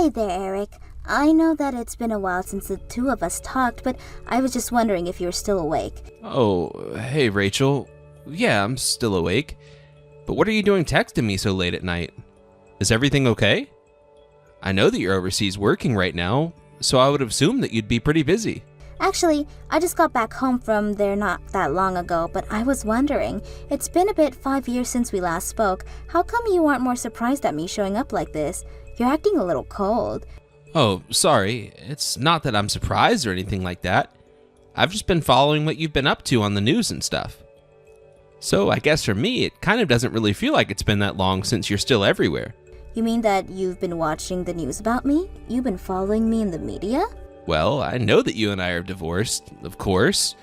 Hey there, Eric. I know that it's been a while since the two of us talked, but I was just wondering if you were still awake. Oh, hey Rachel. Yeah, I'm still awake. But what are you doing texting me so late at night? Is everything okay? I know that you're overseas working right now, so I would assume that you'd be pretty busy. Actually, I just got back home from there not that long ago, but I was wondering, it's been a bit 5 years since we last spoke. How come you aren't more surprised at me showing up like this? You're acting a little cold. Oh, sorry. It's not that I'm surprised or anything like that. I've just been following what you've been up to on the news and stuff. So I guess for me, it kind of doesn't really feel like it's been that long since you're still everywhere. You mean that you've been watching the news about me? You've been following me in the media? Well, I know that you and I are divorced, of course,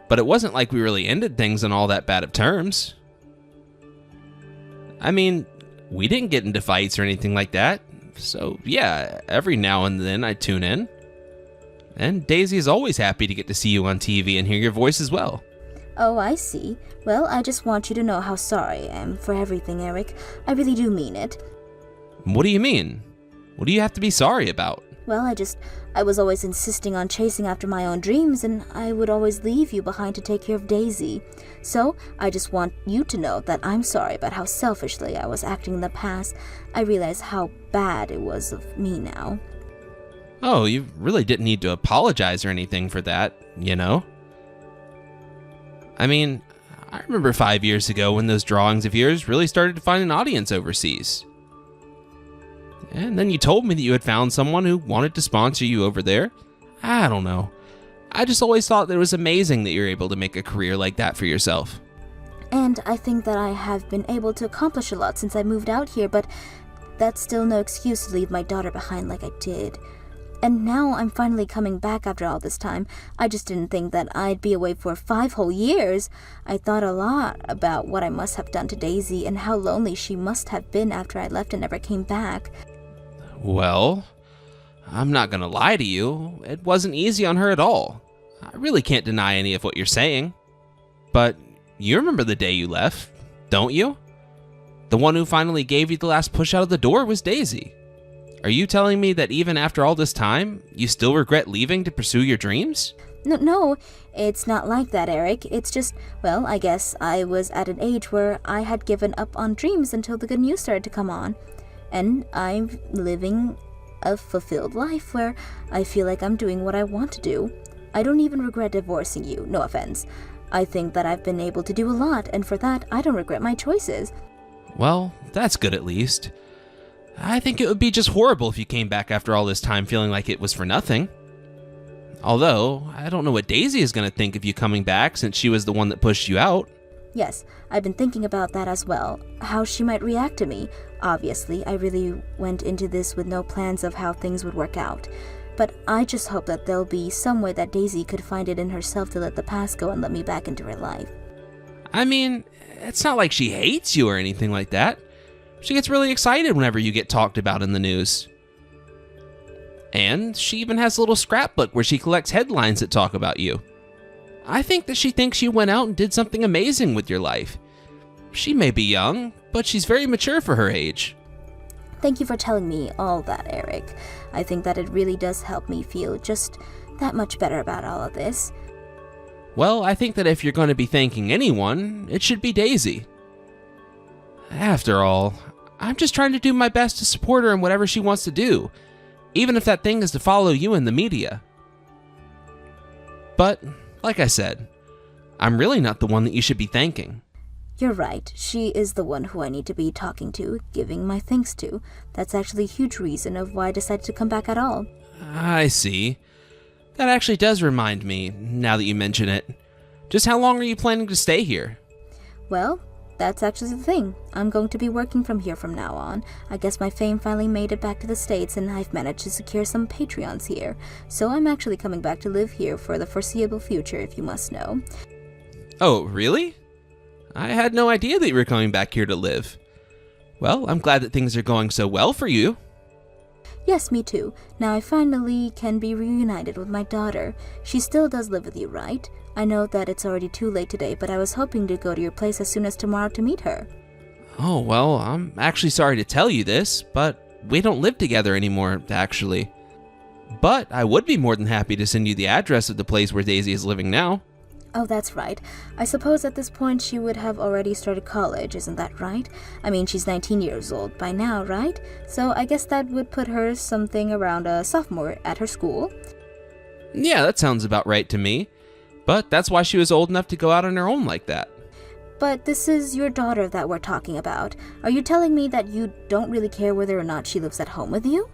but it wasn't like we really ended things on all that bad of terms. I mean, we didn't get into fights or anything like that, so yeah, every now and then I tune in. And Daisy is always happy to get to see you on TV and hear your voice as well. Oh, I see. Well, I just want you to know how sorry I am for everything, Eric. I really do mean it. What do you mean? What do you have to be sorry about? Well, I was always insisting on chasing after my own dreams, and I would always leave you behind to take care of Daisy. So, I just want you to know that I'm sorry about how selfishly I was acting in the past. I realize how bad it was of me now. Oh, you really didn't need to apologize or anything for that, you know? I mean, I remember 5 years ago when those drawings of yours really started to find an audience overseas. And then you told me that you had found someone who wanted to sponsor you over there. I don't know. I just always thought that it was amazing that you're able to make a career like that for yourself. And I think that I have been able to accomplish a lot since I moved out here, but that's still no excuse to leave my daughter behind like I did. And now I'm finally coming back after all this time. I just didn't think that I'd be away for 5 whole years. I thought a lot about what I must have done to Daisy and how lonely she must have been after I left and never came back. Well, I'm not gonna lie to you. It wasn't easy on her at all. I really can't deny any of what you're saying. But you remember the day you left, don't you? The one who finally gave you the last push out of the door was Daisy. Are you telling me that even after all this time, you still regret leaving to pursue your dreams? No, it's not like that, Eric. It's just, well, I guess I was at an age where I had given up on dreams until the good news started to come on. And I'm living a fulfilled life where I feel like I'm doing what I want to do. I don't even regret divorcing you, no offense. I think that I've been able to do a lot, and for that, I don't regret my choices. Well, that's good at least. I think it would be just horrible if you came back after all this time feeling like it was for nothing. Although, I don't know what Daisy is going to think of you coming back since she was the one that pushed you out. Yes, I've been thinking about that as well, how she might react to me. Obviously, I really went into this with no plans of how things would work out. But I just hope that there'll be some way that Daisy could find it in herself to let the past go and let me back into her life. I mean, it's not like she hates you or anything like that. She gets really excited whenever you get talked about in the news. And she even has a little scrapbook where she collects headlines that talk about you. I think that she thinks you went out and did something amazing with your life. She may be young, but she's very mature for her age. Thank you for telling me all that, Eric. I think that it really does help me feel just that much better about all of this. Well, I think that if you're going to be thanking anyone, it should be Daisy. After all, I'm just trying to do my best to support her in whatever she wants to do, even if that thing is to follow you in the media. But, like I said, I'm really not the one that you should be thanking. You're right. She is the one who I need to be talking to, giving my thanks to. That's actually a huge reason of why I decided to come back at all. I see. That actually does remind me, now that you mention it. Just how long are you planning to stay here? Well, that's actually the thing. I'm going to be working from here from now on. I guess my fame finally made it back to the States and I've managed to secure some Patreons here. So I'm actually coming back to live here for the foreseeable future, if you must know. Oh, really? I had no idea that you were coming back here to live. Well, I'm glad that things are going so well for you. Yes, me too. Now I finally can be reunited with my daughter. She still does live with you, right? I know that it's already too late today, but I was hoping to go to your place as soon as tomorrow to meet her. Oh, well, I'm actually sorry to tell you this, but we don't live together anymore, actually. But I would be more than happy to send you the address of the place where Daisy is living now. Oh, that's right. I suppose at this point she would have already started college, isn't that right? I mean, she's 19 years old by now, right? So I guess that would put her something around a sophomore at her school. Yeah, that sounds about right to me. But that's why she was old enough to go out on her own like that. But this is your daughter that we're talking about. Are you telling me that you don't really care whether or not she lives at home with you?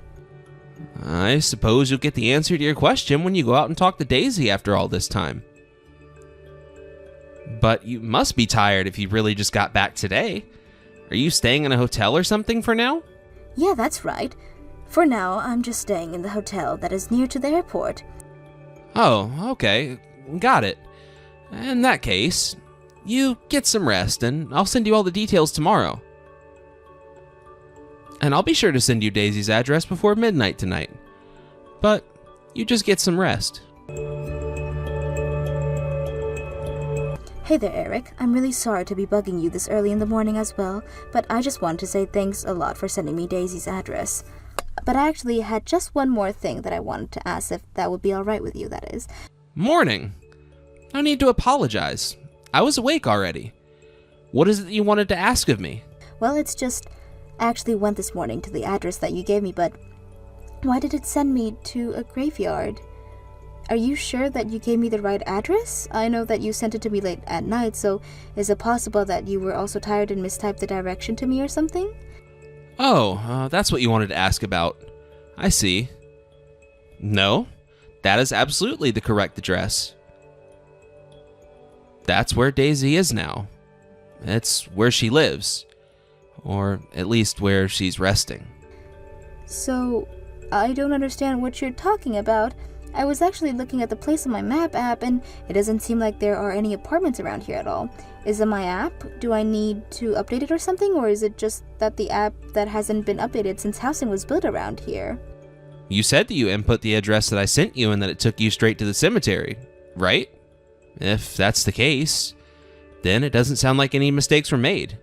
I suppose you'll get the answer to your question when you go out and talk to Daisy after all this time. But you must be tired if you really just got back today. Are you staying in a hotel or something for now? Yeah, that's right. For now, I'm just staying in the hotel that is near to the airport. Oh, okay. Got it. In that case, you get some rest, and I'll send you all the details tomorrow. And I'll be sure to send you Daisy's address before midnight tonight. But you just get some rest. Hey there, Eric. I'm really sorry to be bugging you this early in the morning as well, but I just wanted to say thanks a lot for sending me Daisy's address. But I actually had just one more thing that I wanted to ask, if that would be alright with you, that is. Morning. No need to apologize. I was awake already. What is it that you wanted to ask of me? Well, it's just, I actually went this morning to the address that you gave me, but why did it send me to a graveyard? Are you sure that you gave me the right address? I know that you sent it to me late at night, so is it possible that you were also tired and mistyped the direction to me or something? Oh, that's what you wanted to ask about. I see. No, that is absolutely the correct address. That's where Daisy is now. It's where she lives. Or at least where she's resting. So, I don't understand what you're talking about. I was actually looking at the place on my map app, and it doesn't seem like there are any apartments around here at all. Is it my app? Do I need to update it or something? Or is it just that the app that hasn't been updated since housing was built around here? You said that you input the address that I sent you and that it took you straight to the cemetery, right? If that's the case, then it doesn't sound like any mistakes were made.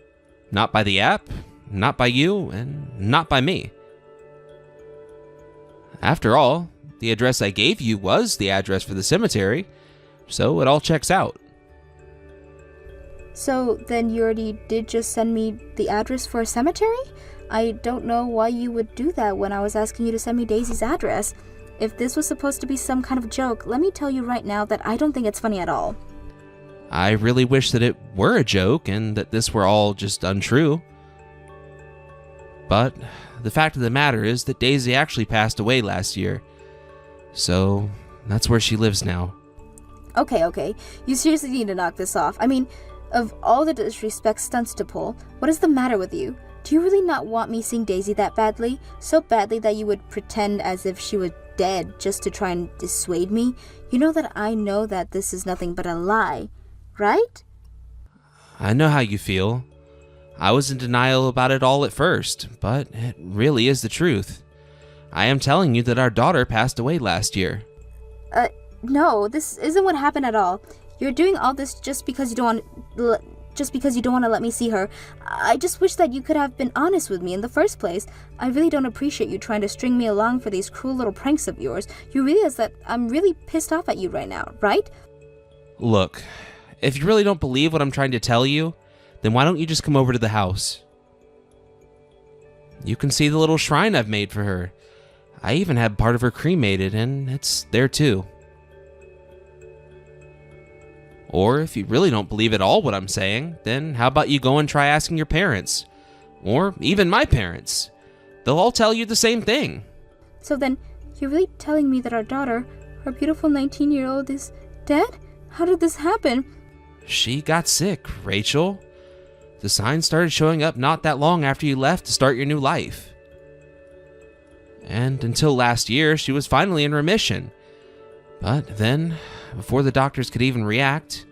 Not by the app, not by you, and not by me. After all, the address I gave you was the address for the cemetery, so it all checks out. So then you already did just send me the address for a cemetery? I don't know why you would do that when I was asking you to send me Daisy's address. If this was supposed to be some kind of joke, let me tell you right now that I don't think it's funny at all. I really wish that it were a joke and that this were all just untrue. But the fact of the matter is that Daisy actually passed away last year. So that's where she lives now. Okay. You seriously need to knock this off. I mean, of all the disrespect stunts to pull, what is the matter with you? Do you really not want me seeing Daisy that badly? So badly that you would pretend as if she was dead just to try and dissuade me? You know that I know that this is nothing but a lie, right? I know how you feel. I was in denial about it all at first, but it really is the truth. I am telling you that our daughter passed away last year. No, this isn't what happened at all. You're doing all this just because you don't want to let me see her. I just wish that you could have been honest with me in the first place. I really don't appreciate you trying to string me along for these cruel little pranks of yours. You realize that I'm really pissed off at you right now, right? Look, if you really don't believe what I'm trying to tell you, then why don't you just come over to the house? You can see the little shrine I've made for her. I even had part of her cremated, and it's there too. Or if you really don't believe at all what I'm saying, then how about you go and try asking your parents? Or even my parents. They'll all tell you the same thing. So then, you're really telling me that our daughter, our beautiful 19-year-old, is dead? How did this happen? She got sick, Rachel. The signs started showing up not that long after you left to start your new life. And until last year, she was finally in remission. But then, before the doctors could even react,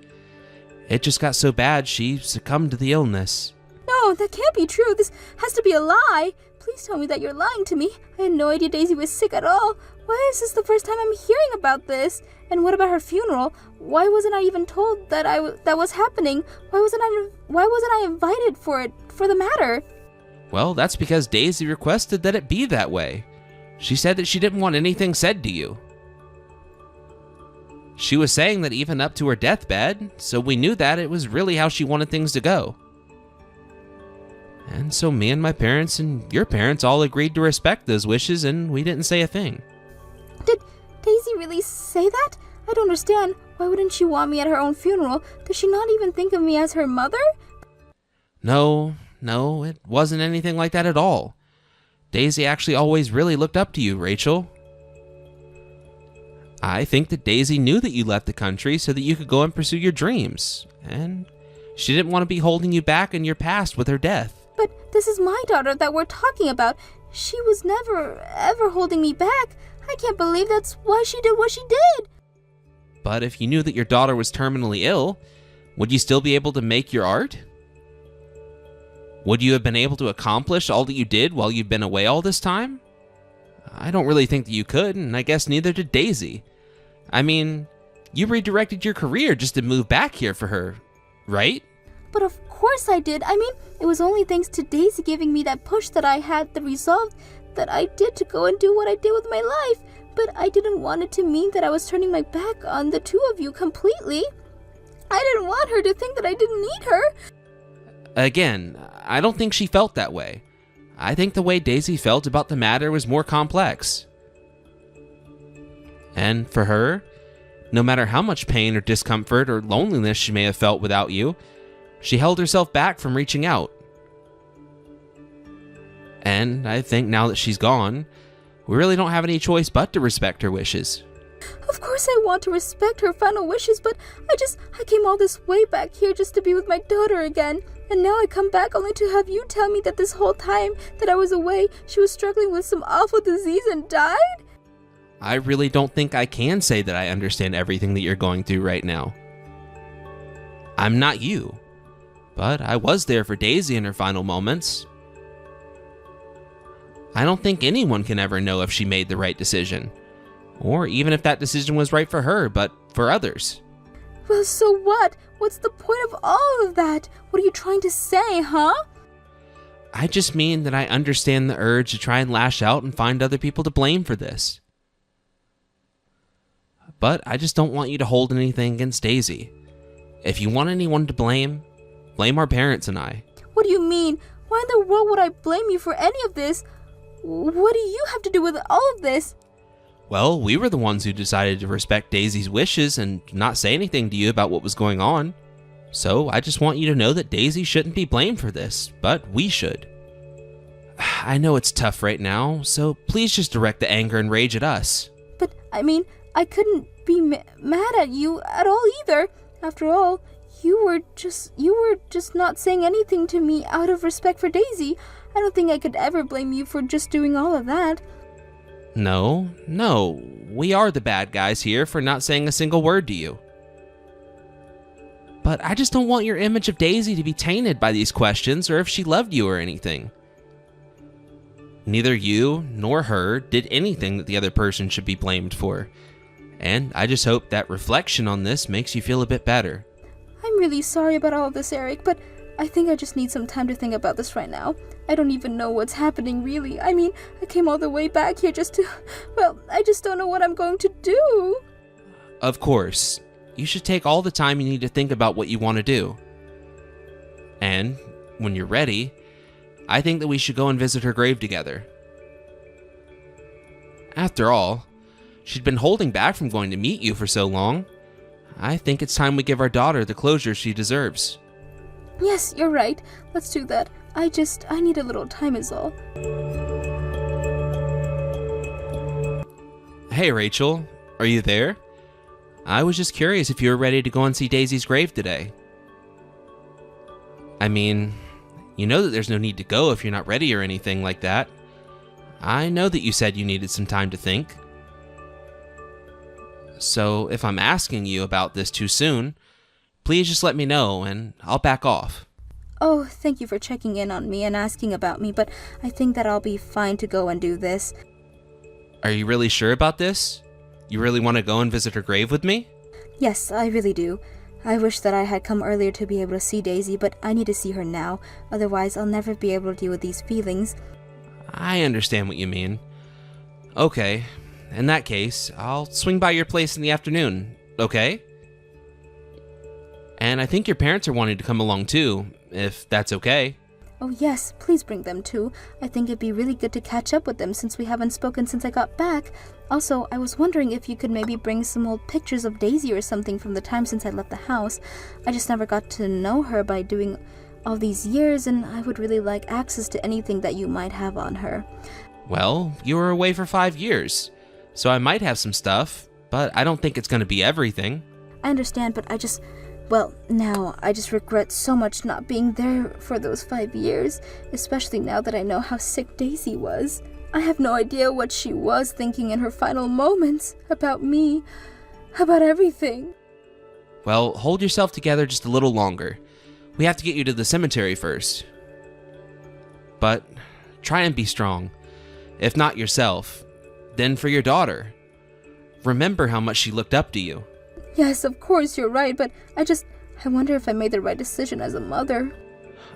it just got so bad she succumbed to the illness. No, that can't be true. This has to be a lie. Please tell me that you're lying to me. I had no idea Daisy was sick at all. Why is this the first time I'm hearing about this? And what about her funeral? Why wasn't I even told that that was happening? Why wasn't I invited for the matter? Well, that's because Daisy requested that it be that way. She said that she didn't want anything said to you. She was saying that even up to her deathbed, so we knew that it was really how she wanted things to go. And so me and my parents and your parents all agreed to respect those wishes, and we didn't say a thing. Did Daisy really say that? I don't understand. Why wouldn't she want me at her own funeral? Does she not even think of me as her mother? No, it wasn't anything like that at all. Daisy actually always really looked up to you, Rachel. I think that Daisy knew that you left the country so that you could go and pursue your dreams, and she didn't want to be holding you back in your past with her death. But this is my daughter that we're talking about. She was never, ever holding me back. I can't believe that's why she did what she did. But if you knew that your daughter was terminally ill, would you still be able to make your art? Would you have been able to accomplish all that you did while you've been away all this time? I don't really think that you could, and I guess neither did Daisy. I mean, you redirected your career just to move back here for her, right? But of course I did. I mean, it was only thanks to Daisy giving me that push that I had the resolve that I did to go and do what I did with my life. But I didn't want it to mean that I was turning my back on the two of you completely. I didn't want her to think that I didn't need her. Again, I don't think she felt that way. I think the way Daisy felt about the matter was more complex. And for her, no matter how much pain or discomfort or loneliness she may have felt without you, she held herself back from reaching out. And I think now that she's gone, we really don't have any choice but to respect her wishes. Of course I want to respect her final wishes, but I came all this way back here just to be with my daughter again. And now I come back only to have you tell me that this whole time that I was away, she was struggling with some awful disease and died? I really don't think I can say that I understand everything that you're going through right now. I'm not you, but I was there for Daisy in her final moments. I don't think anyone can ever know if she made the right decision, or even if that decision was right for her, but for others. Well, so what? What's the point of all of that? What are you trying to say, huh? I just mean that I understand the urge to try and lash out and find other people to blame for this. But I just don't want you to hold anything against Daisy. If you want anyone to blame our parents and I. What do you mean? Why in the world would I blame you for any of this? What do you have to do with all of this? Well, we were the ones who decided to respect Daisy's wishes and not say anything to you about what was going on. So I just want you to know that Daisy shouldn't be blamed for this, but we should. I know it's tough right now, so please just direct the anger and rage at us. But, I mean, I couldn't be mad at you at all either. After all, you were just not saying anything to me out of respect for Daisy. I don't think I could ever blame you for just doing all of that. No, we are the bad guys here for not saying a single word to you. But I just don't want your image of Daisy to be tainted by these questions or if she loved you or anything. Neither you nor her did anything that the other person should be blamed for. And I just hope that reflection on this makes you feel a bit better. I'm really sorry about all of this, Eric, but I think I just need some time to think about this right now. I don't even know what's happening, really. I mean, I came all the way back here just to... Well, I just don't know what I'm going to do. Of course. You should take all the time you need to think about what you want to do. And, when you're ready, I think that we should go and visit her grave together. After all, she'd been holding back from going to meet you for so long. I think it's time we give our daughter the closure she deserves. Yes, you're right. Let's do that. I need a little time is all. Hey, Rachel. Are you there? I was just curious if you were ready to go and see Daisy's grave today. I mean, you know that there's no need to go if you're not ready or anything like that. I know that you said you needed some time to think. So if I'm asking you about this too soon, please just let me know and I'll back off. Oh, thank you for checking in on me and asking about me, but I think that I'll be fine to go and do this. Are you really sure about this? You really want to go and visit her grave with me? Yes, I really do. I wish that I had come earlier to be able to see Daisy, but I need to see her now. Otherwise, I'll never be able to deal with these feelings. I understand what you mean. Okay, in that case, I'll swing by your place in the afternoon, okay? And I think your parents are wanting to come along too, if that's okay. Oh yes, please bring them too. I think it'd be really good to catch up with them since we haven't spoken since I got back. Also, I was wondering if you could maybe bring some old pictures of Daisy or something from the time since I left the house. I just never got to know her by doing all these years, and I would really like access to anything that you might have on her. Well, you were away for 5 years, so I might have some stuff, but I don't think it's going to be everything. I understand, but now I just regret so much not being there for those 5 years, especially now that I know how sick Daisy was. I have no idea what she was thinking in her final moments about me, about everything. Well, hold yourself together just a little longer. We have to get you to the cemetery first. But try and be strong. If not yourself, then for your daughter. Remember how much she looked up to you. Yes, of course, you're right, but I wonder if I made the right decision as a mother.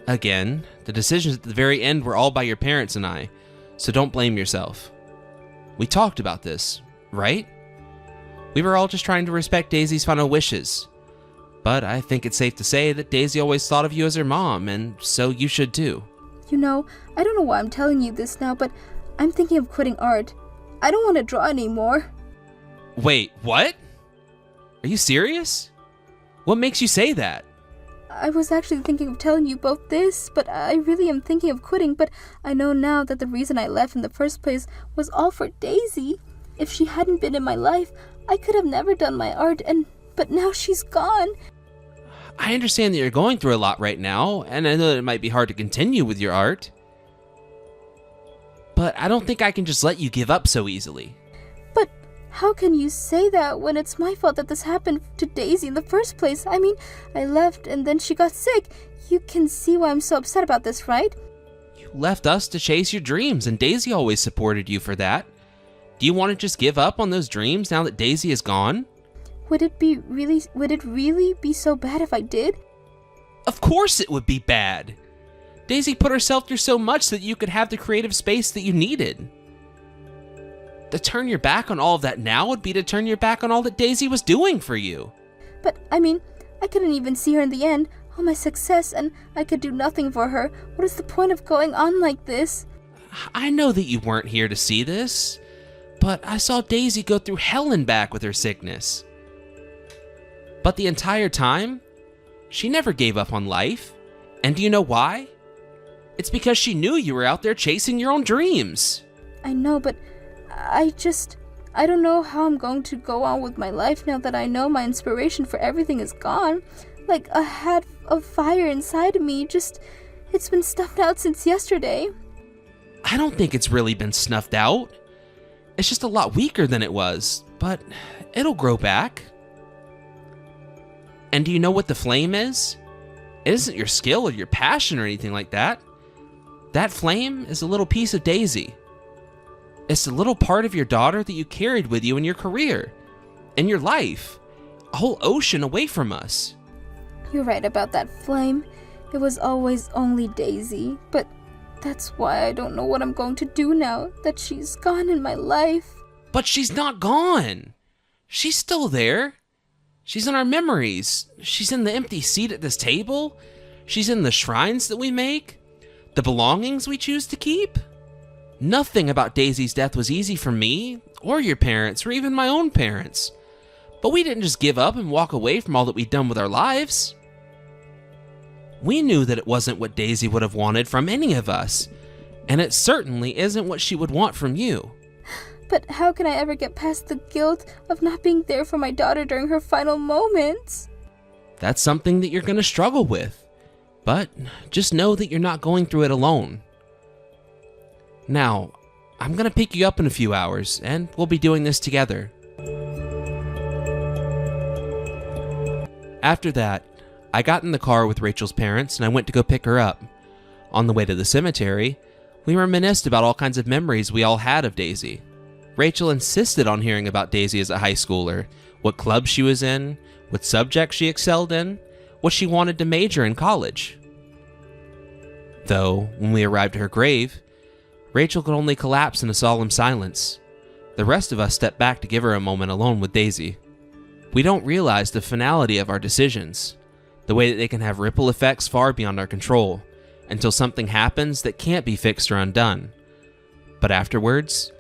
Again, the decisions at the very end were all by your parents and I, so don't blame yourself. We talked about this, right? We were all just trying to respect Daisy's final wishes. But I think it's safe to say that Daisy always thought of you as her mom, and so you should too. You know, I don't know why I'm telling you this now, but I'm thinking of quitting art. I don't want to draw anymore. Wait, what? Are you serious? What makes you say that? I was actually thinking of telling you both this, but I really am thinking of quitting, but I know now that the reason I left in the first place was all for Daisy. If she hadn't been in my life, I could have never done my art, but now she's gone. I understand that you're going through a lot right now, and I know that it might be hard to continue with your art. But I don't think I can just let you give up so easily. But how can you say that when it's my fault that this happened to Daisy in the first place? I mean, I left and then she got sick. You can see why I'm so upset about this, right? You left us to chase your dreams, and Daisy always supported you for that. Do you want to just give up on those dreams now that Daisy is gone? Would it really be so bad if I did? Of course it would be bad. Daisy put herself through so much so that you could have the creative space that you needed. To turn your back on all of that now would be to turn your back on all that Daisy was doing for you. But, I mean, I couldn't even see her in the end, all my success, and I could do nothing for her. What is the point of going on like this? I know that you weren't here to see this, but I saw Daisy go through hell and back with her sickness. But the entire time, she never gave up on life. And do you know why? It's because she knew you were out there chasing your own dreams. I know, but I don't know how I'm going to go on with my life now that I know my inspiration for everything is gone. Like a hat of fire inside of me, it's been snuffed out since yesterday. I don't think it's really been snuffed out. It's just a lot weaker than it was, but it'll grow back. And do you know what the flame is? It isn't your skill or your passion or anything like that. That flame is a little piece of Daisy. It's a little part of your daughter that you carried with you in your career, in your life, a whole ocean away from us. You're right about that flame. It was always only Daisy, but that's why I don't know what I'm going to do now that she's gone in my life. But she's not gone. She's still there. She's in our memories. She's in the empty seat at this table. She's in the shrines that we make, the belongings we choose to keep. Nothing about Daisy's death was easy for me, or your parents, or even my own parents. But we didn't just give up and walk away from all that we'd done with our lives. We knew that it wasn't what Daisy would have wanted from any of us, and it certainly isn't what she would want from you. But how can I ever get past the guilt of not being there for my daughter during her final moments? That's something that you're going to struggle with, but just know that you're not going through it alone. Now, I'm going to pick you up in a few hours, and we'll be doing this together. After that, I got in the car with Rachel's parents, and I went to go pick her up. On the way to the cemetery, we reminisced about all kinds of memories we all had of Daisy. Rachel insisted on hearing about Daisy as a high schooler, what club she was in, what subjects she excelled in, what she wanted to major in college. Though, when we arrived at her grave, Rachel could only collapse in a solemn silence. The rest of us stepped back to give her a moment alone with Daisy. We don't realize the finality of our decisions, the way that they can have ripple effects far beyond our control, until something happens that can't be fixed or undone. But afterwards,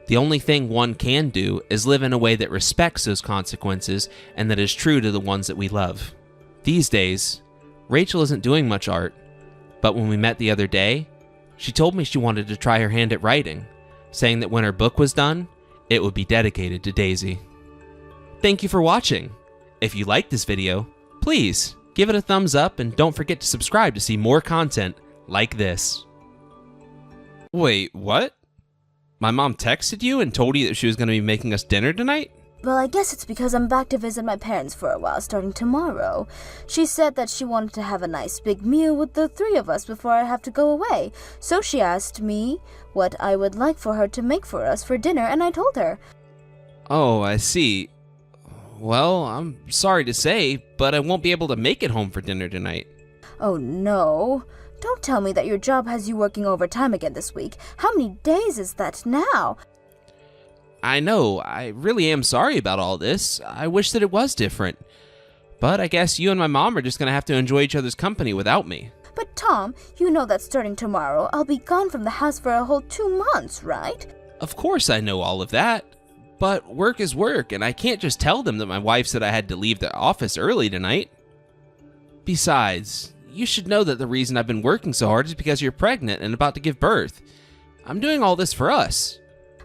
the only thing one can do is live in a way that respects those consequences and that is true to the ones that we love. These days, Rachel isn't doing much art, but when we met the other day, she told me she wanted to try her hand at writing, saying that when her book was done, it would be dedicated to Daisy. Thank you for watching. If you liked this video, please give it a thumbs up and don't forget to subscribe to see more content like this. Wait, what? My mom texted you and told you that she was going to be making us dinner tonight? Well, I guess it's because I'm back to visit my parents for a while, starting tomorrow. She said that she wanted to have a nice big meal with the three of us before I have to go away. So she asked me what I would like for her to make for us for dinner, and I told her. Oh, I see. Well, I'm sorry to say, but I won't be able to make it home for dinner tonight. Oh, no. Don't tell me that your job has you working overtime again this week. How many days is that now? I know, I really am sorry about all this. I wish that it was different. But I guess you and my mom are just going to have to enjoy each other's company without me. But Tom, you know that starting tomorrow, I'll be gone from the house for a whole 2 months, right? Of course I know all of that. But work is work, and I can't just tell them that my wife said I had to leave the office early tonight. Besides, you should know that the reason I've been working so hard is because you're pregnant and about to give birth. I'm doing all this for us.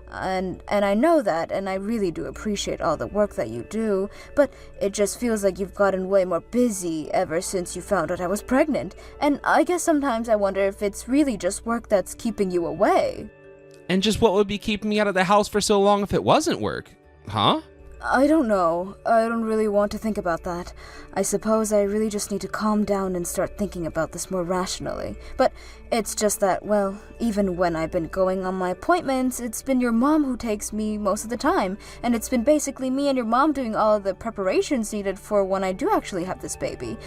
And I know that, and I really do appreciate all the work that you do, but it just feels like you've gotten way more busy ever since you found out I was pregnant, and I guess sometimes I wonder if it's really just work that's keeping you away. And just what would be keeping me out of the house for so long if it wasn't work? Huh? I don't know. I don't really want to think about that. I suppose I really just need to calm down and start thinking about this more rationally. But it's just that, well, even when I've been going on my appointments, it's been your mom who takes me most of the time. And it's been basically me and your mom doing all of the preparations needed for when I do actually have this baby.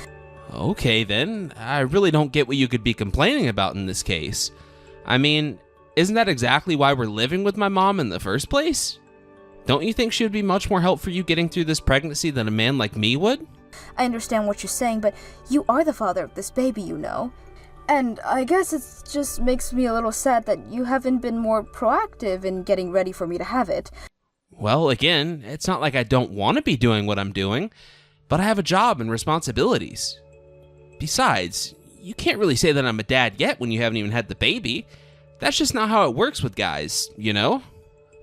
Okay then, I really don't get what you could be complaining about in this case. I mean, isn't that exactly why we're living with my mom in the first place? Don't you think she would be much more help for you getting through this pregnancy than a man like me would? I understand what you're saying, but you are the father of this baby, you know. And I guess it just makes me a little sad that you haven't been more proactive in getting ready for me to have it. Well, again, it's not like I don't want to be doing what I'm doing, but I have a job and responsibilities. Besides, you can't really say that I'm a dad yet when you haven't even had the baby. That's just not how it works with guys, you know?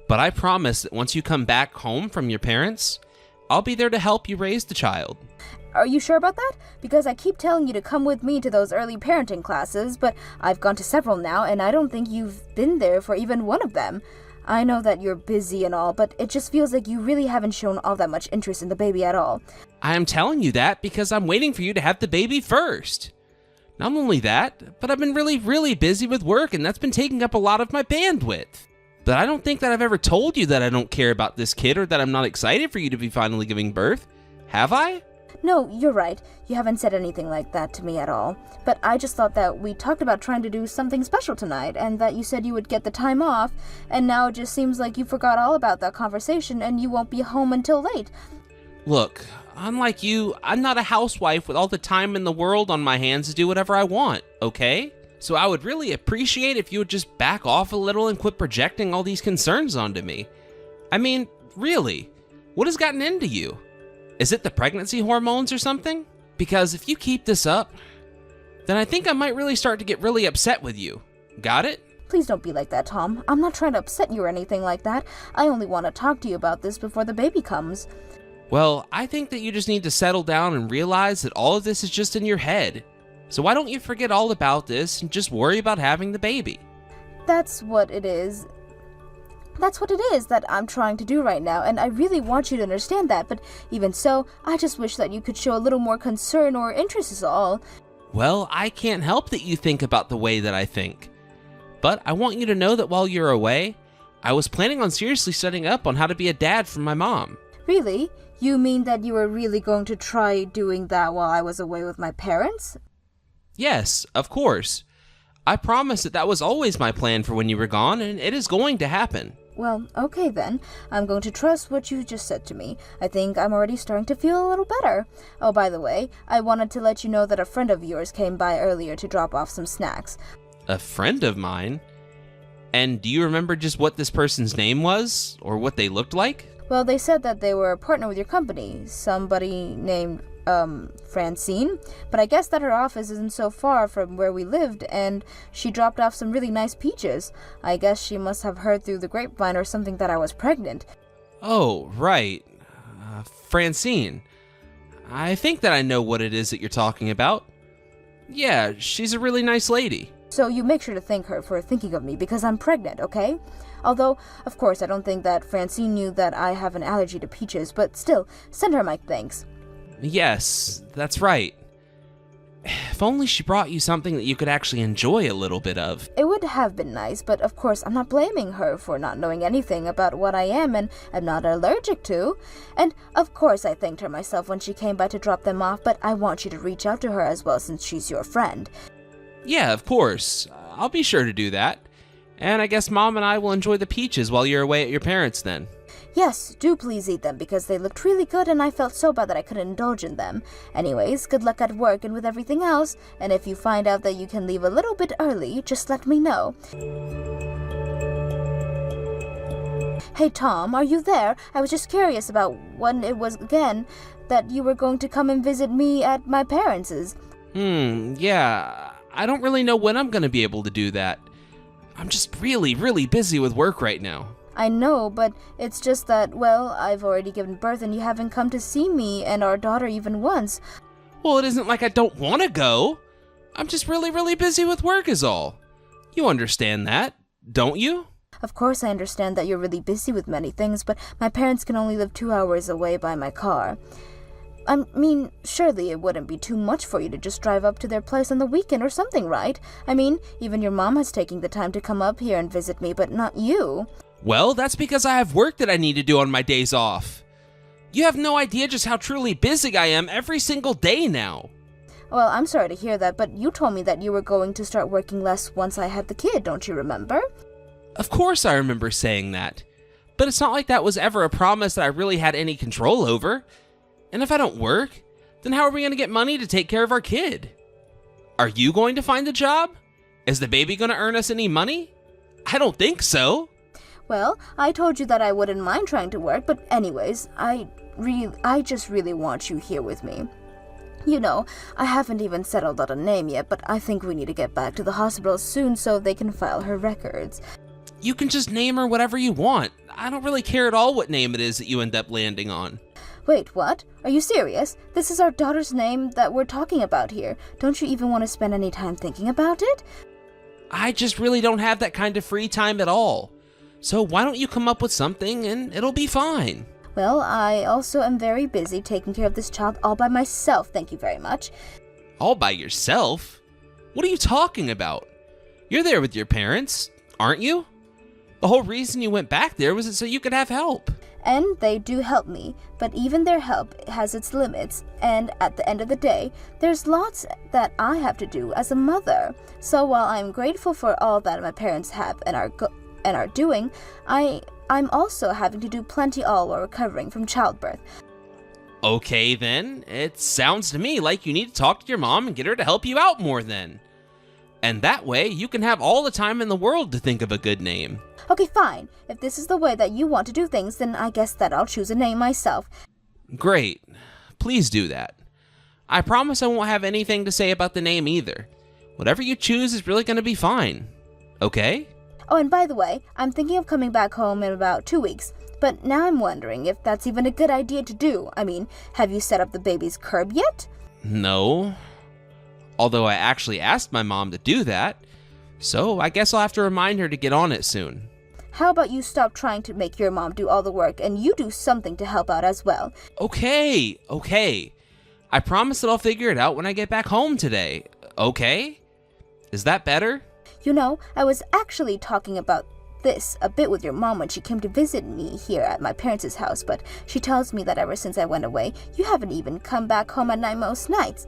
But I promise that once you come back home from your parents, I'll be there to help you raise the child. Are you sure about that? Because I keep telling you to come with me to those early parenting classes, but I've gone to several now, and I don't think you've been there for even one of them. I know that you're busy and all, but it just feels like you really haven't shown all that much interest in the baby at all. I am telling you that because I'm waiting for you to have the baby first. Not only that, but I've been really busy with work, and that's been taking up a lot of my bandwidth. But I don't think that I've ever told you that I don't care about this kid or that I'm not excited for you to be finally giving birth. Have I? No, you're right. You haven't said anything like that to me at all. But I just thought that we talked about trying to do something special tonight, and that you said you would get the time off, and now it just seems like you forgot all about that conversation and you won't be home until late. Look, unlike you, I'm not a housewife with all the time in the world on my hands to do whatever I want, okay? So I would really appreciate if you would just back off a little and quit projecting all these concerns onto me. I mean, really, what has gotten into you? Is it the pregnancy hormones or something? Because if you keep this up, then I think I might really start to get really upset with you. Got it? Please don't be like that, Tom. I'm not trying to upset you or anything like that. I only want to talk to you about this before the baby comes. Well, I think that you just need to settle down and realize that all of this is just in your head. So why don't you forget all about this and just worry about having the baby? That's what it is. That's what it is that I'm trying to do right now, and I really want you to understand that, but even so, I just wish that you could show a little more concern or interest is all. Well, I can't help that you think about the way that I think. But I want you to know that while you're away, I was planning on seriously studying up on how to be a dad for my mom. Really? You mean that you were really going to try doing that while I was away with my parents? Yes, of course. I promise that was always my plan for when you were gone, and it is going to happen. Well, okay then. I'm going to trust what you just said to me. I think I'm already starting to feel a little better. Oh, by the way, I wanted to let you know that a friend of yours came by earlier to drop off some snacks. A friend of mine? And do you remember just what this person's name was, or what they looked like? Well, they said that they were a partner with your company, somebody named, Francine, but I guess that her office isn't so far from where we lived, and she dropped off some really nice peaches. I guess she must have heard through the grapevine or something that I was pregnant. Oh, right. Francine. I think that I know what it is that you're talking about. Yeah, she's a really nice lady. So you make sure to thank her for thinking of me because I'm pregnant, okay? Although, of course, I don't think that Francine knew that I have an allergy to peaches, but still, send her my thanks. Yes, that's right. If only she brought you something that you could actually enjoy a little bit of. It would have been nice, but of course I'm not blaming her for not knowing anything about what I am and am not allergic to. And of course I thanked her myself when she came by to drop them off, but I want you to reach out to her as well since she's your friend. Yeah, of course. I'll be sure to do that. And I guess Mom and I will enjoy the peaches while you're away at your parents' then. Yes, do please eat them because they looked really good and I felt so bad that I couldn't indulge in them. Anyways, good luck at work and with everything else, and if you find out that you can leave a little bit early, just let me know. Hey Tom, are you there? I was just curious about when it was again that you were going to come and visit me at my parents'. Yeah, I don't really know when I'm gonna be able to do that. I'm just really busy with work right now. I know, but it's just that, well, I've already given birth and you haven't come to see me and our daughter even once. Well, it isn't like I don't want to go. I'm just really busy with work is all. You understand that, don't you? Of course I understand that you're really busy with many things, but my parents can only live 2 hours away by my car. I mean, surely it wouldn't be too much for you to just drive up to their place on the weekend or something, right? I mean, even your mom has taken the time to come up here and visit me, but not you. Well, that's because I have work that I need to do on my days off. You have no idea just how truly busy I am every single day now. Well, I'm sorry to hear that, but you told me that you were going to start working less once I had the kid, don't you remember? Of course I remember saying that. But it's not like that was ever a promise that I really had any control over. And if I don't work, then how are we going to get money to take care of our kid? Are you going to find a job? Is the baby going to earn us any money? I don't think so. Well, I told you that I wouldn't mind trying to work, but anyways, I just really want you here with me. You know, I haven't even settled on a name yet, but I think we need to get back to the hospital soon so they can file her records. You can just name her whatever you want. I don't really care at all what name it is that you end up landing on. Wait, what? Are you serious? This is our daughter's name that we're talking about here. Don't you even want to spend any time thinking about it? I just really don't have that kind of free time at all. So why don't you come up with something and it'll be fine. Well, I also am very busy taking care of this child all by myself, thank you very much. All by yourself? What are you talking about? You're there with your parents, aren't you? The whole reason you went back there was so you could have help. And they do help me, but even their help has its limits, and at the end of the day, there's lots that I have to do as a mother. So while I'm grateful for all that my parents have and are doing, I'm also having to do plenty all while recovering from childbirth. Okay then, it sounds to me like you need to talk to your mom and get her to help you out more then. And that way, you can have all the time in the world to think of a good name. Okay, fine. If this is the way that you want to do things, then I guess that I'll choose a name myself. Great. Please do that. I promise I won't have anything to say about the name either. Whatever you choose is really going to be fine. Okay? Oh, and by the way, I'm thinking of coming back home in about 2 weeks. But now I'm wondering if that's even a good idea to do. I mean, have you set up the baby's curb yet? No. Although I actually asked my mom to do that. So I guess I'll have to remind her to get on it soon. How about you stop trying to make your mom do all the work and you do something to help out as well? Okay. I promise that I'll figure it out when I get back home today. Okay? Is that better? You know, I was actually talking about this a bit with your mom when she came to visit me here at my parents' house, but she tells me that ever since I went away, you haven't even come back home at night most nights.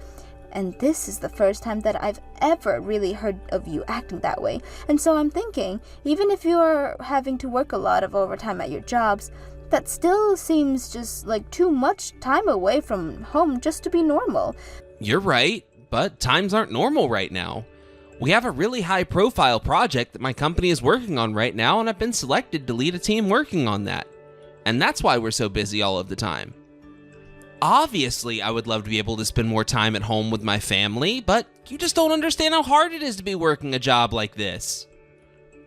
And this is the first time that I've ever really heard of you acting that way. And so I'm thinking, even if you're having to work a lot of overtime at your jobs, that still seems just like too much time away from home just to be normal. You're right, but times aren't normal right now. We have a really high-profile project that my company is working on right now, and I've been selected to lead a team working on that. And that's why we're so busy all of the time. Obviously, I would love to be able to spend more time at home with my family, but you just don't understand how hard it is to be working a job like this.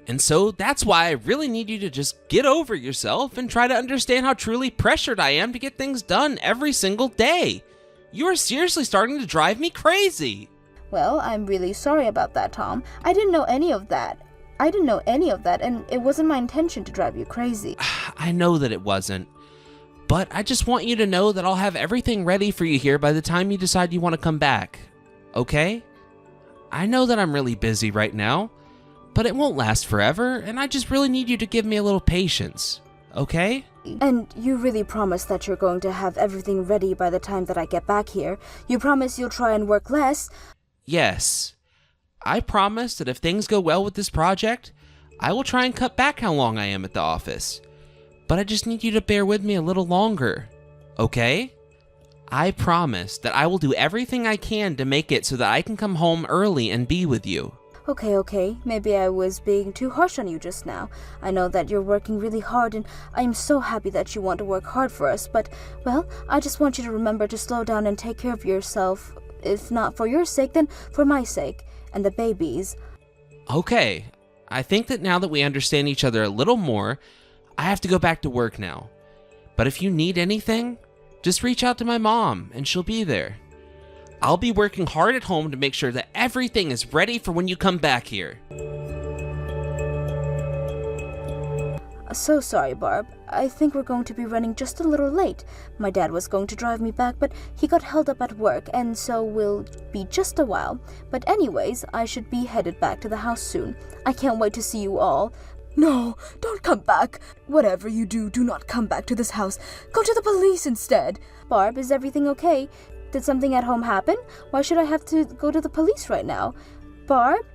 And so that's why I really need you to just get over yourself and try to understand how truly pressured I am to get things done every single day. You are seriously starting to drive me crazy. Well, I'm really sorry about that, Tom. I didn't know any of that, and it wasn't my intention to drive you crazy. I know that it wasn't. But I just want you to know that I'll have everything ready for you here by the time you decide you want to come back. Okay? I know that I'm really busy right now, but it won't last forever, and I just really need you to give me a little patience. Okay? And you really promise that you're going to have everything ready by the time that I get back here? You promise you'll try and work less? Yes. I promise that if things go well with this project, I will try and cut back how long I am at the office. But I just need you to bear with me a little longer, okay? I promise that I will do everything I can to make it so that I can come home early and be with you. Okay. Maybe I was being too harsh on you just now. I know that you're working really hard, and I am so happy that you want to work hard for us, but, well, I just want you to remember to slow down and take care of yourself. If not for your sake, then for my sake, and the baby's. Okay, I think that now that we understand each other a little more, I have to go back to work now. But if you need anything, just reach out to my mom and she'll be there. I'll be working hard at home to make sure that everything is ready for when you come back here. So sorry, Barb. I think we're going to be running just a little late. My dad was going to drive me back, but he got held up at work, and so we'll be just a while. But anyways, I should be headed back to the house soon. I can't wait to see you all. No, don't come back. Whatever you do, do not come back to this house. Go to the police instead. Barb, is everything okay? Did something at home happen? Why should I have to go to the police right now? Barb?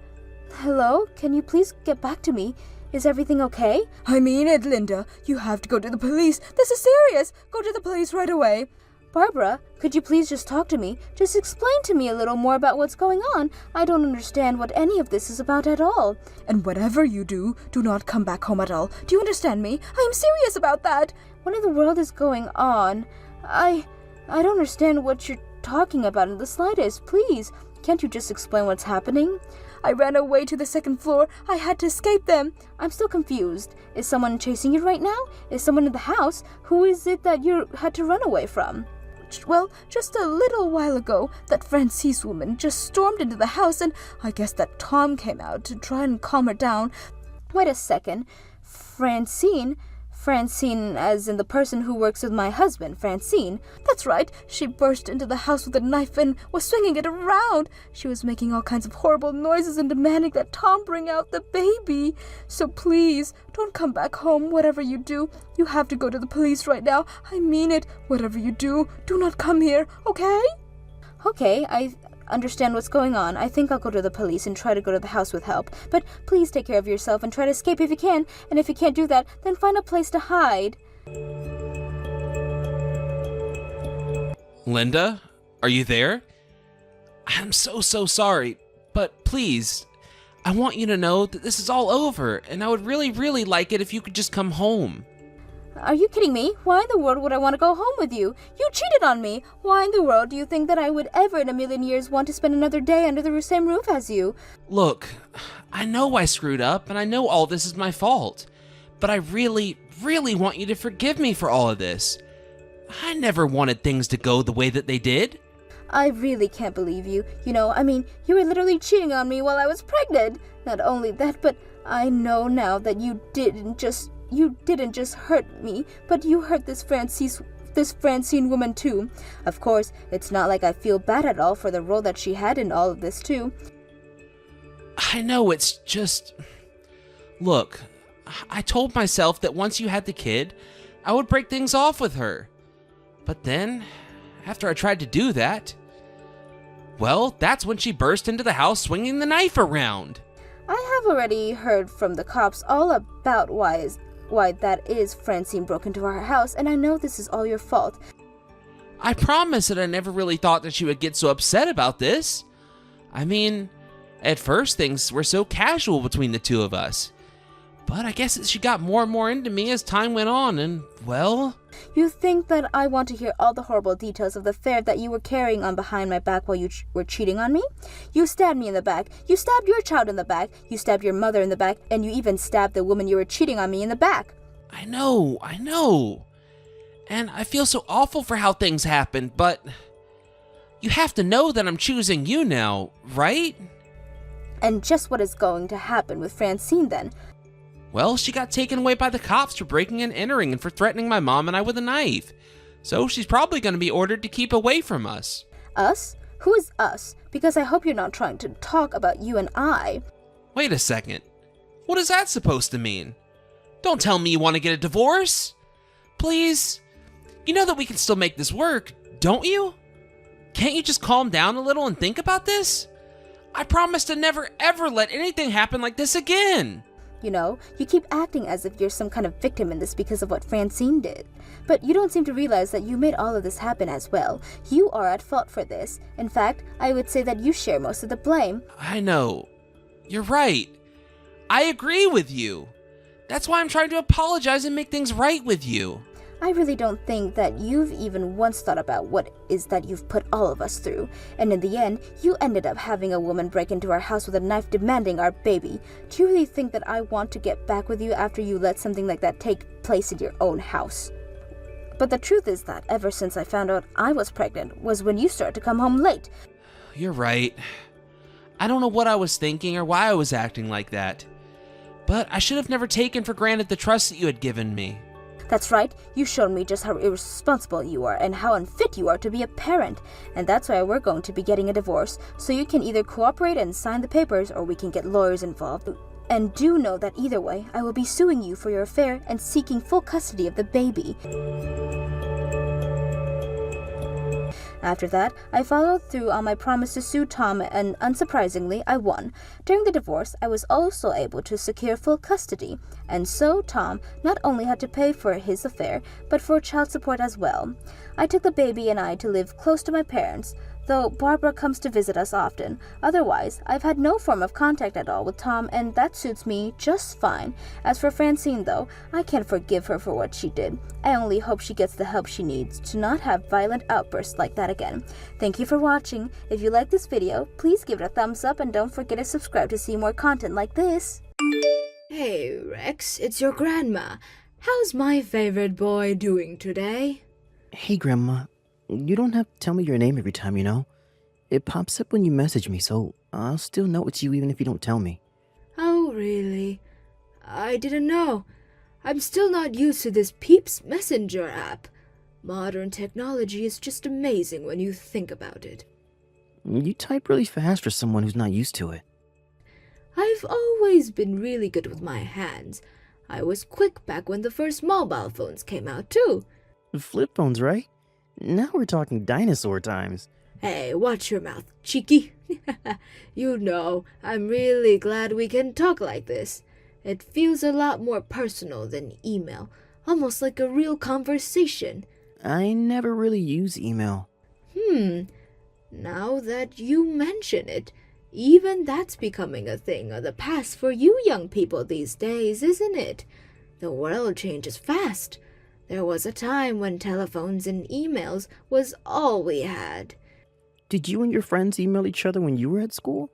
Hello? Can you please get back to me? Is everything okay? I mean it, Linda. You have to go to the police. This is serious. Go to the police right away. Barbara, could you please just talk to me? Just explain to me a little more about what's going on. I don't understand what any of this is about at all. And whatever you do, do not come back home at all. Do you understand me? I am serious about that. What in the world is going on? I don't understand what you're talking about in the slightest. Please, can't you just explain what's happening? I ran away to the second floor. I had to escape them. I'm still confused. Is someone chasing you right now? Is someone in the house? Who is it that you had to run away from? Well, just a little while ago, that Francis woman just stormed into the house, and I guess that Tom came out to try and calm her down. Wait a second. Francine as in the person who works with my husband, Francine. That's right. She burst into the house with a knife and was swinging it around. She was making all kinds of horrible noises and demanding that Tom bring out the baby. So please, don't come back home, whatever you do. You have to go to the police right now. I mean it. Whatever you do, do not come here, okay? Okay, I understand what's going on. I think I'll go to the police and try to go to the house with help. But please take care of yourself and try to escape if you can. And if you can't do that, then find a place to hide. Linda, are you there? I'm so sorry, but please, I want you to know that this is all over, and I would really like it if you could just come home. Are you kidding me? Why in the world would I want to go home with you? You cheated on me. Why in the world do you think that I would ever in a million years want to spend another day under the same roof as you? Look, I know I screwed up, and I know all this is my fault, but I really want you to forgive me for all of this. I never wanted things to go the way that they did. I really can't believe you. You were literally cheating on me while I was pregnant. Not only that, but I know now that you didn't just hurt me, but you hurt this Francine woman too. Of course, it's not like I feel bad at all for the role that she had in all of this too. I know, it's just... Look, I told myself that once you had the kid, I would break things off with her. But then, after I tried to do that, well, that's when she burst into the house swinging the knife around. I have already heard from the cops all about why that is Francine broke into our house, and I know this is all your fault. I promise that I never really thought that she would get so upset about this. I mean, at first things were so casual between the two of us. But I guess she got more and more into me as time went on, and, well... You think that I want to hear all the horrible details of the affair that you were carrying on behind my back while you were cheating on me? You stabbed me in the back, you stabbed your child in the back, you stabbed your mother in the back, and you even stabbed the woman you were cheating on me in the back. I know. And I feel so awful for how things happened, but... You have to know that I'm choosing you now, right? And just what is going to happen with Francine then? Well, she got taken away by the cops for breaking and entering and for threatening my mom and I with a knife. So she's probably going to be ordered to keep away from us. Us? Who is us? Because I hope you're not trying to talk about you and I. Wait a second. What is that supposed to mean? Don't tell me you want to get a divorce. Please? You know that we can still make this work, don't you? Can't you just calm down a little and think about this? I promise to never ever let anything happen like this again. You know, you keep acting as if you're some kind of victim in this because of what Francine did. But you don't seem to realize that you made all of this happen as well. You are at fault for this. In fact, I would say that you share most of the blame. I know. You're right. I agree with you. That's why I'm trying to apologize and make things right with you. I really don't think that you've even once thought about what is that you've put all of us through. And in the end, you ended up having a woman break into our house with a knife demanding our baby. Do you really think that I want to get back with you after you let something like that take place in your own house? But the truth is that ever since I found out I was pregnant was when you started to come home late. You're right. I don't know what I was thinking or why I was acting like that. But I should have never taken for granted the trust that you had given me. That's right, you showed me just how irresponsible you are and how unfit you are to be a parent. And that's why we're going to be getting a divorce. So you can either cooperate and sign the papers or we can get lawyers involved. And do know that either way, I will be suing you for your affair and seeking full custody of the baby. After that, I followed through on my promise to sue Tom, and unsurprisingly, I won. During the divorce, I was also able to secure full custody, and so Tom not only had to pay for his affair, but for child support as well. I took the baby and I to live close to my parents, though Barbara comes to visit us often. Otherwise, I've had no form of contact at all with Tom, and that suits me just fine. As for Francine, though, I can't forgive her for what she did. I only hope she gets the help she needs to not have violent outbursts like that again. Thank you for watching. If you like this video, please give it a thumbs up and don't forget to subscribe to see more content like this. Hey, Rex, it's your grandma. How's my favorite boy doing today? Hey, Grandma. You don't have to tell me your name every time, you know? It pops up when you message me, so I'll still know it's you even if you don't tell me. Oh, really? I didn't know. I'm still not used to this Peeps Messenger app. Modern technology is just amazing when you think about it. You type really fast for someone who's not used to it. I've always been really good with my hands. I was quick back when the first mobile phones came out, too. Flip phones, right? Now we're talking dinosaur times. Hey, watch your mouth, cheeky. You know, I'm really glad we can talk like this. It feels a lot more personal than email, almost like a real conversation. I never really use email. Now that you mention it, even that's becoming a thing of the past for you young people these days, isn't it? The world changes fast. There was a time when telephones and emails was all we had. Did you and your friends email each other when you were at school?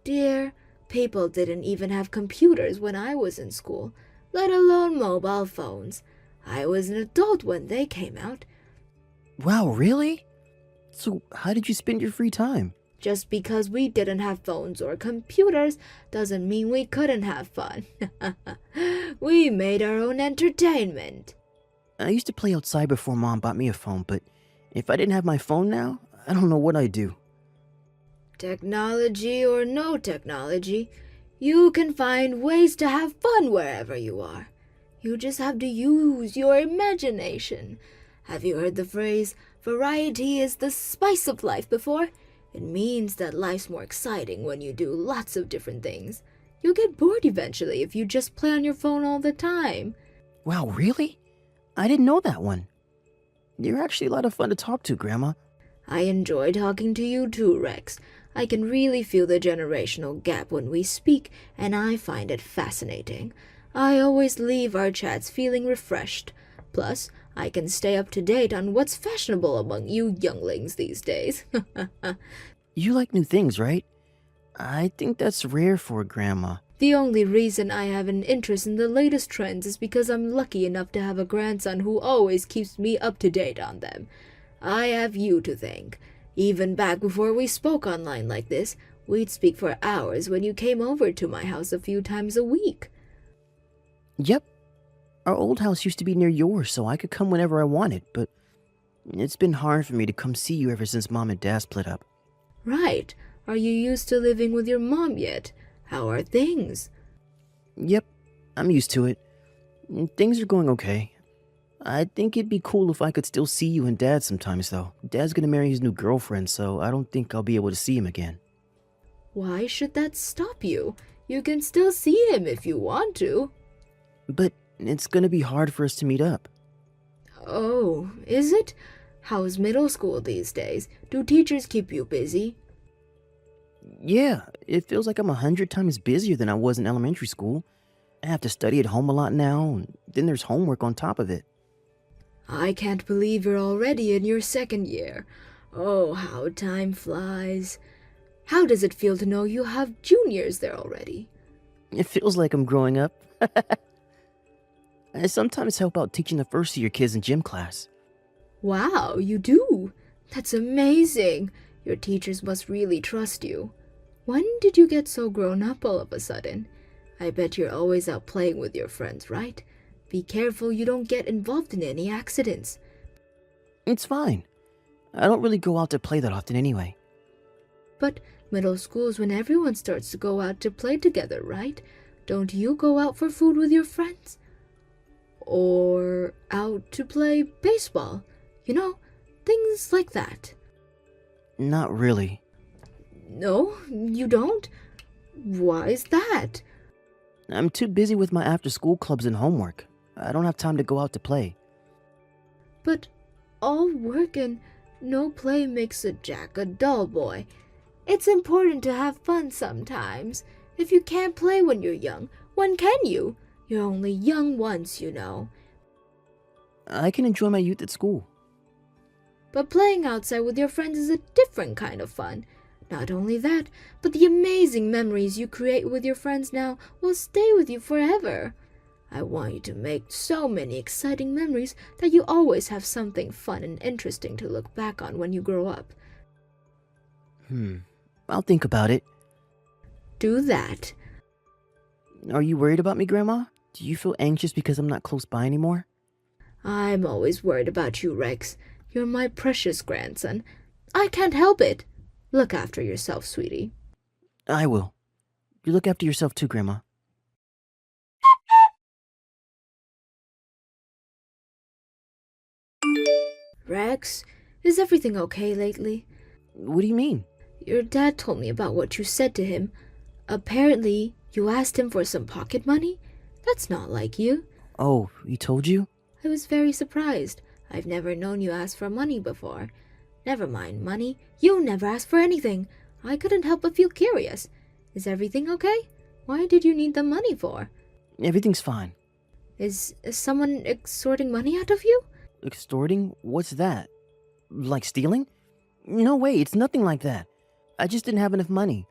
Dear, people didn't even have computers when I was in school, let alone mobile phones. I was an adult when they came out. Wow, really? So how did you spend your free time? Just because we didn't have phones or computers doesn't mean we couldn't have fun. We made our own entertainment. I used to play outside before Mom bought me a phone, but if I didn't have my phone now, I don't know what I'd do. Technology or no technology, You can find ways to have fun wherever you are. You just have to use your imagination. Have you heard the phrase, variety is the spice of life before? It means that life's more exciting when you do lots of different things. You'll get bored eventually if you just play on your phone all the time. Wow, really? I didn't know that one. You're actually a lot of fun to talk to, Grandma. I enjoy talking to you too, Rex. I can really feel the generational gap when we speak, and I find it fascinating. I always leave our chats feeling refreshed. Plus, I can stay up to date on what's fashionable among you younglings these days. You like new things, right? I think that's rare for a grandma. The only reason I have an interest in the latest trends is because I'm lucky enough to have a grandson who always keeps me up to date on them. I have you to thank. Even back before we spoke online like this, we'd speak for hours when you came over to my house a few times a week. Yep. Our old house used to be near yours, so I could come whenever I wanted, but it's been hard for me to come see you ever since Mom and Dad split up. Right. Are you used to living with your mom yet? How are things? Yep, I'm used to it. Things are going okay. I think it'd be cool if I could still see you and Dad sometimes, though. Dad's gonna marry his new girlfriend, so I don't think I'll be able to see him again. Why should that stop you? You can still see him if you want to. But it's gonna be hard for us to meet up. Oh, is it? How's middle school these days? Do teachers keep you busy? Yeah, it feels like I'm 100 times busier than I was in elementary school. I have to study at home a lot now, and then there's homework on top of it. I can't believe you're already in your second year. Oh, how time flies. How does it feel to know you have juniors there already? It feels like I'm growing up. I sometimes help out teaching the first-year kids in gym class. Wow, you do? That's amazing. Your teachers must really trust you. When did you get so grown up all of a sudden? I bet you're always out playing with your friends, right? Be careful you don't get involved in any accidents. It's fine. I don't really go out to play that often anyway. But middle school is when everyone starts to go out to play together, right? Don't you go out for food with your friends? Or out to play baseball? You know, things like that. Not really. No, you don't? Why is that? I'm too busy with my after-school clubs and homework. I don't have time to go out to play. But all work and no play makes a Jack a dull boy. It's important to have fun sometimes. If you can't play when you're young, when can you? You're only young once, you know. I can enjoy my youth at school. But playing outside with your friends is a different kind of fun. Not only that, but the amazing memories you create with your friends now will stay with you forever. I want you to make so many exciting memories that you always have something fun and interesting to look back on when you grow up. I'll think about it. Do that. Are you worried about me, Grandma? Do you feel anxious because I'm not close by anymore? I'm always worried about you, Rex. You're my precious grandson. I can't help it. Look after yourself, sweetie. I will. You look after yourself too, Grandma. Rex, is everything okay lately? What do you mean? Your dad told me about what you said to him. Apparently, you asked him for some pocket money? That's not like you. Oh, he told you? I was very surprised. I've never known you ask for money before. Never mind money. You never asked for anything. I couldn't help but feel curious. Is everything okay? Why did you need the money for? Everything's fine. Is someone extorting money out of you? Extorting? What's that? Like stealing? No way, it's nothing like that. I just didn't have enough money.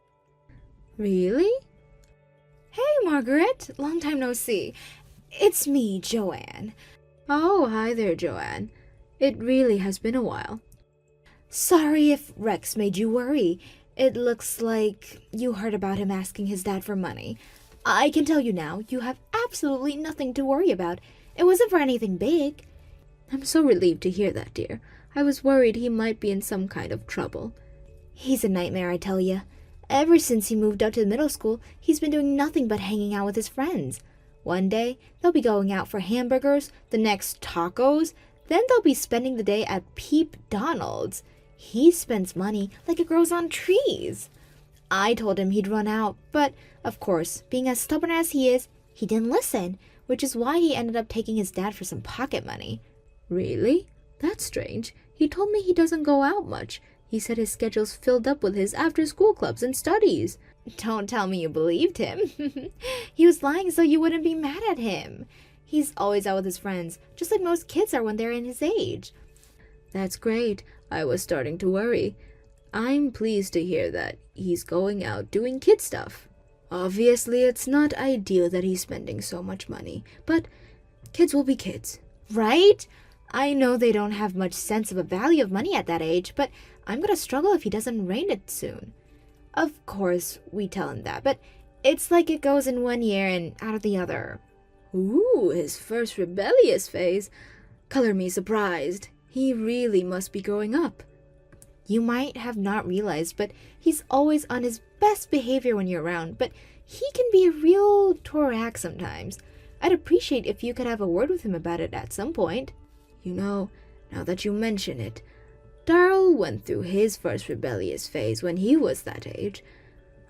Really? Hey, Margaret. Long time no see. It's me, Joanne. Oh, hi there, Joanne. It really has been a while. Sorry if Rex made you worry. It looks like you heard about him asking his dad for money. I can tell you now, you have absolutely nothing to worry about. It wasn't for anything big. I'm so relieved to hear that, dear. I was worried he might be in some kind of trouble. He's a nightmare, I tell you. Ever since he moved up to middle school, he's been doing nothing but hanging out with his friends. One day, they'll be going out for hamburgers, the next tacos, then they'll be spending the day at Peep Donald's. He spends money like it grows on trees. I told him he'd run out, but, of course, being as stubborn as he is, he didn't listen, which is why he ended up taking his dad for some pocket money. Really? That's strange. He told me he doesn't go out much. He said his schedule's filled up with his after-school clubs and studies. Don't tell me you believed him. He was lying so you wouldn't be mad at him. He's always out with his friends, just like most kids are when they're in his age. That's great. I was starting to worry. I'm pleased to hear that he's going out doing kid stuff. Obviously, it's not ideal that he's spending so much money, but kids will be kids. Right? I know they don't have much sense of a value of money at that age, but I'm gonna struggle if he doesn't reign it soon. Of course, we tell him that, but it's like it goes in one ear and out of the other. Ooh, his first rebellious phase. Color me surprised. He really must be growing up. You might have not realized, but he's always on his best behavior when you're around, but he can be a real Torak sometimes. I'd appreciate if you could have a word with him about it at some point. You know, now that you mention it, Darrell went through his first rebellious phase when he was that age.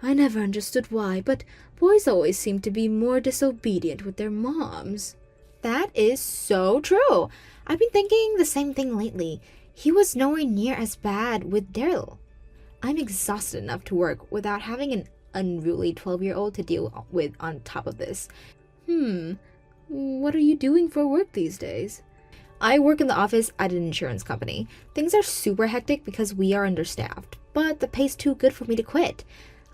I never understood why, but boys always seem to be more disobedient with their moms. That is so true. I've been thinking the same thing lately. He was nowhere near as bad with Daryl. I'm exhausted enough to work without having an unruly 12-year-old to deal with on top of this. What are you doing for work these days? I work in the office at an insurance company. Things are super hectic because we are understaffed, but the pay's too good for me to quit.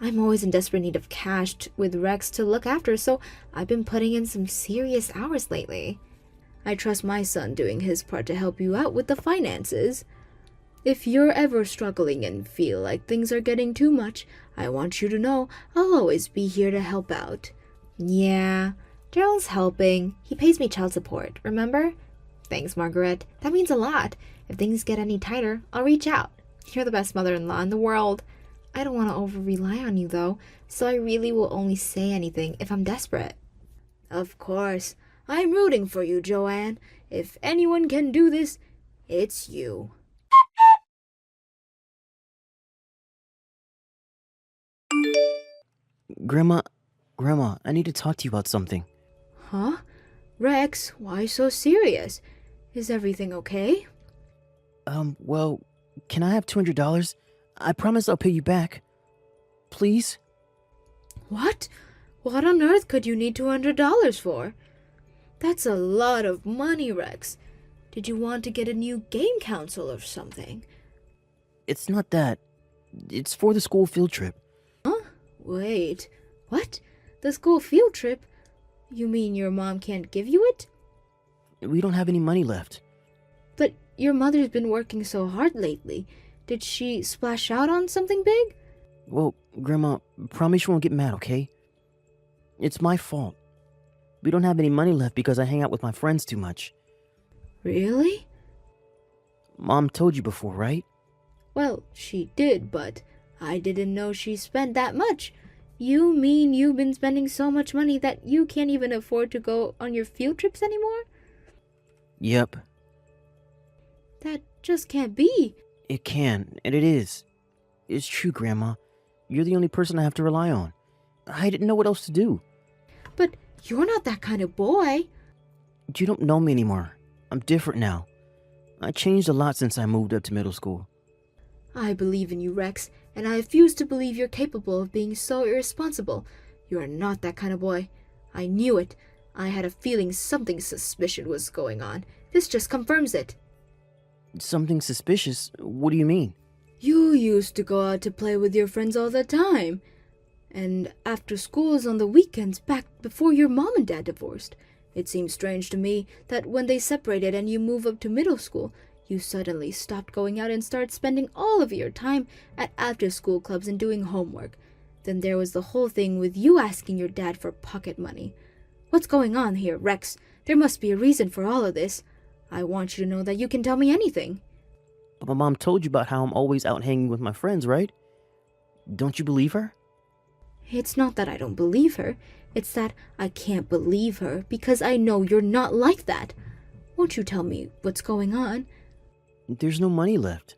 I'm always in desperate need of cash with Rex to look after, so I've been putting in some serious hours lately. I trust my son doing his part to help you out with the finances. If you're ever struggling and feel like things are getting too much, I want you to know I'll always be here to help out. Yeah, Daryl's helping. He pays me child support, remember? Thanks, Margaret. That means a lot. If things get any tighter, I'll reach out. You're the best mother-in-law in the world. I don't want to over-rely on you, though, so I really will only say anything if I'm desperate. Of course. I'm rooting for you, Joanne. If anyone can do this, it's you. Grandma, I need to talk to you about something. Huh? Rex, why so serious? Is everything okay? Well, can I have $200? I promise I'll pay you back. Please? What? What on earth could you need $200 for? That's a lot of money, Rex. Did you want to get a new game console or something? It's not that. It's for the school field trip. Huh? Wait. What? The school field trip? You mean your mom can't give you it? We don't have any money left. But your mother's been working so hard lately. Did she splash out on something big? Well, Grandma, promise you won't get mad, okay? It's my fault. We don't have any money left because I hang out with my friends too much. Really? Mom told you before, right? Well, she did, but I didn't know she spent that much. You mean you've been spending so much money that you can't even afford to go on your field trips anymore? Yep. That just can't be. It can, and it is. It's true, Grandma. You're the only person I have to rely on. I didn't know what else to do. But you're not that kind of boy. You don't know me anymore. I'm different now. I changed a lot since I moved up to middle school. I believe in you, Rex, and I refuse to believe you're capable of being so irresponsible. You are not that kind of boy. I knew it. I had a feeling something suspicious was going on. This just confirms it. Something suspicious? What do you mean? You used to go out to play with your friends all the time. And after schools on the weekends back before your mom and dad divorced. It seems strange to me that when they separated and you moved up to middle school, you suddenly stopped going out and started spending all of your time at after-school clubs and doing homework. Then there was the whole thing with you asking your dad for pocket money. What's going on here, Rex? There must be a reason for all of this. I want you to know that you can tell me anything. But my mom told you about how I'm always out hanging with my friends, right? Don't you believe her? It's not that I don't believe her. It's that I can't believe her because I know you're not like that. Won't you tell me what's going on? There's no money left.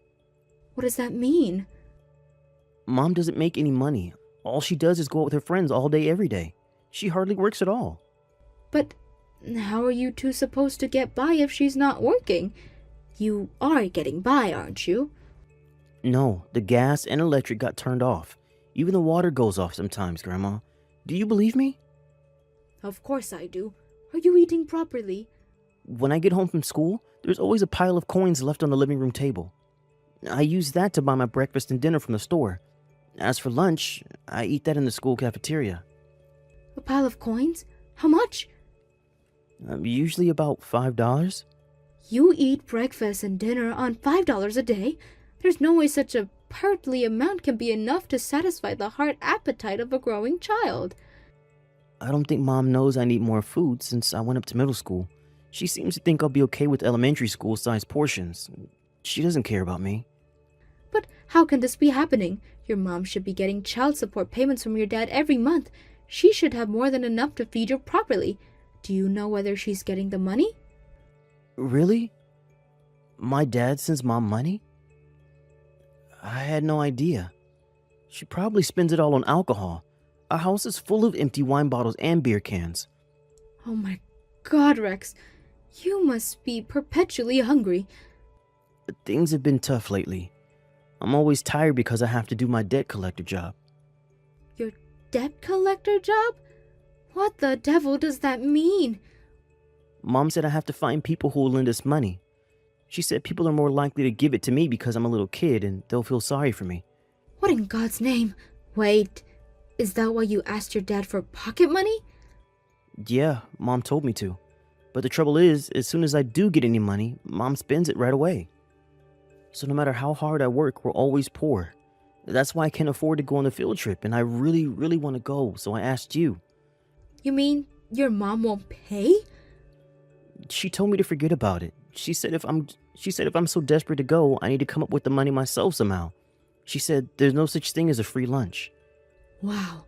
What does that mean? Mom doesn't make any money. All she does is go out with her friends all day, every day. She hardly works at all. But how are you two supposed to get by if she's not working? You are getting by, aren't you? No, the gas and electric got turned off. Even the water goes off sometimes, Grandma. Do you believe me? Of course I do. Are you eating properly? When I get home from school, there's always a pile of coins left on the living room table. I use that to buy my breakfast and dinner from the store. As for lunch, I eat that in the school cafeteria. A pile of coins? How much? Usually about $5. You eat breakfast and dinner on $5 a day? There's no way such a paltry amount can be enough to satisfy the heart appetite of a growing child. I don't think Mom knows I need more food since I went up to middle school. She seems to think I'll be okay with elementary school-sized portions. She doesn't care about me. But how can this be happening? Your mom should be getting child support payments from your dad every month. She should have more than enough to feed you properly. Do you know whether she's getting the money? Really? My dad sends Mom money? I had no idea. She probably spends it all on alcohol. Our house is full of empty wine bottles and beer cans. Oh my God, Rex. You must be perpetually hungry. Things have been tough lately. I'm always tired because I have to do my debt collector job. Your debt collector job? What the devil does that mean? Mom said I have to find people who will lend us money. She said people are more likely to give it to me because I'm a little kid and they'll feel sorry for me. What in God's name? Wait, is that why you asked your dad for pocket money? Yeah, Mom told me to. But the trouble is, as soon as I do get any money, Mom spends it right away. So no matter how hard I work, we're always poor. That's why I can't afford to go on the field trip, and I really, really want to go, so I asked you. You mean your mom won't pay? She told me to forget about it. She said if I'm so desperate to go, I need to come up with the money myself somehow. She said there's no such thing as a free lunch. Wow.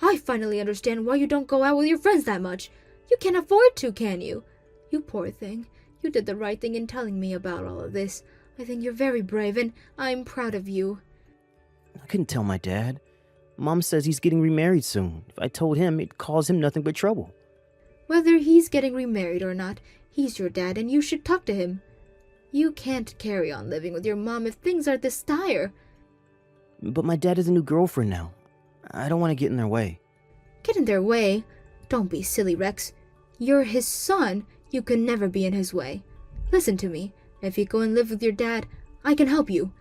I finally understand why you don't go out with your friends that much. You can't afford to, can you? You poor thing. You did the right thing in telling me about all of this. I think you're very brave and I'm proud of you. I couldn't tell my dad. Mom says he's getting remarried soon. If I told him, it'd cause him nothing but trouble. Whether he's getting remarried or not, he's your dad and you should talk to him. You can't carry on living with your mom if things are this dire. But my dad has a new girlfriend now. I don't want to get in their way. Get in their way? Don't be silly, Rex. You're his son. You can never be in his way. Listen to me. If you go and live with your dad, I can help you.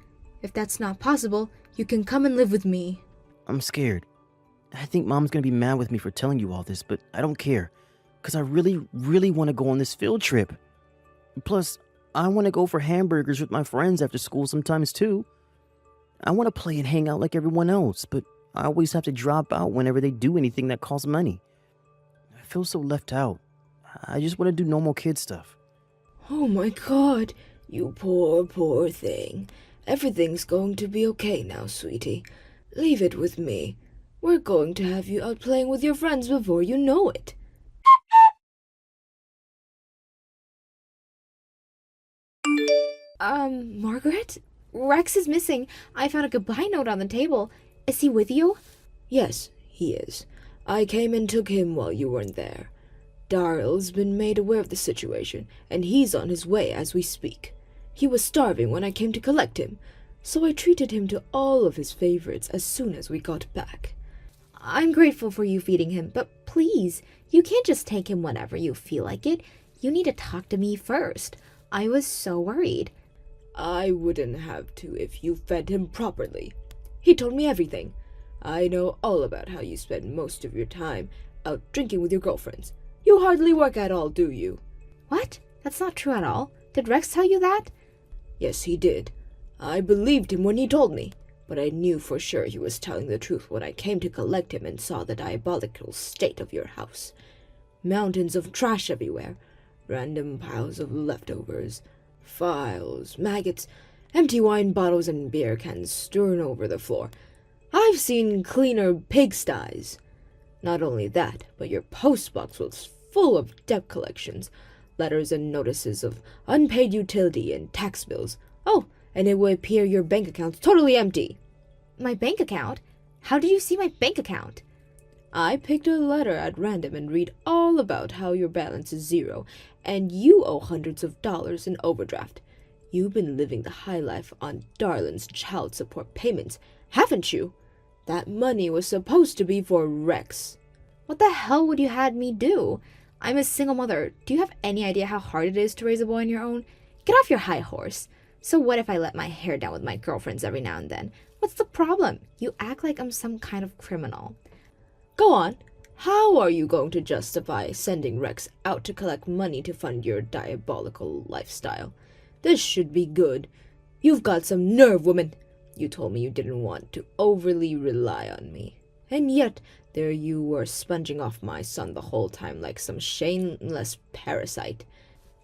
If that's not possible, you can come and live with me. I'm scared. I think Mom's gonna be mad with me for telling you all this, but I don't care. Because I really, really want to go on this field trip. Plus, I want to go for hamburgers with my friends after school sometimes too. I want to play and hang out like everyone else, but I always have to drop out whenever they do anything that costs money. I feel so left out. I just want to do normal kid stuff. Oh my God, you poor, poor thing. Everything's going to be okay now, sweetie. Leave it with me. We're going to have you out playing with your friends before you know it. Margaret? Rex is missing. I found a goodbye note on the table. Is he with you? Yes, he is. I came and took him while you weren't there. Daryl's been made aware of the situation, and he's on his way as we speak. He was starving when I came to collect him, so I treated him to all of his favorites as soon as we got back. I'm grateful for you feeding him, but please, you can't just take him whenever you feel like it. You need to talk to me first. I was so worried. I wouldn't have to if you fed him properly. He told me everything. I know all about how you spend most of your time out drinking with your girlfriends. You hardly work at all, do you? What? That's not true at all. Did Rex tell you that? Yes, he did. I believed him when he told me, but I knew for sure he was telling the truth when I came to collect him and saw the diabolical state of your house. Mountains of trash everywhere, random piles of leftovers, files, maggots, empty wine bottles and beer cans strewn over the floor. I've seen cleaner pigsties. Not only that, but your postbox was full of debt collections, letters and notices of unpaid utility and tax bills. Oh, and it would appear your bank account's totally empty. My bank account? How did you see my bank account? I picked a letter at random and read all about how your balance is zero, and you owe hundreds of dollars in overdraft. You've been living the high life on Darlin's child support payments, haven't you? That money was supposed to be for Rex. What the hell would you had me do? I'm a single mother. Do you have any idea how hard it is to raise a boy on your own? Get off your high horse. So what if I let my hair down with my girlfriends every now and then? What's the problem? You act like I'm some kind of criminal. Go on. How are you going to justify sending Rex out to collect money to fund your diabolical lifestyle? This should be good. You've got some nerve, woman. You told me you didn't want to overly rely on me. And yet, there you were sponging off my son the whole time like some shameless parasite.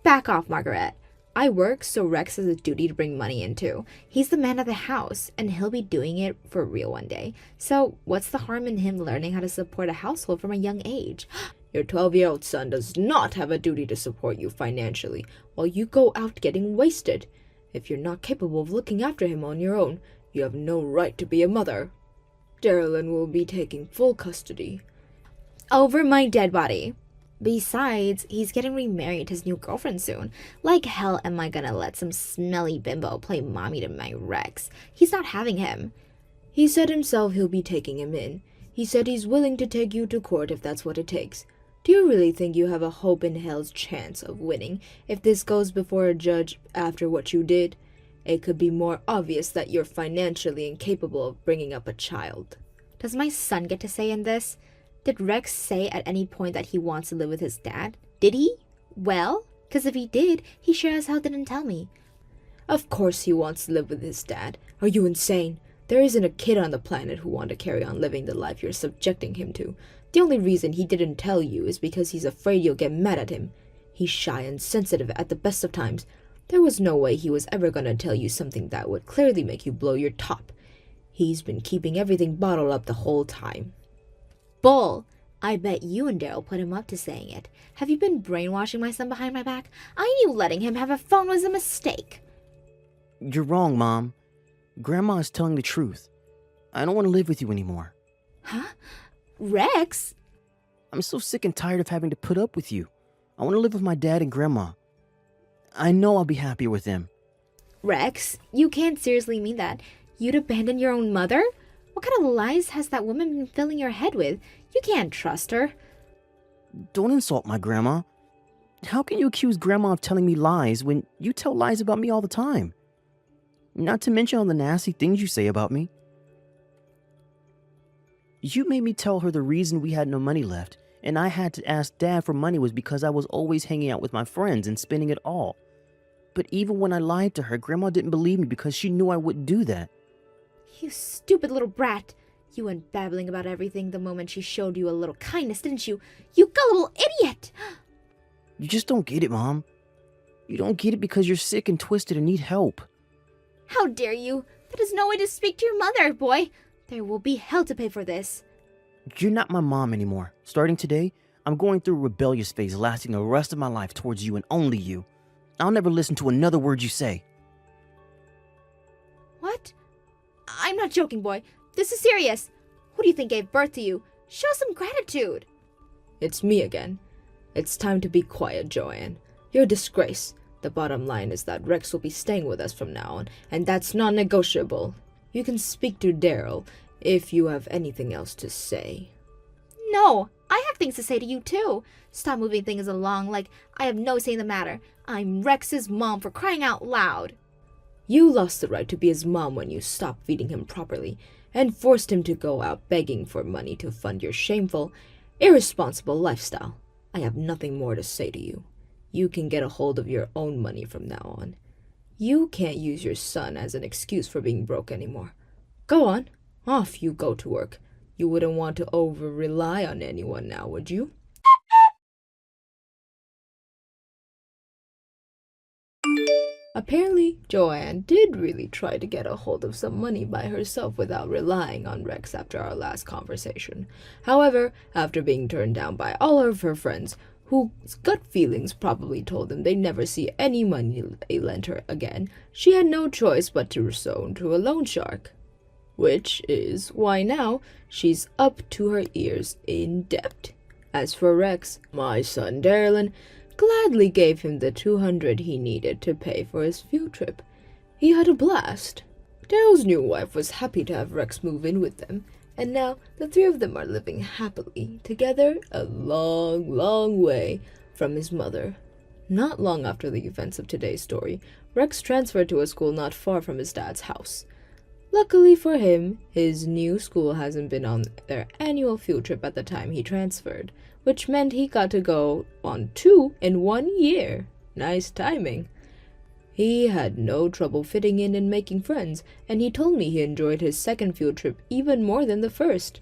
Back off, Margaret. I work, so Rex has a duty to bring money in too. He's the man of the house, and he'll be doing it for real one day. So what's the harm in him learning how to support a household from a young age? Your 12-year-old son does not have a duty to support you financially while you go out getting wasted. If you're not capable of looking after him on your own, you have no right to be a mother. Darylyn will be taking full custody. Over my dead body. Besides, he's getting remarried to his new girlfriend soon. Like hell am I gonna let some smelly bimbo play mommy to my Rex? He's not having him. He said himself he'll be taking him in. He said he's willing to take you to court if that's what it takes. Do you really think you have a hope in hell's chance of winning if this goes before a judge after what you did? It could be more obvious that you're financially incapable of bringing up a child. Does my son get to say in this? Did Rex say at any point that he wants to live with his dad? Did he? Well, because if he did, he sure as hell didn't tell me. Of course he wants to live with his dad. Are you insane? There isn't a kid on the planet who wants to carry on living the life you're subjecting him to. The only reason he didn't tell you is because he's afraid you'll get mad at him. He's shy and sensitive at the best of times. There was no way he was ever going to tell you something that would clearly make you blow your top. He's been keeping everything bottled up the whole time. Bull! I bet you and Daryl put him up to saying it. Have you been brainwashing my son behind my back? I knew letting him have a phone was a mistake. You're wrong, Mom. Grandma is telling the truth. I don't want to live with you anymore. Huh? Rex? I'm so sick and tired of having to put up with you. I want to live with my dad and Grandma. I know I'll be happier with them. Rex, you can't seriously mean that. You'd abandon your own mother? What kind of lies has that woman been filling your head with? You can't trust her. Don't insult my grandma. How can you accuse Grandma of telling me lies when you tell lies about me all the time? Not to mention all the nasty things you say about me. You made me tell her the reason we had no money left, and I had to ask Dad for money was because I was always hanging out with my friends and spending it all. But even when I lied to her, Grandma didn't believe me because she knew I wouldn't do that. You stupid little brat. You went babbling about everything the moment she showed you a little kindness, didn't you? You gullible idiot! You just don't get it, Mom. You don't get it because you're sick and twisted and need help. How dare you? That is no way to speak to your mother, boy. There will be hell to pay for this. You're not my mom anymore. Starting today, I'm going through a rebellious phase lasting the rest of my life towards you and only you. I'll never listen to another word you say. What? I'm not joking, boy. This is serious. Who do you think gave birth to you? Show some gratitude. It's me again. It's time to be quiet, Joanne. You're a disgrace. The bottom line is that Rex will be staying with us from now on, and that's non-negotiable. You can speak to Daryl if you have anything else to say. No, I have things to say to you too. Stop moving things along like I have no say in the matter. I'm Rex's mom, for crying out loud. You lost the right to be his mom when you stopped feeding him properly and forced him to go out begging for money to fund your shameful, irresponsible lifestyle. I have nothing more to say to you. You can get a hold of your own money from now on. You can't use your son as an excuse for being broke anymore. Go on, off you go to work. You wouldn't want to over-rely on anyone now, would you? Apparently, Joanne did really try to get a hold of some money by herself without relying on Rex after our last conversation. However, after being turned down by all of her friends, whose gut feelings probably told them they'd never see any money they lent her again, she had no choice but to resound to a loan shark. Which is why now she's up to her ears in debt. As for Rex, my son Darylin gladly gave him the $200 he needed to pay for his field trip. He had a blast. Daryl's new wife was happy to have Rex move in with them, and now the three of them are living happily together a long, long way from his mother. Not long after the events of today's story, Rex transferred to a school not far from his dad's house. Luckily for him, his new school hasn't been on their annual field trip at the time he transferred, which meant he got to go on 2 in 1 year. Nice timing. He had no trouble fitting in and making friends, and he told me he enjoyed his second field trip even more than the first.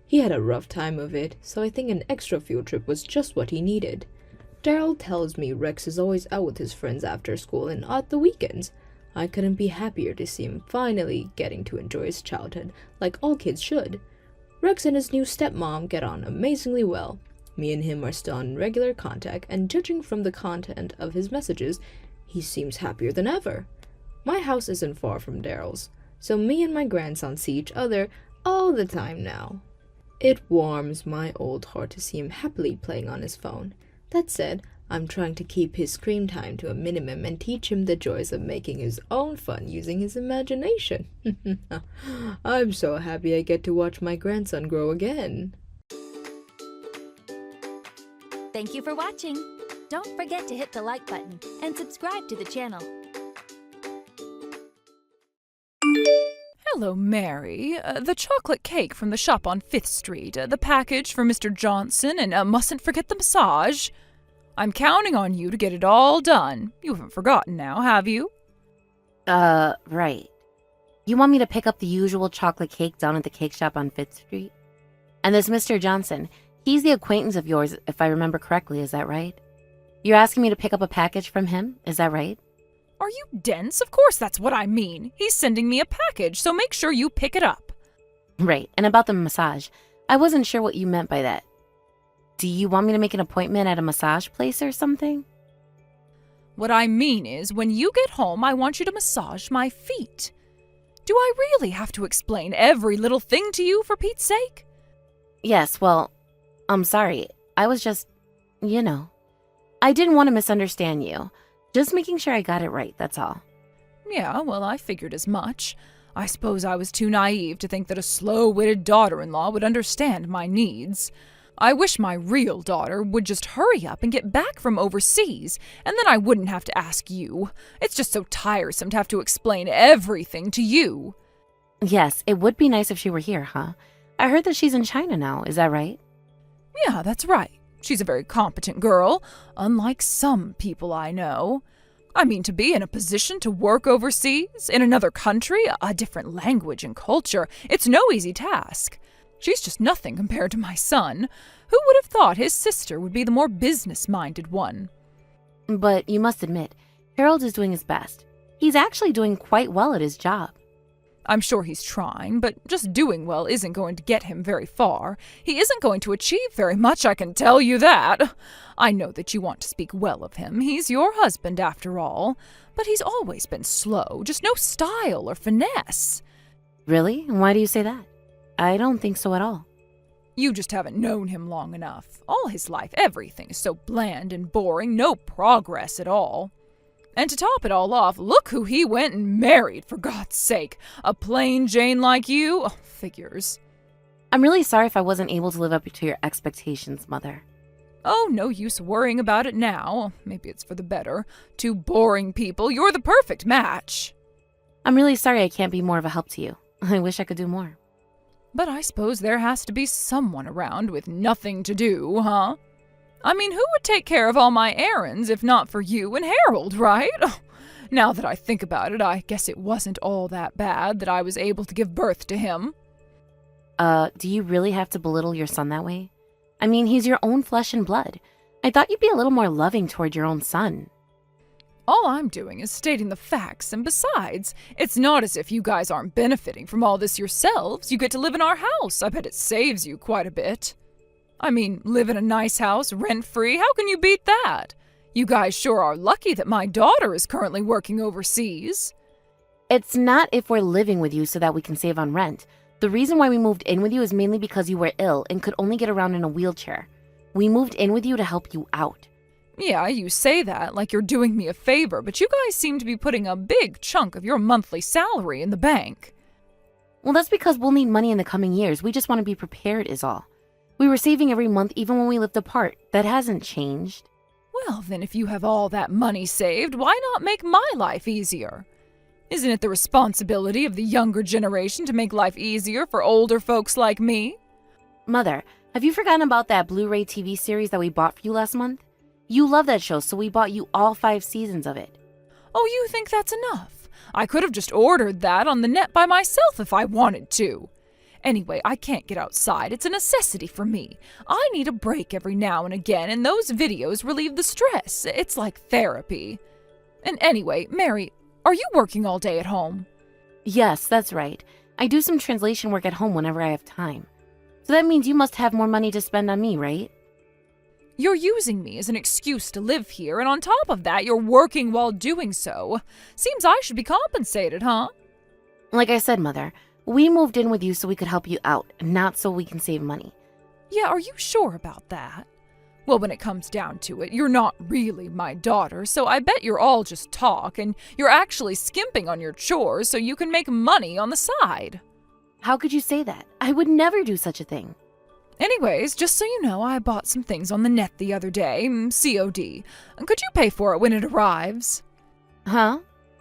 He had a rough time of it, so I think an extra field trip was just what he needed. Daryl tells me Rex is always out with his friends after school and on the weekends. I couldn't be happier to see him finally getting to enjoy his childhood, like all kids should. Rex and his new stepmom get on amazingly well. Me and him are still in regular contact, and judging from the content of his messages, he seems happier than ever. My house isn't far from Daryl's, so me and my grandson see each other all the time now. It warms my old heart to see him happily playing on his phone. That said, I'm trying to keep his screen time to a minimum and teach him the joys of making his own fun using his imagination. I'm so happy I get to watch my grandson grow again. Thank you for watching. Don't forget to hit the like button and subscribe to the channel. Hello, Mary. The chocolate cake from the shop on 5th Street, the package for Mr. Johnson, and mustn't forget the massage. I'm counting on you to get it all done. You haven't forgotten now, have you? Right. You want me to pick up the usual chocolate cake down at the cake shop on 5th Street? And this Mr. Johnson, he's the acquaintance of yours, if I remember correctly, is that right? You're asking me to pick up a package from him, is that right? Are you dense? Of course that's what I mean. He's sending me a package, so make sure you pick it up. Right, and about the massage, I wasn't sure what you meant by that. Do you want me to make an appointment at a massage place or something? What I mean is, when you get home, I want you to massage my feet. Do I really have to explain every little thing to you, for Pete's sake? Yes, well, I'm sorry. I was just, I didn't want to misunderstand you. Just making sure I got it right, that's all. Yeah, well, I figured as much. I suppose I was too naive to think that a slow-witted daughter-in-law would understand my needs. I wish my real daughter would just hurry up and get back from overseas, and then I wouldn't have to ask you. It's just so tiresome to have to explain everything to you. Yes, it would be nice if she were here, huh? I heard that she's in China now, is that right? Yeah, that's right. She's a very competent girl, unlike some people I know. I mean, to be in a position to work overseas, in another country, a different language and culture, it's no easy task. She's just nothing compared to my son. Who would have thought his sister would be the more business-minded one? But you must admit, Harold is doing his best. He's actually doing quite well at his job. I'm sure he's trying, but just doing well isn't going to get him very far. He isn't going to achieve very much, I can tell you that. I know that you want to speak well of him. He's your husband, after all. But he's always been slow, just no style or finesse. Really? Why do you say that? I don't think so at all. You just haven't known him long enough. All his life, everything is so bland and boring, no progress at all. And to top it all off, look who he went and married, for God's sake. A plain Jane like you? Oh, figures. I'm really sorry if I wasn't able to live up to your expectations, Mother. Oh, no use worrying about it now. Maybe it's for the better. Two boring people, you're the perfect match. I'm really sorry I can't be more of a help to you. I wish I could do more. But I suppose there has to be someone around with nothing to do, huh? I mean, who would take care of all my errands if not for you and Harold, right? Now that I think about it, I guess it wasn't all that bad that I was able to give birth to him. Do you really have to belittle your son that way? I mean, he's your own flesh and blood. I thought you'd be a little more loving toward your own son. All I'm doing is stating the facts, and besides, it's not as if you guys aren't benefiting from all this yourselves. You get to live in our house. I bet it saves you quite a bit. I mean, live in a nice house, rent-free, how can you beat that? You guys sure are lucky that my daughter is currently working overseas. It's not if we're living with you so that we can save on rent. The reason why we moved in with you is mainly because you were ill and could only get around in a wheelchair. We moved in with you to help you out. Yeah, you say that like you're doing me a favor, but you guys seem to be putting a big chunk of your monthly salary in the bank. Well, that's because we'll need money in the coming years. We just want to be prepared is all. We were saving every month even when we lived apart. That hasn't changed. Well, then if you have all that money saved, why not make my life easier? Isn't it the responsibility of the younger generation to make life easier for older folks like me? Mother, have you forgotten about that Blu-ray TV series that we bought for you last month? You love that show, so we bought you all 5 seasons of it. Oh, you think that's enough? I could have just ordered that on the net by myself if I wanted to. Anyway, I can't get outside. It's a necessity for me. I need a break every now and again, and those videos relieve the stress. It's like therapy. And anyway, Mary, are you working all day at home? Yes, that's right. I do some translation work at home whenever I have time. So that means you must have more money to spend on me, right? You're using me as an excuse to live here, and on top of that, you're working while doing so. Seems I should be compensated, huh? Like I said, Mother, we moved in with you so we could help you out, not so we can save money. Yeah, are you sure about that? Well, when it comes down to it, you're not really my daughter, so I bet you're all just talk, and you're actually skimping on your chores so you can make money on the side. How could you say that? I would never do such a thing. Anyways, just so you know, I bought some things on the net the other day, COD. Could you pay for it when it arrives? Huh?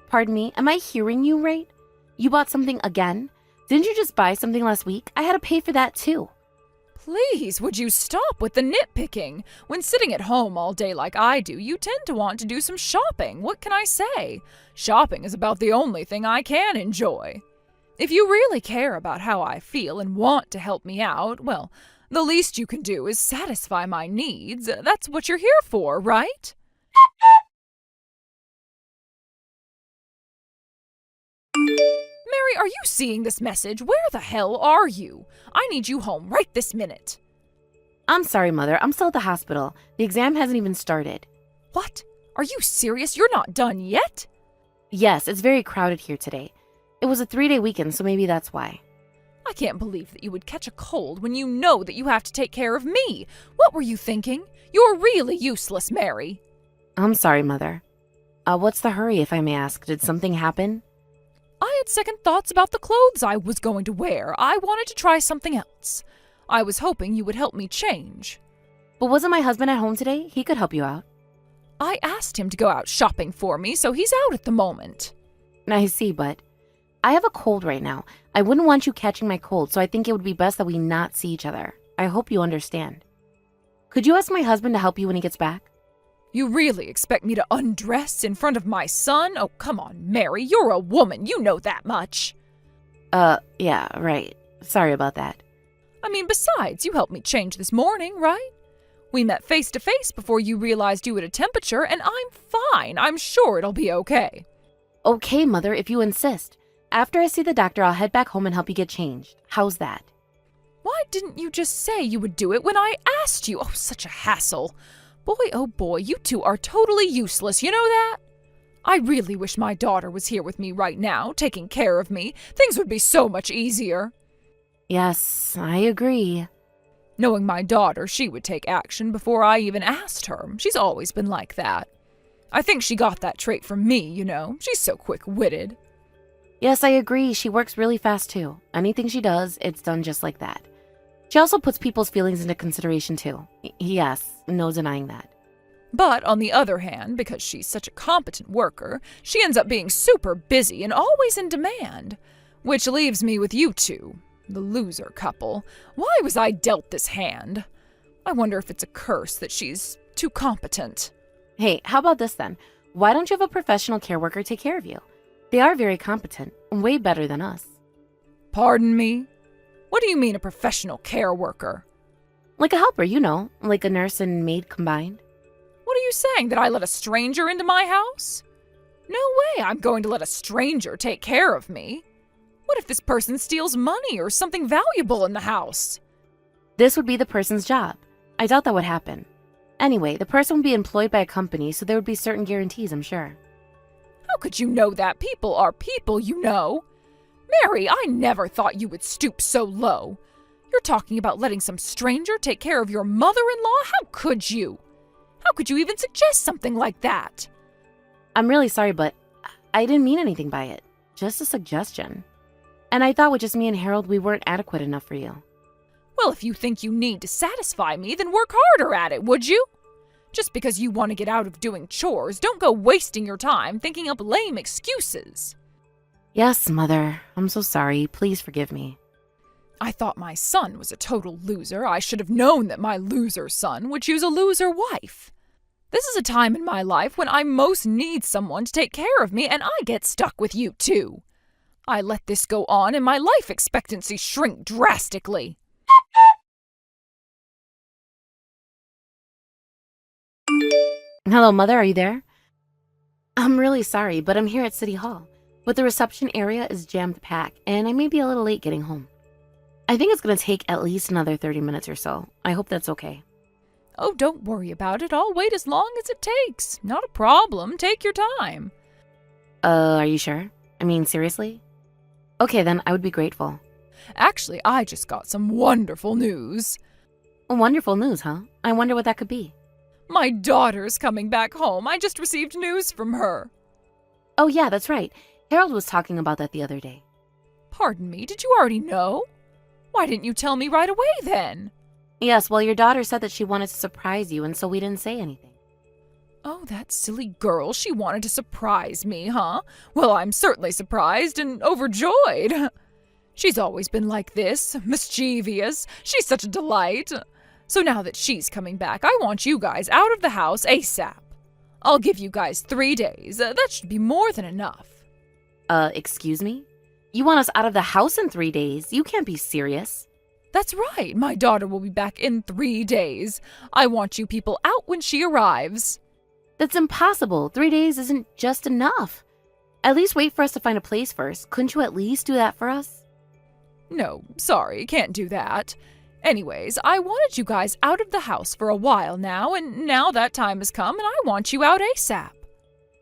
Pardon me, am I hearing you right? You bought something again? Didn't you just buy something last week? I had to pay for that too. Please, would you stop with the nitpicking? When sitting at home all day like I do, you tend to want to do some shopping. What can I say? Shopping is about the only thing I can enjoy. If you really care about how I feel and want to help me out, well, the least you can do is satisfy my needs. That's what you're here for, right? Mary, are you seeing this message? Where the hell are you? I need you home right this minute. I'm sorry, Mother. I'm still at the hospital. The exam hasn't even started. What? Are you serious? You're not done yet? Yes, it's very crowded here today. It was a 3-day weekend, so maybe that's why. I can't believe that you would catch a cold when you know that you have to take care of me. What were you thinking? You're really useless, Mary. I'm sorry, Mother. What's the hurry, if I may ask? Did something happen? I had second thoughts about the clothes I was going to wear. I wanted to try something else. I was hoping you would help me change. But wasn't my husband at home today? He could help you out. I asked him to go out shopping for me, so he's out at the moment. I see, but I have a cold right now. I wouldn't want you catching my cold, so I think it would be best that we not see each other. I hope you understand. Could you ask my husband to help you when he gets back? You really expect me to undress in front of my son? Oh, come on, Mary. You're a woman. You know that much. Yeah, right. Sorry about that. I mean, besides, you helped me change this morning, right? We met face to face before you realized you had a temperature, and I'm fine. I'm sure it'll be okay. Okay, Mother, if you insist. After I see the doctor, I'll head back home and help you get changed. How's that? Why didn't you just say you would do it when I asked you? Oh, such a hassle. Boy, oh boy, you two are totally useless, you know that? I really wish my daughter was here with me right now, taking care of me. Things would be so much easier. Yes, I agree. Knowing my daughter, she would take action before I even asked her. She's always been like that. I think she got that trait from me, you know. She's so quick-witted. Yes, I agree. She works really fast, too. Anything she does, it's done just like that. She also puts people's feelings into consideration, too. Yes, no denying that. But on the other hand, because she's such a competent worker, she ends up being super busy and always in demand. Which leaves me with you two, the loser couple. Why was I dealt this hand? I wonder if it's a curse that she's too competent. Hey, how about this then? Why don't you have a professional care worker take care of you? They are very competent, way better than us. Pardon me? What do you mean a professional care worker? Like a helper, you know, like a nurse and maid combined. What are you saying, that I let a stranger into my house? No way I'm going to let a stranger take care of me. What if this person steals money or something valuable in the house? This would be the person's job. I doubt that would happen. Anyway, the person would be employed by a company, so there would be certain guarantees, I'm sure. How could you know that? People are people, you know. Mary, I never thought you would stoop so low. You're talking about letting some stranger take care of your mother-in-law? How could you? How could you even suggest something like that? I'm really sorry, but I didn't mean anything by it. Just a suggestion. And I thought with just me and Harold, we weren't adequate enough for you. Well, if you think you need to satisfy me, then work harder at it, would you? Just because you want to get out of doing chores, don't go wasting your time thinking up lame excuses. Yes, Mother. I'm so sorry. Please forgive me. I thought my son was a total loser. I should have known that my loser son would choose a loser wife. This is a time in my life when I most need someone to take care of me, and I get stuck with you too. I let this go on and my life expectancy shrink drastically. Hello, Mother. Are you there? I'm really sorry, but I'm here at City Hall. But the reception area is jammed packed, and I may be a little late getting home. I think it's going to take at least another 30 minutes or so. I hope that's okay. Oh, don't worry about it. I'll wait as long as it takes. Not a problem. Take your time. Are you sure? I mean, seriously? Okay, then I would be grateful. Actually, I just got some wonderful news. Wonderful news, huh? I wonder what that could be. My daughter's coming back home. I just received news from her. Oh, yeah, that's right. Harold was talking about that the other day. Pardon me, did you already know? Why didn't you tell me right away then? Yes, well, your daughter said that she wanted to surprise you, and so we didn't say anything. Oh, that silly girl. She wanted to surprise me, huh? Well, I'm certainly surprised and overjoyed. She's always been like this, mischievous. She's such a delight. So now that she's coming back, I want you guys out of the house ASAP. I'll give you guys 3 days. That should be more than enough. Excuse me? You want us out of the house in 3 days? You can't be serious. That's right. My daughter will be back in 3 days. I want you people out when she arrives. That's impossible. 3 days isn't just enough. At least wait for us to find a place first. Couldn't you at least do that for us? No, sorry, can't do that. Anyways, I wanted you guys out of the house for a while now, and now that time has come, and I want you out ASAP.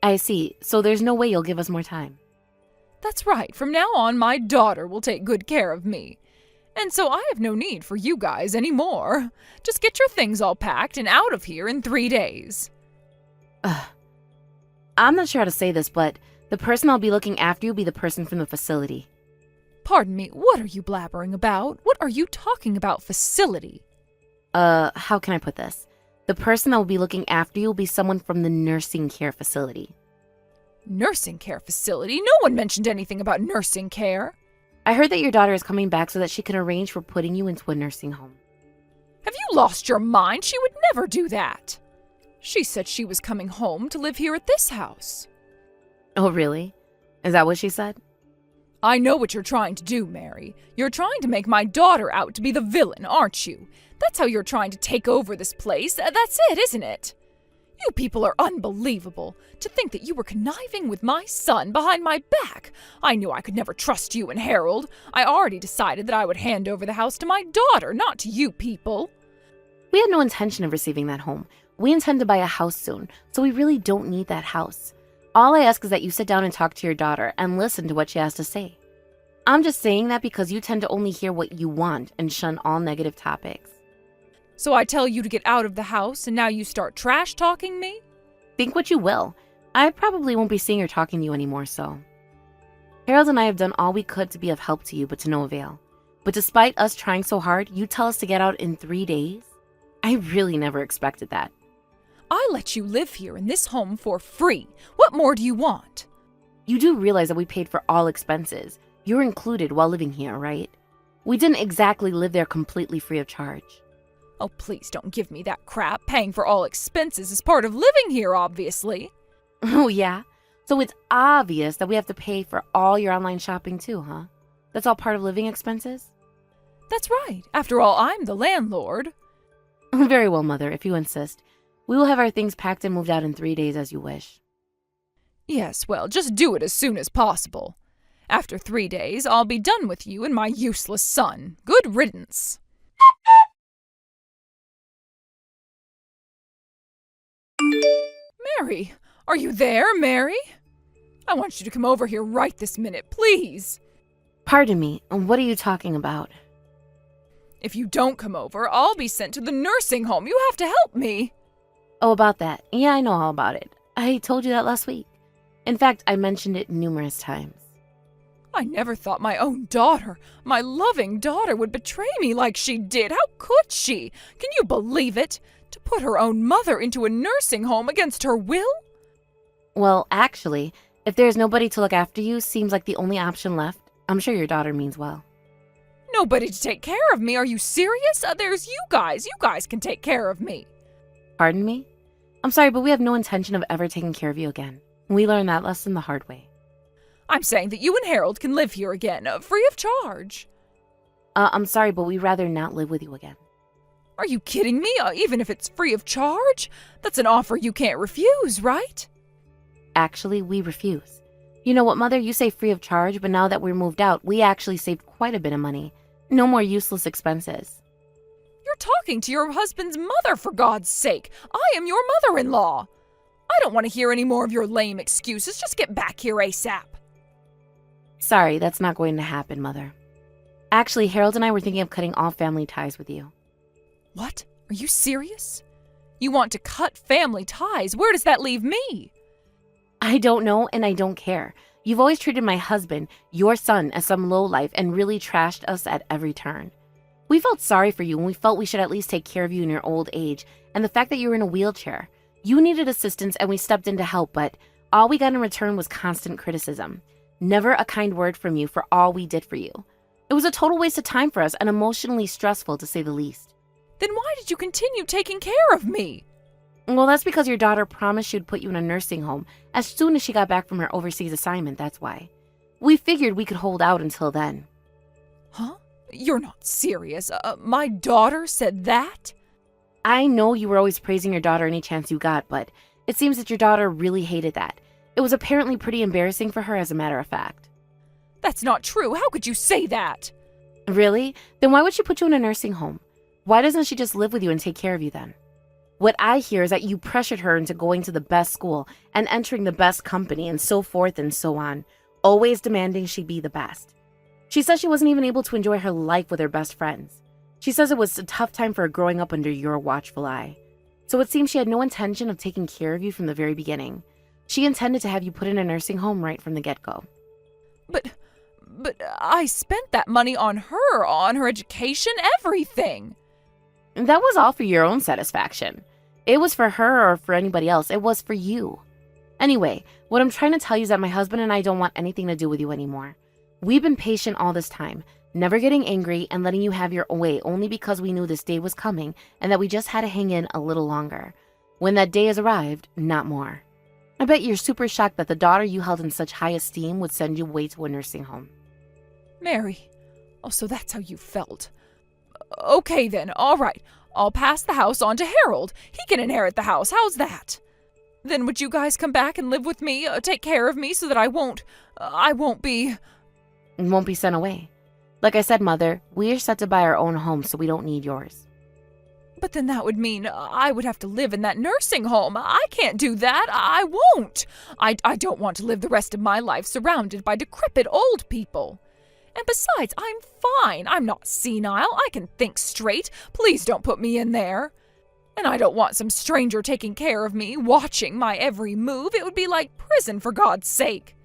I see. So there's no way you'll give us more time. That's right. From now on, my daughter will take good care of me. And so I have no need for you guys anymore. Just get your things all packed and out of here in 3 days. I'm not sure how to say this, but the person I'll be looking after you will be the person from the facility. Pardon me, what are you blabbering about? What are you talking about, facility? How can I put this? The person that will be looking after you will be someone from the nursing care facility. Nursing care facility? No one mentioned anything about nursing care. I heard that your daughter is coming back so that she can arrange for putting you into a nursing home. Have you lost your mind? She would never do that. She said she was coming home to live here at this house. Oh, really? Is that what she said? I know what you're trying to do, Mary. You're trying to make my daughter out to be the villain, aren't you? That's how you're trying to take over this place. That's it, isn't it? You people are unbelievable. To think that you were conniving with my son behind my back. I knew I could never trust you and Harold. I already decided that I would hand over the house to my daughter, not to you people. We had no intention of receiving that home. We intend to buy a house soon, so we really don't need that house. All I ask is that you sit down and talk to your daughter and listen to what she has to say. I'm just saying that because you tend to only hear what you want and shun all negative topics. So I tell you to get out of the house and now you start trash talking me? Think what you will. I probably won't be seeing or talking to you anymore, so. Harold and I have done all we could to be of help to you, but to no avail. But despite us trying so hard, you tell us to get out in 3 days? I really never expected that. I let you live here in this home for free. What more do you want? You do realize that we paid for all expenses. You're included while living here, right? We didn't exactly live there completely free of charge. Oh, please don't give me that crap. Paying for all expenses is part of living here, obviously. Oh, yeah? So it's obvious that we have to pay for all your online shopping too, huh? That's all part of living expenses? That's right. After all, I'm the landlord. Very well, Mother, if you insist. We will have our things packed and moved out in 3 days as you wish. Yes, well, just do it as soon as possible. After 3 days, I'll be done with you and my useless son. Good riddance. Mary! Are you there, Mary? I want you to come over here right this minute, please. Pardon me, what are you talking about? If you don't come over, I'll be sent to the nursing home. You have to help me. Oh, about that. Yeah, I know all about it. I told you that last week. In fact, I mentioned it numerous times. I never thought my own daughter, my loving daughter, would betray me like she did. How could she? Can you believe it? To put her own mother into a nursing home against her will? Well, actually, if there's nobody to look after you, seems like the only option left. I'm sure your daughter means well. Nobody to take care of me? Are you serious? There's you guys. You guys can take care of me. Pardon me? I'm sorry, but we have no intention of ever taking care of you again. We learned that lesson the hard way. I'm saying that you and Harold can live here again, free of charge. I'm sorry, but we'd rather not live with you again. Are you kidding me? Even if it's free of charge? That's an offer you can't refuse, right? Actually, we refuse. You know what, Mother? You say free of charge, but now that we're moved out, we actually saved quite a bit of money. No more useless expenses. You're talking to your husband's mother, for God's sake. I am your mother-in-law. I don't want to hear any more of your lame excuses. Just get back here ASAP. Sorry, that's not going to happen, Mother. Actually, Harold and I were thinking of cutting all family ties with you. What? Are you serious? You want to cut family ties? Where does that leave me? I don't know, and I don't care. You've always treated my husband, your son, as some lowlife and really trashed us at every turn. We felt sorry for you, and we felt we should at least take care of you in your old age, and the fact that you were in a wheelchair. You needed assistance, and we stepped in to help, but all we got in return was constant criticism. Never a kind word from you for all we did for you. It was a total waste of time for us and emotionally stressful, to say the least. Then why did you continue taking care of me? Well, that's because your daughter promised she would put you in a nursing home as soon as she got back from her overseas assignment, that's why. We figured we could hold out until then. Huh? You're not serious. My daughter said that? I know you were always praising your daughter any chance you got, but it seems that your daughter really hated that. It was apparently pretty embarrassing for her, as a matter of fact. That's not true. How could you say that? Really? Then why would she put you in a nursing home? Why doesn't she just live with you and take care of you then? What I hear is that you pressured her into going to the best school and entering the best company and so forth and so on, always demanding she be the best. She says she wasn't even able to enjoy her life with her best friends. She says it was a tough time for her growing up under your watchful eye. So it seems she had no intention of taking care of you from the very beginning. She intended to have you put in a nursing home right from the get-go. But I spent that money on her education, everything. That was all for your own satisfaction. It was for her or for anybody else. It was for you. Anyway, what I'm trying to tell you is that my husband and I don't want anything to do with you anymore. We've been patient all this time, never getting angry and letting you have your way only because we knew this day was coming and that we just had to hang in a little longer. When that day has arrived, not more. I bet you're super shocked that the daughter you held in such high esteem would send you away to a nursing home. Mary, oh, so that's how you felt. Okay then, all right. I'll pass the house on to Harold. He can inherit the house. How's that? Then would you guys come back and live with me, take care of me so that I won't be... Won't be sent away. Like I said, Mother, we are set to buy our own home, so we don't need yours. But then that would mean I would have to live in that nursing home. I can't do that. I won't. I don't want to live the rest of my life surrounded by decrepit old people. And besides, I'm fine. I'm not senile. I can think straight. Please don't put me in there. And I don't want some stranger taking care of me, watching my every move. It would be like prison, for God's sake.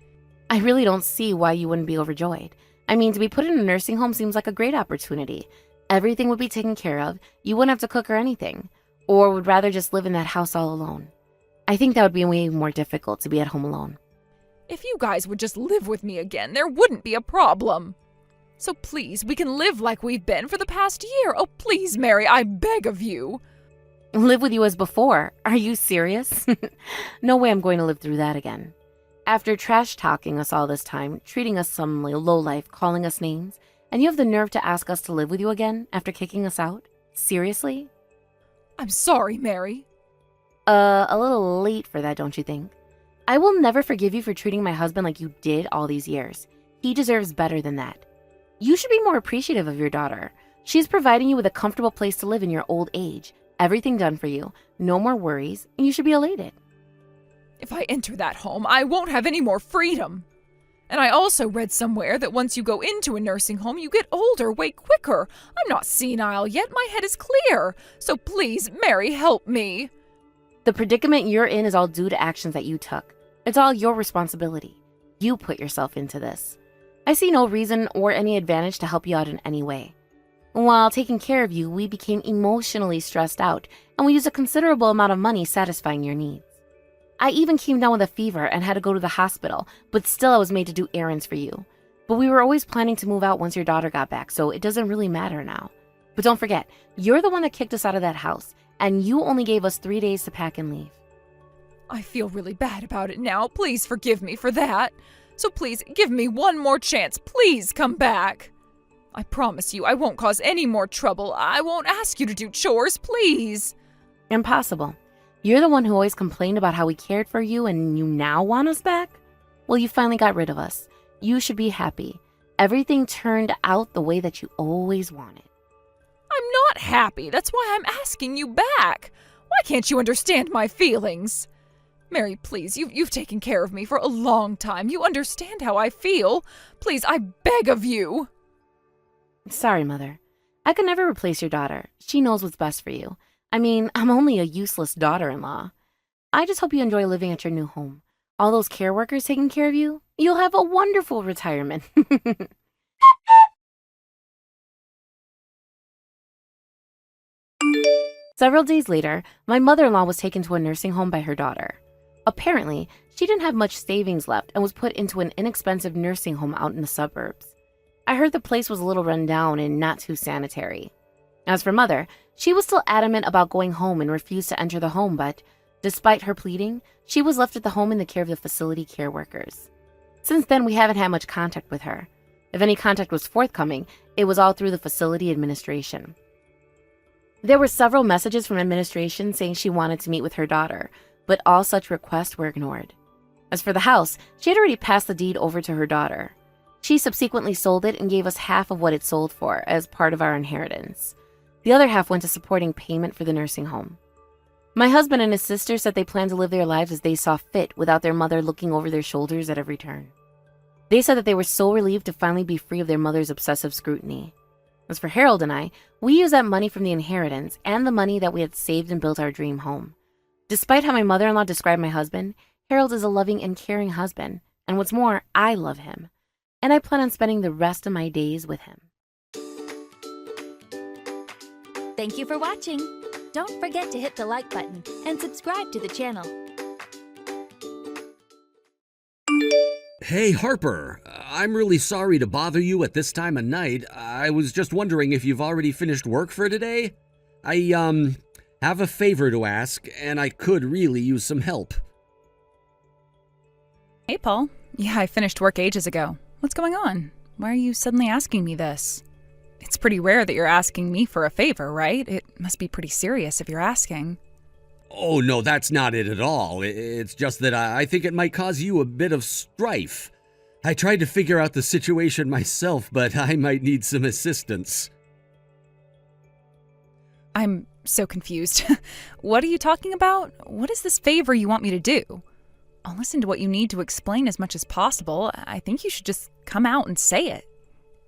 I really don't see why you wouldn't be overjoyed. I mean, to be put in a nursing home seems like a great opportunity. Everything would be taken care of. You wouldn't have to cook or anything. Or would rather just live in that house all alone. I think that would be way more difficult to be at home alone. If you guys would just live with me again, there wouldn't be a problem. So please, we can live like we've been for the past year. Oh, please, Mary, I beg of you. Live with you as before? Are you serious? No way I'm going to live through that again. After trash-talking us all this time, treating us some lowlife, calling us names, and you have the nerve to ask us to live with you again after kicking us out? Seriously? I'm sorry, Mary. A little late for that, don't you think? I will never forgive you for treating my husband like you did all these years. He deserves better than that. You should be more appreciative of your daughter. She's providing you with a comfortable place to live in your old age. Everything done for you. No more worries, and you should be elated. If I enter that home, I won't have any more freedom. And I also read somewhere that once you go into a nursing home, you get older way quicker. I'm not senile yet. My head is clear. So please, Mary, help me. The predicament you're in is all due to actions that you took. It's all your responsibility. You put yourself into this. I see no reason or any advantage to help you out in any way. While taking care of you, we became emotionally stressed out, and we used a considerable amount of money satisfying your needs. I even came down with a fever and had to go to the hospital, but still I was made to do errands for you. But we were always planning to move out once your daughter got back, so it doesn't really matter now. But don't forget, you're the one that kicked us out of that house, and you only gave us 3 days to pack and leave. I feel really bad about it now. Please forgive me for that. So please, give me one more chance. Please come back. I promise you I won't cause any more trouble. I won't ask you to do chores, please. Impossible. You're the one who always complained about how we cared for you and you now want us back? Well, you finally got rid of us. You should be happy. Everything turned out the way that you always wanted. I'm not happy. That's why I'm asking you back. Why can't you understand my feelings? Mary, please, you've taken care of me for a long time. You understand how I feel. Please, I beg of you. Sorry, Mother. I could never replace your daughter. She knows what's best for you. I mean, I'm only a useless daughter-in-law. I just hope you enjoy living at your new home. All those care workers taking care of you, you'll have a wonderful retirement. Several days later, my mother-in-law was taken to a nursing home by her daughter. Apparently, she didn't have much savings left and was put into an inexpensive nursing home out in the suburbs. I heard the place was a little run down and not too sanitary. As for Mother, she was still adamant about going home and refused to enter the home, but despite her pleading, she was left at the home in the care of the facility care workers. Since then, we haven't had much contact with her. If any contact was forthcoming, it was all through the facility administration. There were several messages from administration saying she wanted to meet with her daughter, but all such requests were ignored. As for the house, she had already passed the deed over to her daughter. She subsequently sold it and gave us half of what it sold for as part of our inheritance. The other half went to supporting payment for the nursing home. My husband and his sister said they planned to live their lives as they saw fit without their mother looking over their shoulders at every turn. They said that they were so relieved to finally be free of their mother's obsessive scrutiny. As for Harold and I, we used that money from the inheritance and the money that we had saved and built our dream home. Despite how my mother-in-law described my husband, Harold is a loving and caring husband, and what's more, I love him. And I plan on spending the rest of my days with him. Thank you for watching. Don't forget to hit the like button and subscribe to the channel. Hey, Harper. I'm really sorry to bother you at this time of night. I was just wondering if you've already finished work for today. I, have a favor to ask, and I could really use some help. Hey, Paul. Yeah, I finished work ages ago. What's going on? Why are you suddenly asking me this? It's pretty rare that you're asking me for a favor, right? It must be pretty serious if you're asking. Oh, no, that's not it at all. It's just that I think it might cause you a bit of strife. I tried to figure out the situation myself, but I might need some assistance. I'm so confused. What are you talking about? What is this favor you want me to do? I'll listen to what you need to explain as much as possible. I think you should just come out and say it.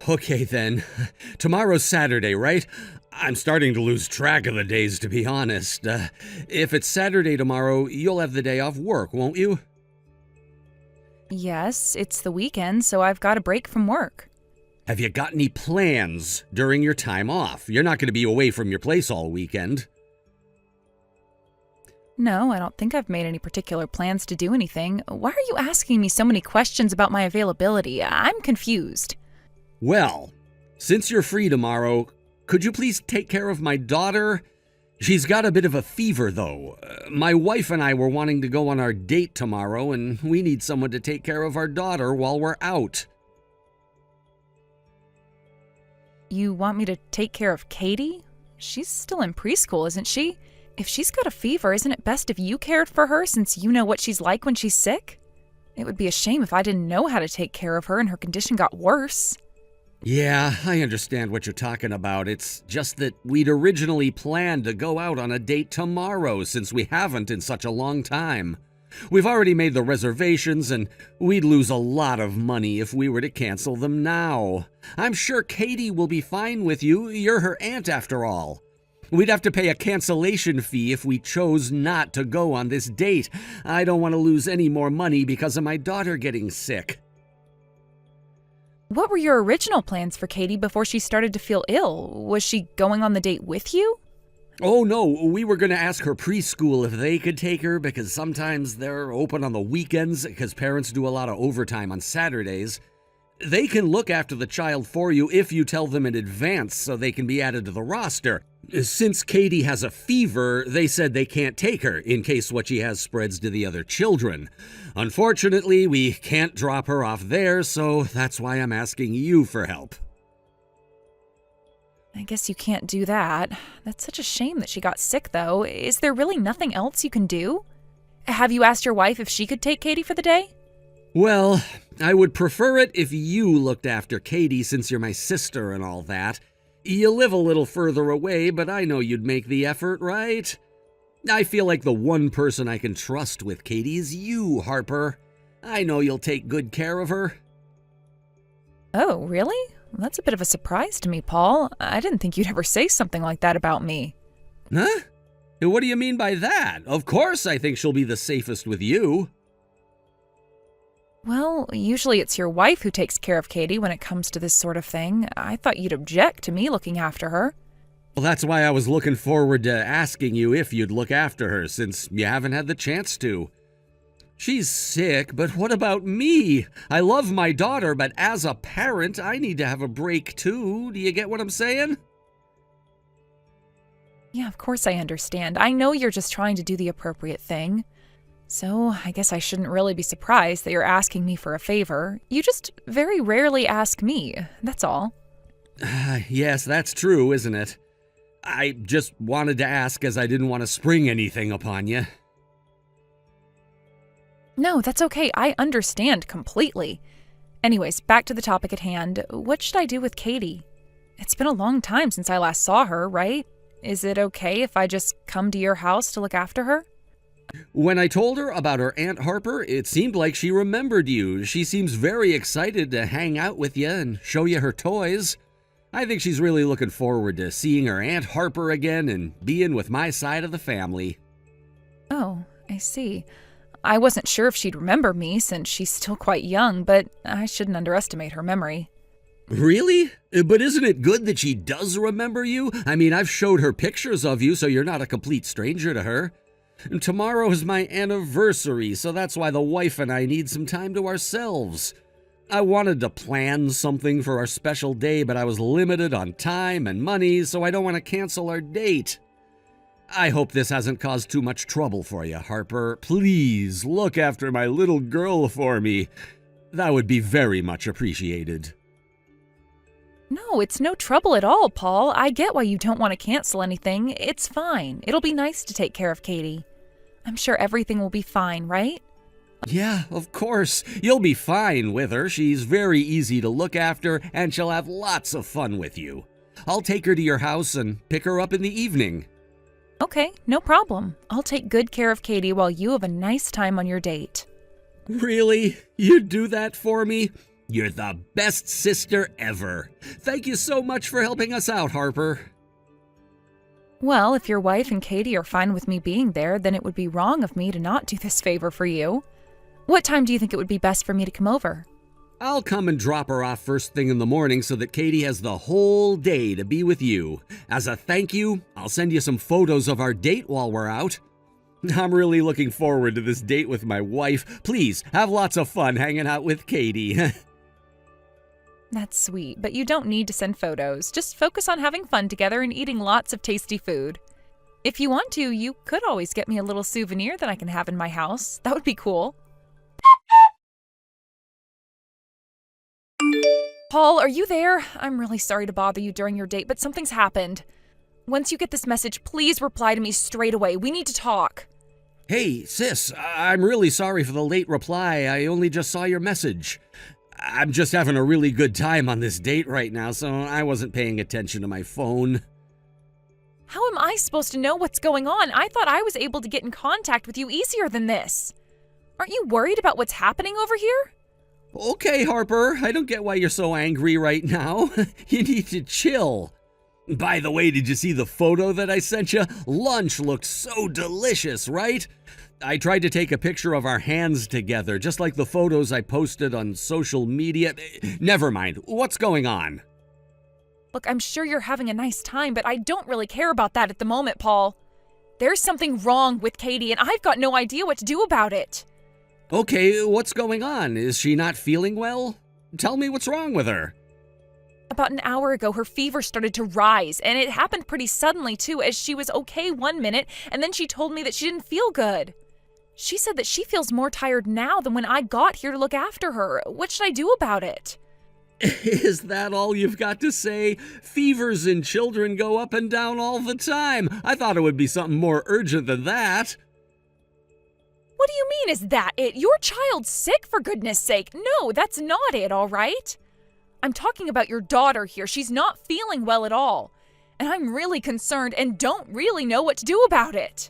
Okay, then. Tomorrow's Saturday, right? I'm starting to lose track of the days, to be honest. If it's Saturday tomorrow, you'll have the day off work, won't you? Yes, it's the weekend, so I've got a break from work. Have you got any plans during your time off? You're not going to be away from your place all weekend. No, I don't think I've made any particular plans to do anything. Why are you asking me so many questions about my availability? I'm confused. Well, since you're free tomorrow, could you please take care of my daughter? She's got a bit of a fever, though. My wife and I were wanting to go on our date tomorrow, and we need someone to take care of our daughter while we're out. You want me to take care of Katie? She's still in preschool, isn't she? If she's got a fever, isn't it best if you cared for her since you know what she's like when she's sick? It would be a shame if I didn't know how to take care of her and her condition got worse. Yeah, I understand what you're talking about. It's just that we'd originally planned to go out on a date tomorrow since we haven't in such a long time. We've already made the reservations and we'd lose a lot of money if we were to cancel them now. I'm sure Katie will be fine with you. You're her aunt after all. We'd have to pay a cancellation fee if we chose not to go on this date. I don't want to lose any more money because of my daughter getting sick. What were your original plans for Katie before she started to feel ill? Was she going on the date with you? Oh no, we were going to ask her preschool if they could take her because sometimes they're open on the weekends because parents do a lot of overtime on Saturdays. They can look after the child for you if you tell them in advance so they can be added to the roster. Since Katie has a fever, they said they can't take her in case what she has spreads to the other children. Unfortunately, we can't drop her off there, so that's why I'm asking you for help. I guess you can't do that. That's such a shame that she got sick, though. Is there really nothing else you can do? Have you asked your wife if she could take Katie for the day? Well, I would prefer it if you looked after Katie since you're my sister and all that. You live a little further away, but I know you'd make the effort, right? I feel like the one person I can trust with Katie is you, Harper. I know you'll take good care of her. Oh, really? That's a bit of a surprise to me, Paul. I didn't think you'd ever say something like that about me. Huh? What do you mean by that? Of course I think she'll be the safest with you. Well, usually it's your wife who takes care of Katie when it comes to this sort of thing. I thought you'd object to me looking after her. Well, that's why I was looking forward to asking you if you'd look after her, since you haven't had the chance to. She's sick, but what about me? I love my daughter, but as a parent, I need to have a break too. Do you get what I'm saying? Yeah, of course I understand. I know you're just trying to do the appropriate thing. So I guess I shouldn't really be surprised that you're asking me for a favor. You just very rarely ask me, that's all. Yes, that's true, isn't it? I just wanted to ask as I didn't want to spring anything upon you. No, that's okay. I understand completely. Anyways, back to the topic at hand. What should I do with Katie? It's been a long time since I last saw her, right? Is it okay if I just come to your house to look after her? When I told her about her Aunt Harper, it seemed like she remembered you. She seems very excited to hang out with you and show you her toys. I think she's really looking forward to seeing her Aunt Harper again and being with my side of the family. Oh, I see. I wasn't sure if she'd remember me since she's still quite young, but I shouldn't underestimate her memory. Really? But isn't it good that she does remember you? I mean, I've showed her pictures of you, so you're not a complete stranger to her. And tomorrow is my anniversary, so that's why the wife and I need some time to ourselves. I wanted to plan something for our special day, but I was limited on time and money, so I don't want to cancel our date. I hope this hasn't caused too much trouble for you, Harper. Please look after my little girl for me. That would be very much appreciated. No, it's no trouble at all, Paul. I get why you don't want to cancel anything. It's fine. It'll be nice to take care of Katie. I'm sure everything will be fine, right? Yeah, of course. You'll be fine with her. She's very easy to look after, and she'll have lots of fun with you. I'll take her to your house and pick her up in the evening. Okay, no problem. I'll take good care of Katie while you have a nice time on your date. Really? You'd do that for me? You're the best sister ever. Thank you so much for helping us out, Harper. Well, if your wife and Katie are fine with me being there, then it would be wrong of me to not do this favor for you. What time do you think it would be best for me to come over? I'll come and drop her off first thing in the morning so that Katie has the whole day to be with you. As a thank you, I'll send you some photos of our date while we're out. I'm really looking forward to this date with my wife. Please, have lots of fun hanging out with Katie. That's sweet, but you don't need to send photos. Just focus on having fun together and eating lots of tasty food. If you want to, you could always get me a little souvenir that I can have in my house. That would be cool. Paul, are you there? I'm really sorry to bother you during your date, but something's happened. Once you get this message, please reply to me straight away. We need to talk. Hey, sis, I'm really sorry for the late reply. I only just saw your message. I'm just having a really good time on this date right now, so I wasn't paying attention to my phone. How am I supposed to know what's going on? I thought I was able to get in contact with you easier than this. Aren't you worried about what's happening over here? Okay, Harper, I don't get why you're so angry right now. You need to chill. By the way, did you see the photo that I sent you? Lunch looked so delicious, right? I tried to take a picture of our hands together, just like the photos I posted on social media. Never mind. What's going on? Look, I'm sure you're having a nice time, but I don't really care about that at the moment, Paul. There's something wrong with Katie, and I've got no idea what to do about it. Okay, what's going on? Is she not feeling well? Tell me what's wrong with her. About an hour ago, her fever started to rise, and it happened pretty suddenly, too, as she was okay 1 minute, and then she told me that she didn't feel good. She said that she feels more tired now than when I got here to look after her. What should I do about it? Is that all you've got to say? Fevers in children go up and down all the time. I thought it would be something more urgent than that. What do you mean, is that it? Your child's sick, for goodness sake. No, that's not it, all right? I'm talking about your daughter here. She's not feeling well at all. And I'm really concerned and don't really know what to do about it.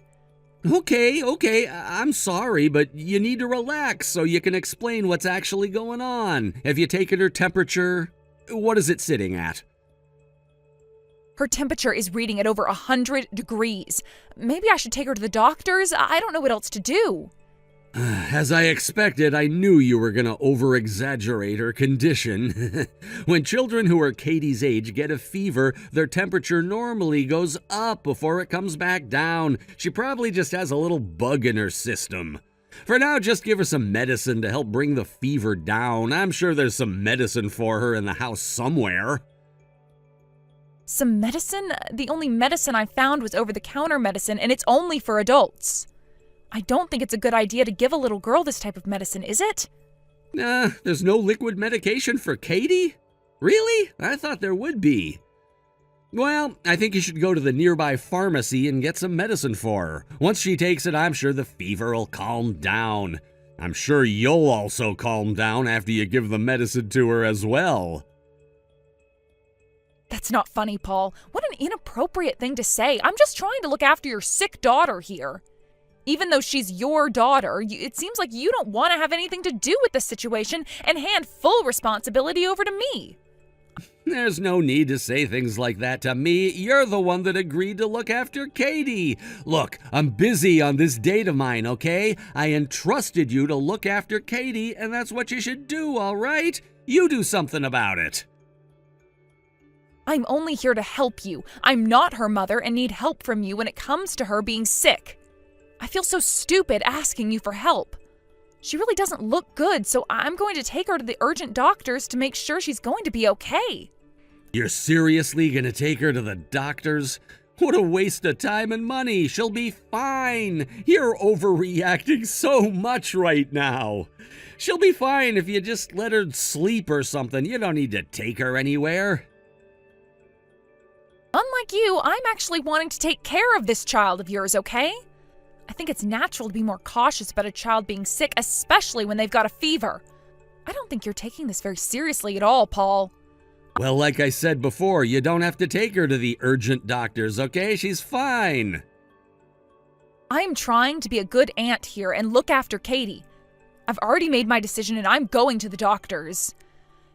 Okay, I'm sorry, but you need to relax so you can explain what's actually going on. Have you taken her temperature? What is it sitting at? Her temperature is reading at over 100 degrees. Maybe I should take her to the doctors? I don't know what else to do. As I expected, I knew you were going to over-exaggerate her condition. When children who are Katie's age get a fever, their temperature normally goes up before it comes back down. She probably just has a little bug in her system. For now, just give her some medicine to help bring the fever down. I'm sure there's some medicine for her in the house somewhere. Some medicine? The only medicine I found was over-the-counter medicine, and it's only for adults. I don't think it's a good idea to give a little girl this type of medicine, is it? There's no liquid medication for Katie? Really? I thought there would be. Well, I think you should go to the nearby pharmacy and get some medicine for her. Once she takes it, I'm sure the fever will calm down. I'm sure you'll also calm down after you give the medicine to her as well. That's not funny, Paul. What an inappropriate thing to say. I'm just trying to look after your sick daughter here. Even though she's your daughter, it seems like you don't want to have anything to do with the situation and hand full responsibility over to me. There's no need to say things like that to me. You're the one that agreed to look after Katie. Look, I'm busy on this date of mine, okay? I entrusted you to look after Katie, and that's what you should do, all right? You do something about it. I'm only here to help you. I'm not her mother and need help from you when it comes to her being sick. I feel so stupid asking you for help. She really doesn't look good, so I'm going to take her to the urgent doctors to make sure she's going to be okay. You're seriously gonna take her to the doctors? What a waste of time and money. She'll be fine. You're overreacting so much right now. She'll be fine if you just let her sleep or something. You don't need to take her anywhere. Unlike you, I'm actually wanting to take care of this child of yours, okay? I think it's natural to be more cautious about a child being sick, especially when they've got a fever. I don't think you're taking this very seriously at all, Paul. Well, like I said before, you don't have to take her to the urgent doctors, okay? She's fine. I'm trying to be a good aunt here and look after Katie. I've already made my decision and I'm going to the doctors.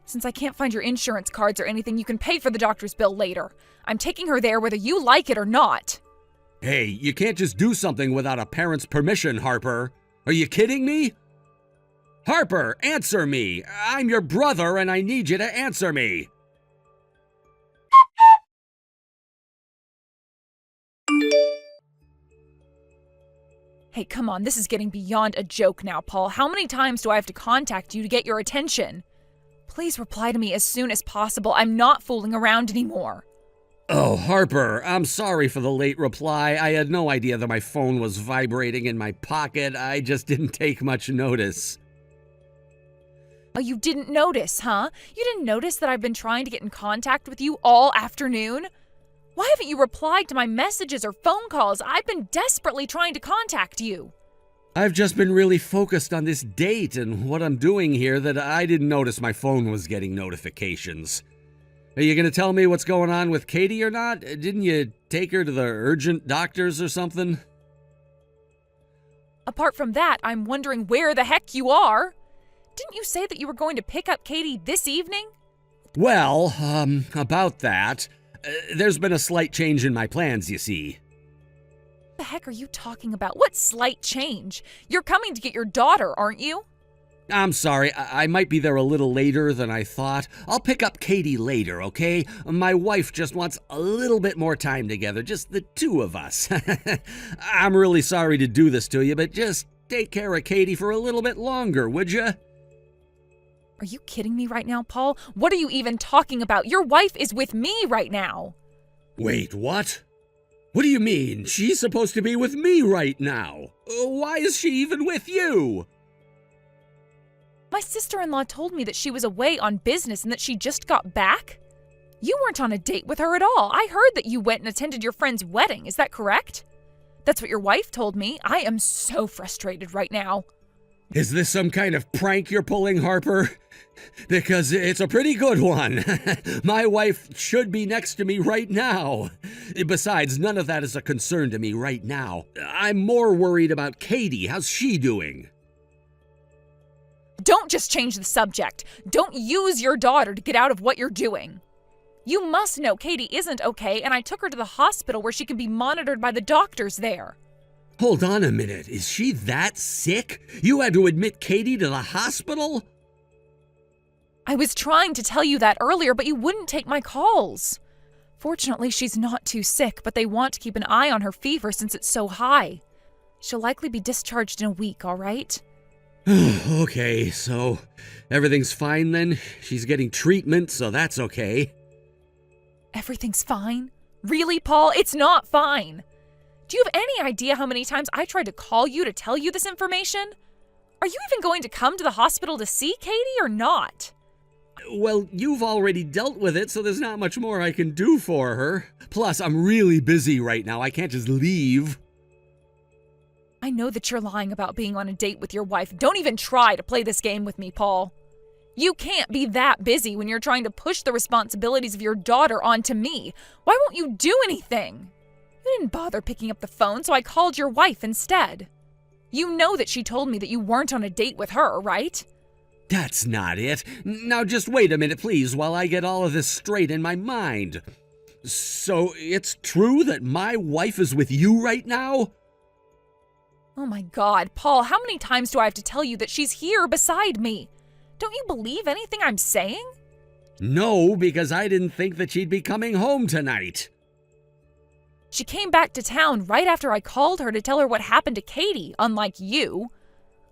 Since I can't find your insurance cards or anything, you can pay for the doctor's bill later. I'm taking her there whether you like it or not. Hey, you can't just do something without a parent's permission, Harper. Are you kidding me? Harper, answer me. I'm your brother and I need you to answer me. Hey, come on, this is getting beyond a joke now, Paul. How many times do I have to contact you to get your attention? Please reply to me as soon as possible. I'm not fooling around anymore. Oh, Harper, I'm sorry for the late reply. I had no idea that my phone was vibrating in my pocket. I just didn't take much notice. Oh, you didn't notice, huh? You didn't notice that I've been trying to get in contact with you all afternoon? Why haven't you replied to my messages or phone calls? I've been desperately trying to contact you. I've just been really focused on this date and what I'm doing here that I didn't notice my phone was getting notifications. Are you going to tell me what's going on with Katie or not? Didn't you take her to the urgent doctors or something? Apart from that, I'm wondering where the heck you are. Didn't you say that you were going to pick up Katie this evening? Well, about that, there's been a slight change in my plans, you see. What the heck are you talking about? What slight change? You're coming to get your daughter, aren't you? I'm sorry, I might be there a little later than I thought. I'll pick up Katie later, okay? My wife just wants a little bit more time together, just the two of us. I'm really sorry to do this to you, but just take care of Katie for a little bit longer, would you? Are you kidding me right now, Paul? What are you even talking about? Your wife is with me right now. Wait, what? What do you mean? She's supposed to be with me right now. Why is she even with you? My sister-in-law told me that she was away on business and that she just got back. You weren't on a date with her at all. I heard that you went and attended your friend's wedding. Is that correct? That's what your wife told me. I am so frustrated right now. Is this some kind of prank you're pulling, Harper? Because it's a pretty good one. My wife should be next to me right now. Besides, none of that is a concern to me right now. I'm more worried about Katie. How's she doing? Don't just change the subject. Don't use your daughter to get out of what you're doing. You must know Katie isn't okay, and I took her to the hospital where she can be monitored by the doctors there. Hold on a minute. Is she that sick? You had to admit Katie to the hospital? I was trying to tell you that earlier, but you wouldn't take my calls. Fortunately, she's not too sick, but they want to keep an eye on her fever since it's so high. She'll likely be discharged in a week, all right? Okay, so everything's fine then? She's getting treatment, so that's okay. Everything's fine? Really, Paul? It's not fine. Do you have any idea how many times I tried to call you to tell you this information? Are you even going to come to the hospital to see Katie or not? Well, you've already dealt with it, so there's not much more I can do for her. Plus, I'm really busy right now. I can't just leave. I know that you're lying about being on a date with your wife. Don't even try to play this game with me, Paul. You can't be that busy when you're trying to push the responsibilities of your daughter onto me. Why won't you do anything? You didn't bother picking up the phone, so I called your wife instead. You know that she told me that you weren't on a date with her, right? That's not it. Now just wait a minute, please, while I get all of this straight in my mind. So it's true that my wife is with you right now? Oh my God, Paul, how many times do I have to tell you that she's here beside me? Don't you believe anything I'm saying? No, because I didn't think that she'd be coming home tonight. She came back to town right after I called her to tell her what happened to Katie, unlike you.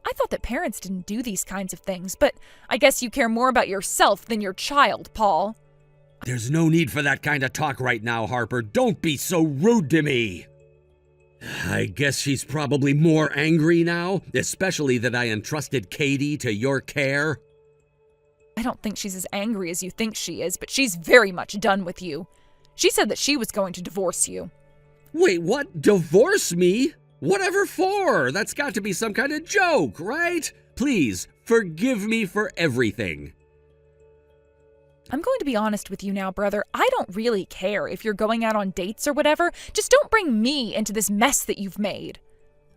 I thought that parents didn't do these kinds of things, but I guess you care more about yourself than your child, Paul. There's no need for that kind of talk right now, Harper. Don't be so rude to me. I guess she's probably more angry now, especially that I entrusted Katie to your care. I don't think she's as angry as you think she is, but she's very much done with you. She said that she was going to divorce you. Wait, what? Divorce me? Whatever for? That's got to be some kind of joke, right? Please, forgive me for everything. I'm going to be honest with you now, brother. I don't really care if you're going out on dates or whatever. Just don't bring me into this mess that you've made.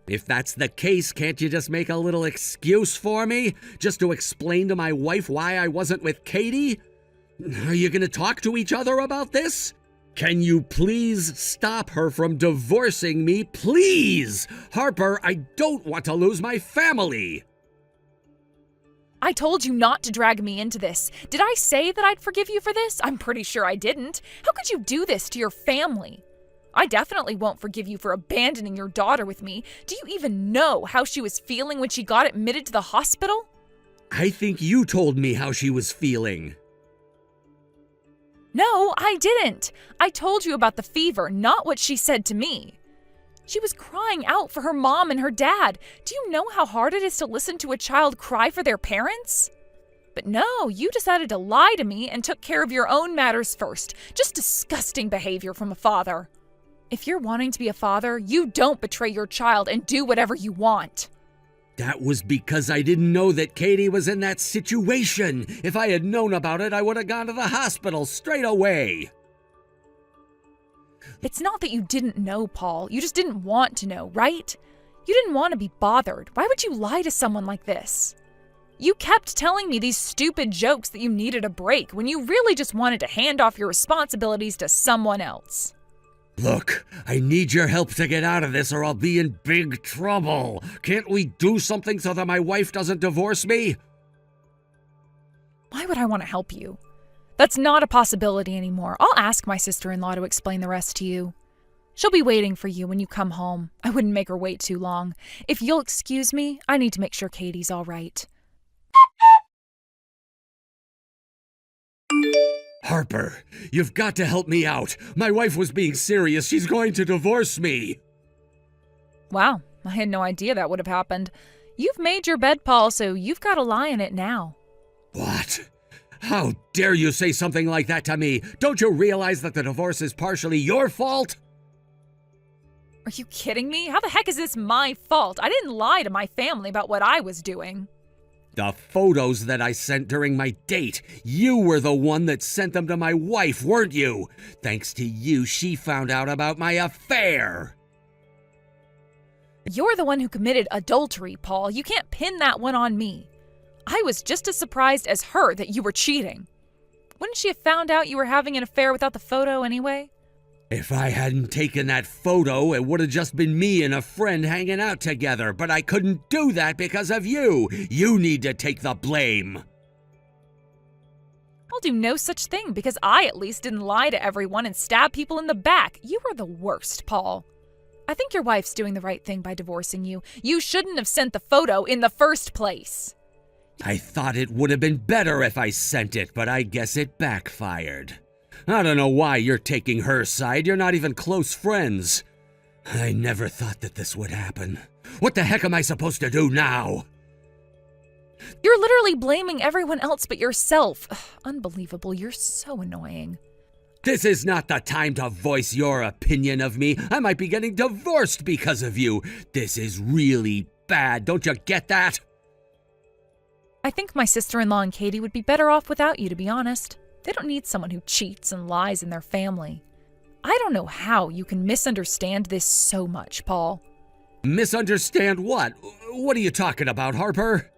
If that's the case, can't you just make a little excuse for me? Just to explain to my wife why I wasn't with Katie? Are you going to talk to each other about this? Can you please stop her from divorcing me, please? Harper, I don't want to lose my family. I told you not to drag me into this. Did I say that I'd forgive you for this? I'm pretty sure I didn't. How could you do this to your family? I definitely won't forgive you for abandoning your daughter with me. Do you even know how she was feeling when she got admitted to the hospital? I think you told me how she was feeling. No, I didn't. I told you about the fever, not what she said to me. She was crying out for her mom and her dad. Do you know how hard it is to listen to a child cry for their parents? But no, you decided to lie to me and took care of your own matters first. Just disgusting behavior from a father. If you're wanting to be a father, you don't betray your child and do whatever you want. That was because I didn't know that Katie was in that situation. If I had known about it, I would have gone to the hospital straight away. It's not that you didn't know, Paul. You just didn't want to know, right? You didn't want to be bothered. Why would you lie to someone like this? You kept telling me these stupid jokes that you needed a break when you really just wanted to hand off your responsibilities to someone else. Look, I need your help to get out of this or I'll be in big trouble. Can't we do something so that my wife doesn't divorce me? Why would I want to help you? That's not a possibility anymore. I'll ask my sister-in-law to explain the rest to you. She'll be waiting for you when you come home. I wouldn't make her wait too long. If you'll excuse me, I need to make sure Katie's all right. Harper, you've got to help me out. My wife was being serious. She's going to divorce me. Wow, I had no idea that would have happened. You've made your bed, Paul, so you've got to lie in it now. What? How dare you say something like that to me? Don't you realize that the divorce is partially your fault? Are you kidding me? How the heck is this my fault? I didn't lie to my family about what I was doing. The photos that I sent during my date, you were the one that sent them to my wife, weren't you? Thanks to you, she found out about my affair. You're the one who committed adultery, Paul. You can't pin that one on me. I was just as surprised as her that you were cheating. Wouldn't she have found out you were having an affair without the photo anyway? If I hadn't taken that photo, it would have just been me and a friend hanging out together, but I couldn't do that because of you. You need to take the blame. I'll do no such thing because I at least didn't lie to everyone and stab people in the back. You were the worst, Paul. I think your wife's doing the right thing by divorcing you. You shouldn't have sent the photo in the first place. I thought it would have been better if I sent it, but I guess it backfired. I don't know why you're taking her side. You're not even close friends. I never thought that this would happen. What the heck am I supposed to do now? You're literally blaming everyone else but yourself. Ugh, unbelievable. You're so annoying. This is not the time to voice your opinion of me. I might be getting divorced because of you. This is really bad. Don't you get that? I think my sister-in-law and Katie would be better off without you, to be honest. They don't need someone who cheats and lies in their family. I don't know how you can misunderstand this so much, Paul. Misunderstand what? What are you talking about, Harper?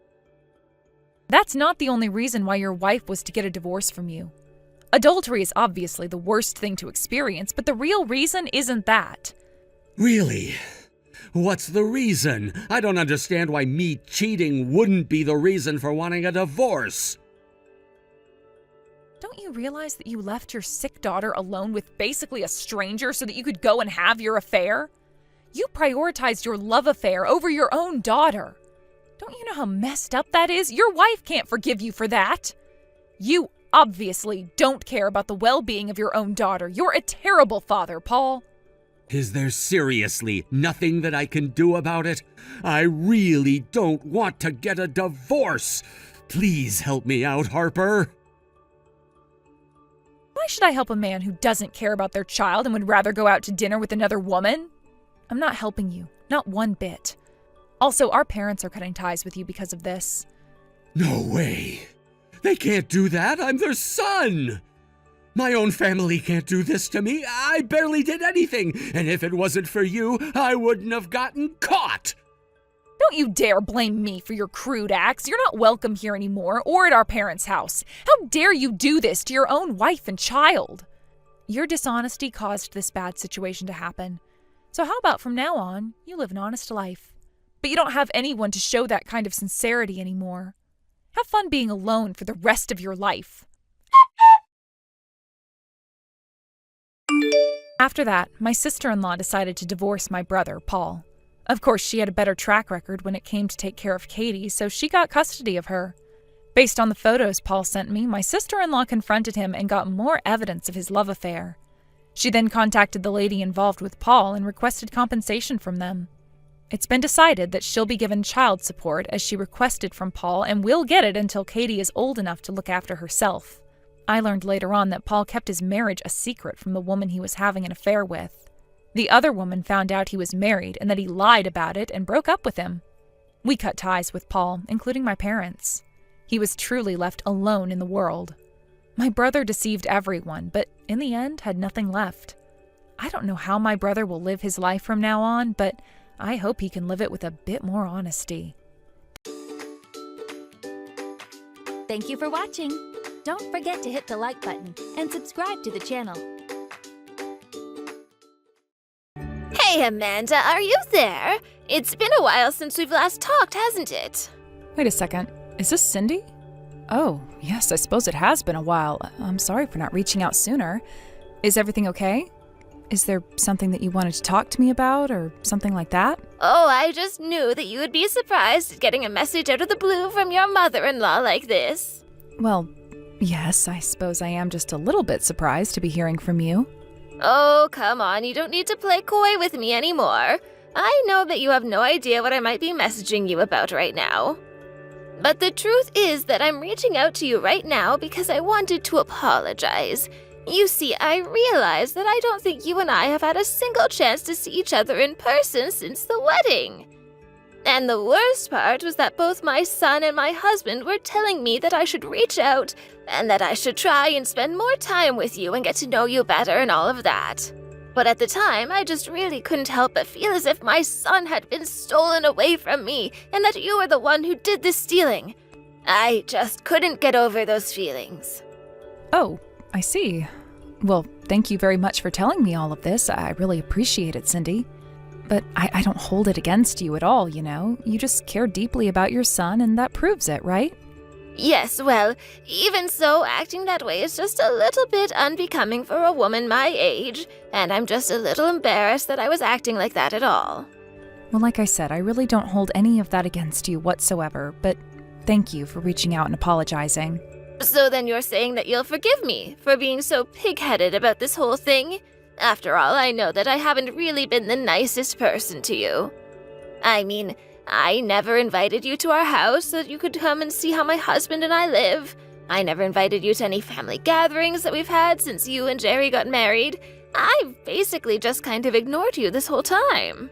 That's not the only reason why your wife was to get a divorce from you. Adultery is obviously the worst thing to experience, but the real reason isn't that. Really? What's the reason? I don't understand why me cheating wouldn't be the reason for wanting a divorce. Don't you realize that you left your sick daughter alone with basically a stranger so that you could go and have your affair? You prioritized your love affair over your own daughter. Don't you know how messed up that is? Your wife can't forgive you for that. You obviously don't care about the well-being of your own daughter. You're a terrible father, Paul. Is there seriously nothing that I can do about it? I really don't want to get a divorce. Please help me out, Harper. Why should I help a man who doesn't care about their child and would rather go out to dinner with another woman? I'm not helping you, not one bit. Also, our parents are cutting ties with you because of this. No way. They can't do that. I'm their son. My own family can't do this to me. I barely did anything. And if it wasn't for you, I wouldn't have gotten caught. Don't you dare blame me for your crude acts. You're not welcome here anymore or at our parents' house. How dare you do this to your own wife and child? Your dishonesty caused this bad situation to happen. So how about from now on, you live an honest life? But you don't have anyone to show that kind of sincerity anymore. Have fun being alone for the rest of your life. After that, my sister-in-law decided to divorce my brother, Paul. Of course, she had a better track record when it came to take care of Katie, so she got custody of her. Based on the photos Paul sent me, my sister-in-law confronted him and got more evidence of his love affair. She then contacted the lady involved with Paul and requested compensation from them. It's been decided that she'll be given child support as she requested from Paul and will get it until Katie is old enough to look after herself. I learned later on that Paul kept his marriage a secret from the woman he was having an affair with. The other woman found out he was married and that he lied about it and broke up with him. We cut ties with Paul, including my parents. He was truly left alone in the world. My brother deceived everyone, but in the end had nothing left. I don't know how my brother will live his life from now on, but I hope he can live it with a bit more honesty. Thank you for watching. Don't forget to hit the like button and subscribe to the channel. Hey, Amanda, are you there? It's been a while since we've last talked, hasn't it? Wait a second. Is this Cindy? Oh, yes, I suppose it has been a while. I'm sorry for not reaching out sooner. Is everything okay? Is there something that you wanted to talk to me about or something like that? Oh, I just knew that you would be surprised at getting a message out of the blue from your mother-in-law like this. Well, yes, I suppose I am just a little bit surprised to be hearing from you. Oh, come on, you don't need to play coy with me anymore. I know that you have no idea what I might be messaging you about right now. But the truth is that I'm reaching out to you right now because I wanted to apologize. You see, I realize that I don't think you and I have had a single chance to see each other in person since the wedding. And the worst part was that both my son and my husband were telling me that I should reach out and that I should try and spend more time with you and get to know you better and all of that. But at the time, I just really couldn't help but feel as if my son had been stolen away from me and that you were the one who did the stealing. I just couldn't get over those feelings. Oh, I see. Well, thank you very much for telling me all of this. I really appreciate it, Cindy. But I don't hold it against you at all, you know. You just care deeply about your son, and that proves it, right? Yes, well, even so, acting that way is just a little bit unbecoming for a woman my age, and I'm just a little embarrassed that I was acting like that at all. Well, like I said, I really don't hold any of that against you whatsoever, but thank you for reaching out and apologizing. So then you're saying that you'll forgive me for being so pig-headed about this whole thing? After all, I know that I haven't really been the nicest person to you. I mean, I never invited you to our house so that you could come and see how my husband and I live. I never invited you to any family gatherings that we've had since you and Jerry got married. I've basically just kind of ignored you this whole time.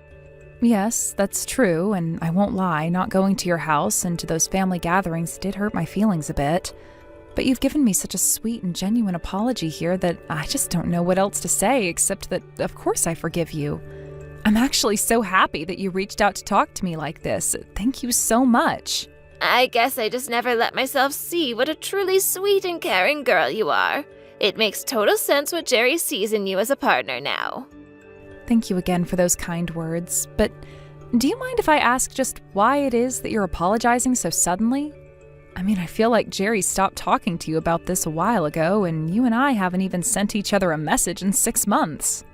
Yes, that's true, and I won't lie, not going to your house and to those family gatherings did hurt my feelings a bit. But you've given me such a sweet and genuine apology here that I just don't know what else to say except that, of course, I forgive you. I'm actually so happy that you reached out to talk to me like this. Thank you so much. I guess I just never let myself see what a truly sweet and caring girl you are. It makes total sense what Jerry sees in you as a partner now. Thank you again for those kind words, but do you mind if I ask just why it is that you're apologizing so suddenly? I mean, I feel like Jerry stopped talking to you about this a while ago, and you and I haven't even sent each other a message in 6 months.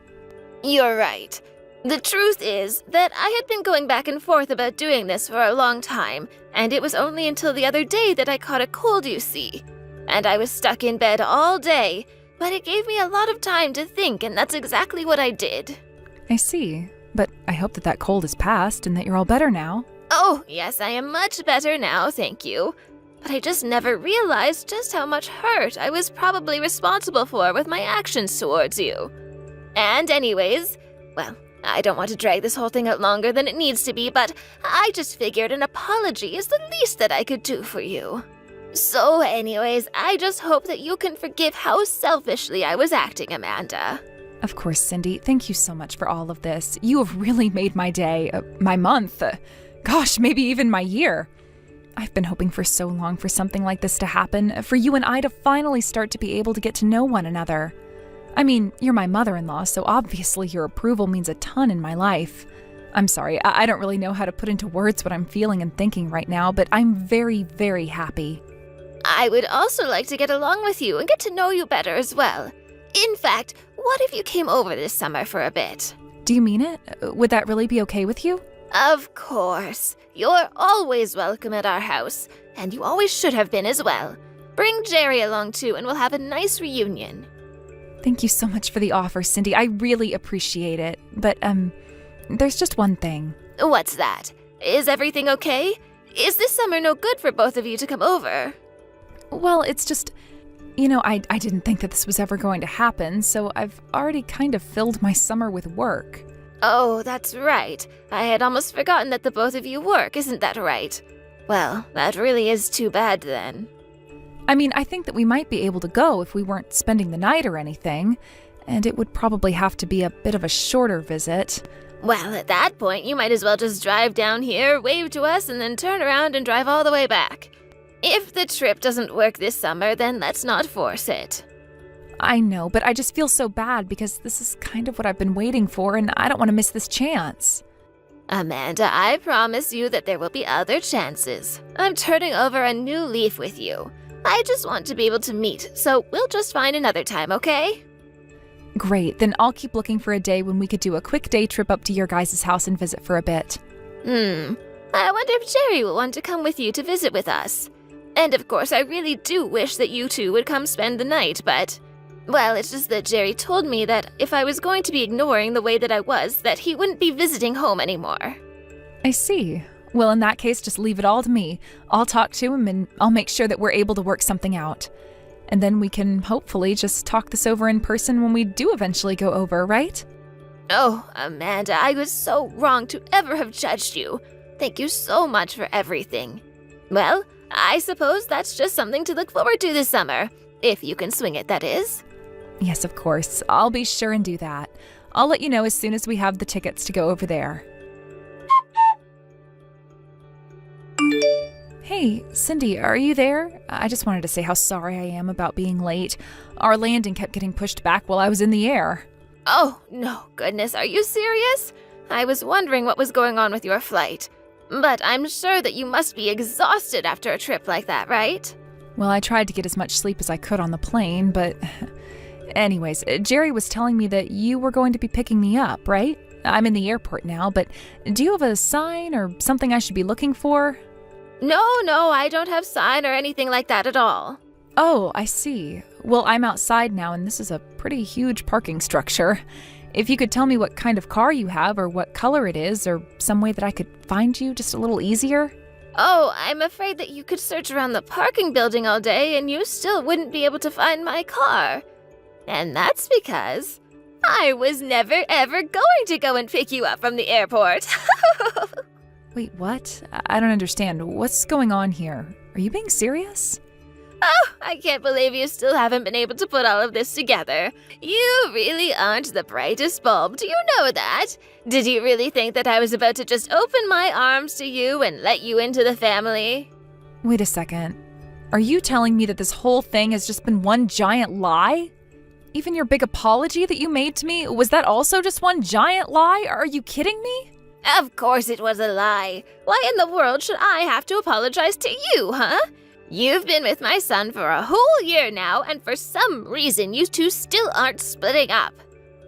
You're right. The truth is that I had been going back and forth about doing this for a long time, and it was only until the other day that I caught a cold, you see. And I was stuck in bed all day, but it gave me a lot of time to think, and that's exactly what I did. I see, but I hope that cold is past and that you're all better now. Oh, yes, I am much better now, thank you. But I just never realized just how much hurt I was probably responsible for with my actions towards you. And anyways, well, I don't want to drag this whole thing out longer than it needs to be, but I just figured an apology is the least that I could do for you. So anyways, I just hope that you can forgive how selfishly I was acting, Amanda. Of course, Cindy. Thank you so much for all of this. You have really made my day, my month, gosh, maybe even my year. I've been hoping for so long for something like this to happen, for you and I to finally start to be able to get to know one another. I mean, you're my mother-in-law, so obviously your approval means a ton in my life. I'm sorry, I don't really know how to put into words what I'm feeling and thinking right now, but I'm very, very happy. I would also like to get along with you and get to know you better as well. In fact, what if you came over this summer for a bit? Do you mean it? Would that really be okay with you? Of course. You're always welcome at our house, and you always should have been as well. Bring Jerry along too, and we'll have a nice reunion. Thank you so much for the offer, Cindy. I really appreciate it. But, there's just one thing. What's that? Is everything okay? Is this summer no good for both of you to come over? Well, it's just, I didn't think that this was ever going to happen, so I've already kind of filled my summer with work. Oh, that's right. I had almost forgotten that the both of you work, isn't that right? Well, that really is too bad then. I mean, I think that we might be able to go if we weren't spending the night or anything, and it would probably have to be a bit of a shorter visit. Well, at that point, you might as well just drive down here, wave to us, and then turn around and drive all the way back. If the trip doesn't work this summer, then let's not force it. I know, but I just feel so bad because this is kind of what I've been waiting for, and I don't want to miss this chance. Amanda, I promise you that there will be other chances. I'm turning over a new leaf with you. I just want to be able to meet, so we'll just find another time, okay? Great, then I'll keep looking for a day when we could do a quick day trip up to your guys' house and visit for a bit. I wonder if Jerry will want to come with you to visit with us. And of course, I really do wish that you two would come spend the night, but... Well, it's just that Jerry told me that if I was going to be ignoring the way that I was, that he wouldn't be visiting home anymore. I see. Well, in that case, just leave it all to me. I'll talk to him and I'll make sure that we're able to work something out. And then we can hopefully just talk this over in person when we do eventually go over, right? Oh, Amanda, I was so wrong to ever have judged you. Thank you so much for everything. Well, I suppose that's just something to look forward to this summer. If you can swing it, that is. Yes, of course. I'll be sure and do that. I'll let you know as soon as we have the tickets to go over there. Hey, Cindy, are you there? I just wanted to say how sorry I am about being late. Our landing kept getting pushed back while I was in the air. Oh, no, goodness, are you serious? I was wondering what was going on with your flight. But I'm sure that you must be exhausted after a trip like that, right? Well, I tried to get as much sleep as I could on the plane, but... Anyways, Jerry was telling me that you were going to be picking me up, right? I'm in the airport now, but do you have a sign or something I should be looking for? No, I don't have sign or anything like that at all. Oh, I see. Well, I'm outside now, and this is a pretty huge parking structure. If you could tell me what kind of car you have or what color it is, or some way that I could find you just a little easier. Oh, I'm afraid that you could search around the parking building all day and you still wouldn't be able to find my car. And that's because I was never ever going to go and pick you up from the airport. Wait, what? I don't understand. What's going on here? Are you being serious? Oh, I can't believe you still haven't been able to put all of this together. You really aren't the brightest bulb, do you know that? Did you really think that I was about to just open my arms to you and let you into the family? Wait a second. Are you telling me that this whole thing has just been one giant lie? Even your big apology that you made to me, was that also just one giant lie? Are you kidding me? Of course it was a lie. Why in the world should I have to apologize to you, huh? You've been with my son for a whole year now, and for some reason you two still aren't splitting up.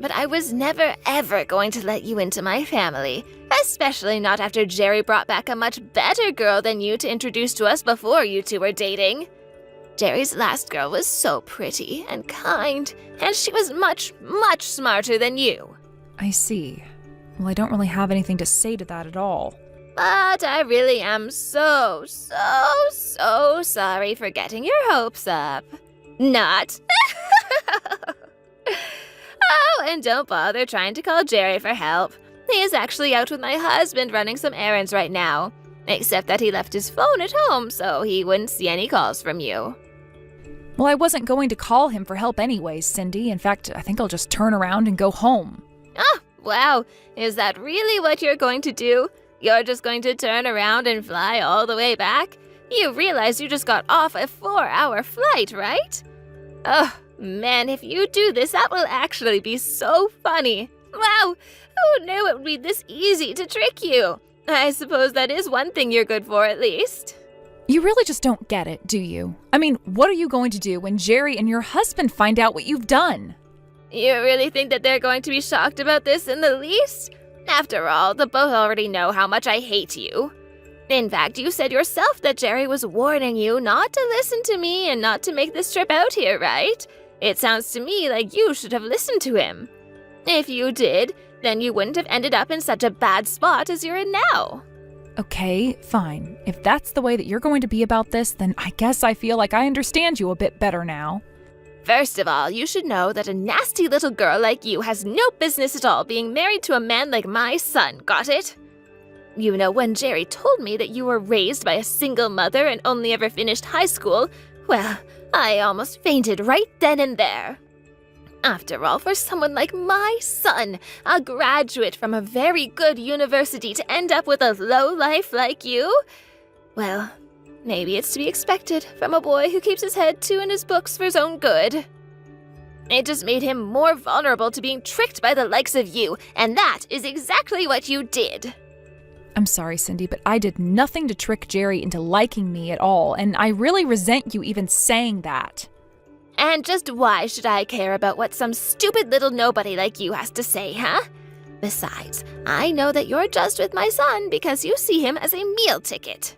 But I was never ever going to let you into my family, especially not after Jerry brought back a much better girl than you to introduce to us before you two were dating. Jerry's last girl was so pretty and kind, and she was much, much smarter than you. I see. Well, I don't really have anything to say to that at all. But I really am so sorry for getting your hopes up. Not. Oh, and don't bother trying to call Jerry for help. He is actually out with my husband running some errands right now. Except that he left his phone at home, so he wouldn't see any calls from you. Well, I wasn't going to call him for help anyways, Cindy. In fact, I think I'll just turn around and go home. Oh, wow. Is that really what you're going to do? You're just going to turn around and fly all the way back? You realize you just got off a 4-hour flight, right? Oh, man, if you do this, that will actually be so funny. Wow, who knew it would be this easy to trick you? I suppose that is one thing you're good for, at least. You really just don't get it, do you? I mean, what are you going to do when Jerry and your husband find out what you've done? You really think that they're going to be shocked about this in the least? After all, the both already know how much I hate you. In fact, you said yourself that Jerry was warning you not to listen to me and not to make this trip out here, right? It sounds to me like you should have listened to him. If you did, then you wouldn't have ended up in such a bad spot as you're in now. Okay, fine. If that's the way that you're going to be about this, then I guess I feel like I understand you a bit better now. First of all, you should know that a nasty little girl like you has no business at all being married to a man like my son, got it? You know, when Jerry told me that you were raised by a single mother and only ever finished high school, well, I almost fainted right then and there. After all, for someone like my son, a graduate from a very good university, to end up with a lowlife like you, well, maybe it's to be expected from a boy who keeps his head too in his books for his own good. It just made him more vulnerable to being tricked by the likes of you, and that is exactly what you did. I'm sorry, Cindy, but I did nothing to trick Jerry into liking me at all, and I really resent you even saying that. And just why should I care about what some stupid little nobody like you has to say, huh? Besides, I know that you're just with my son because you see him as a meal ticket.